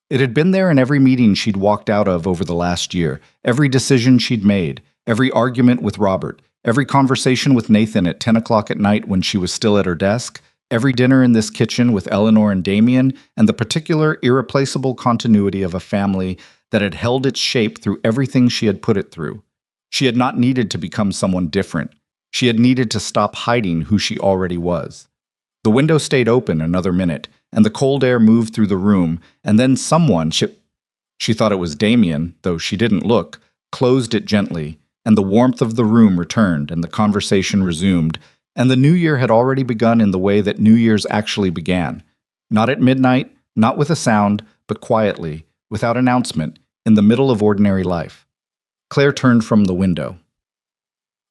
It had been there in every meeting she'd walked out of over the last year, every decision she'd made, every argument with Robert, every conversation with Nathan at 10 o'clock at night when she was still at her desk, every dinner in this kitchen with Eleanor and Damien, and the particular irreplaceable continuity of a family that had held its shape through everything she had put it through. She had not needed to become someone different. She had needed to stop hiding who she already was. The window stayed open another minute, and the cold air moved through the room, and then someone, she thought it was Damien, though she didn't look, closed it gently, and the warmth of the room returned and the conversation resumed, And the new year had already begun in the way that New Year's actually began. Not at midnight, not with a sound, but quietly, without announcement, in the middle of ordinary life. Claire turned from the window.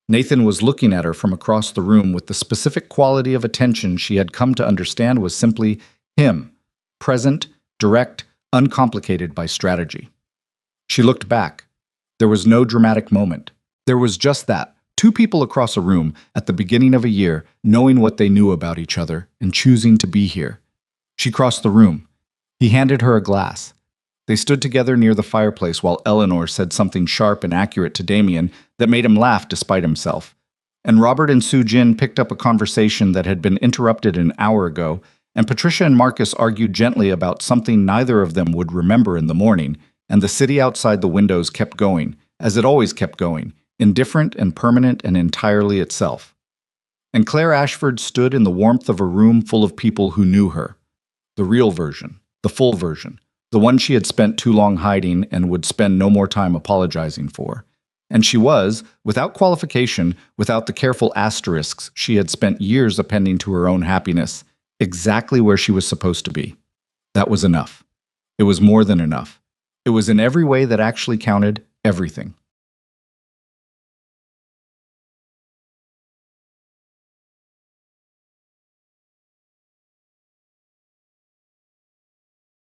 Nathan was looking at her from across the room with the specific quality of attention she had come to understand was simply him, present, direct, uncomplicated by strategy. She looked back. There was no dramatic moment. There was just that. Two people across a room at the beginning of a year, knowing what they knew about each other and choosing to be here. She crossed the room. He handed her a glass. They stood together near the fireplace while Eleanor said something sharp and accurate to Damien that made him laugh despite himself. And Robert and Sue Jin picked up a conversation that had been interrupted an hour ago, and Patricia and Marcus argued gently about something neither of them would remember in the morning, and the city outside the windows kept going, as it always kept going, indifferent and permanent and entirely itself. And Claire Ashford stood in the warmth of a room full of people who knew her. The real version, the full version, the one she had spent too long hiding and would spend no more time apologizing for. And she was, without qualification, without the careful asterisks she had spent years appending to her own happiness, exactly where she was supposed to be. That was enough. It was more than enough. It was in every way that actually counted, everything.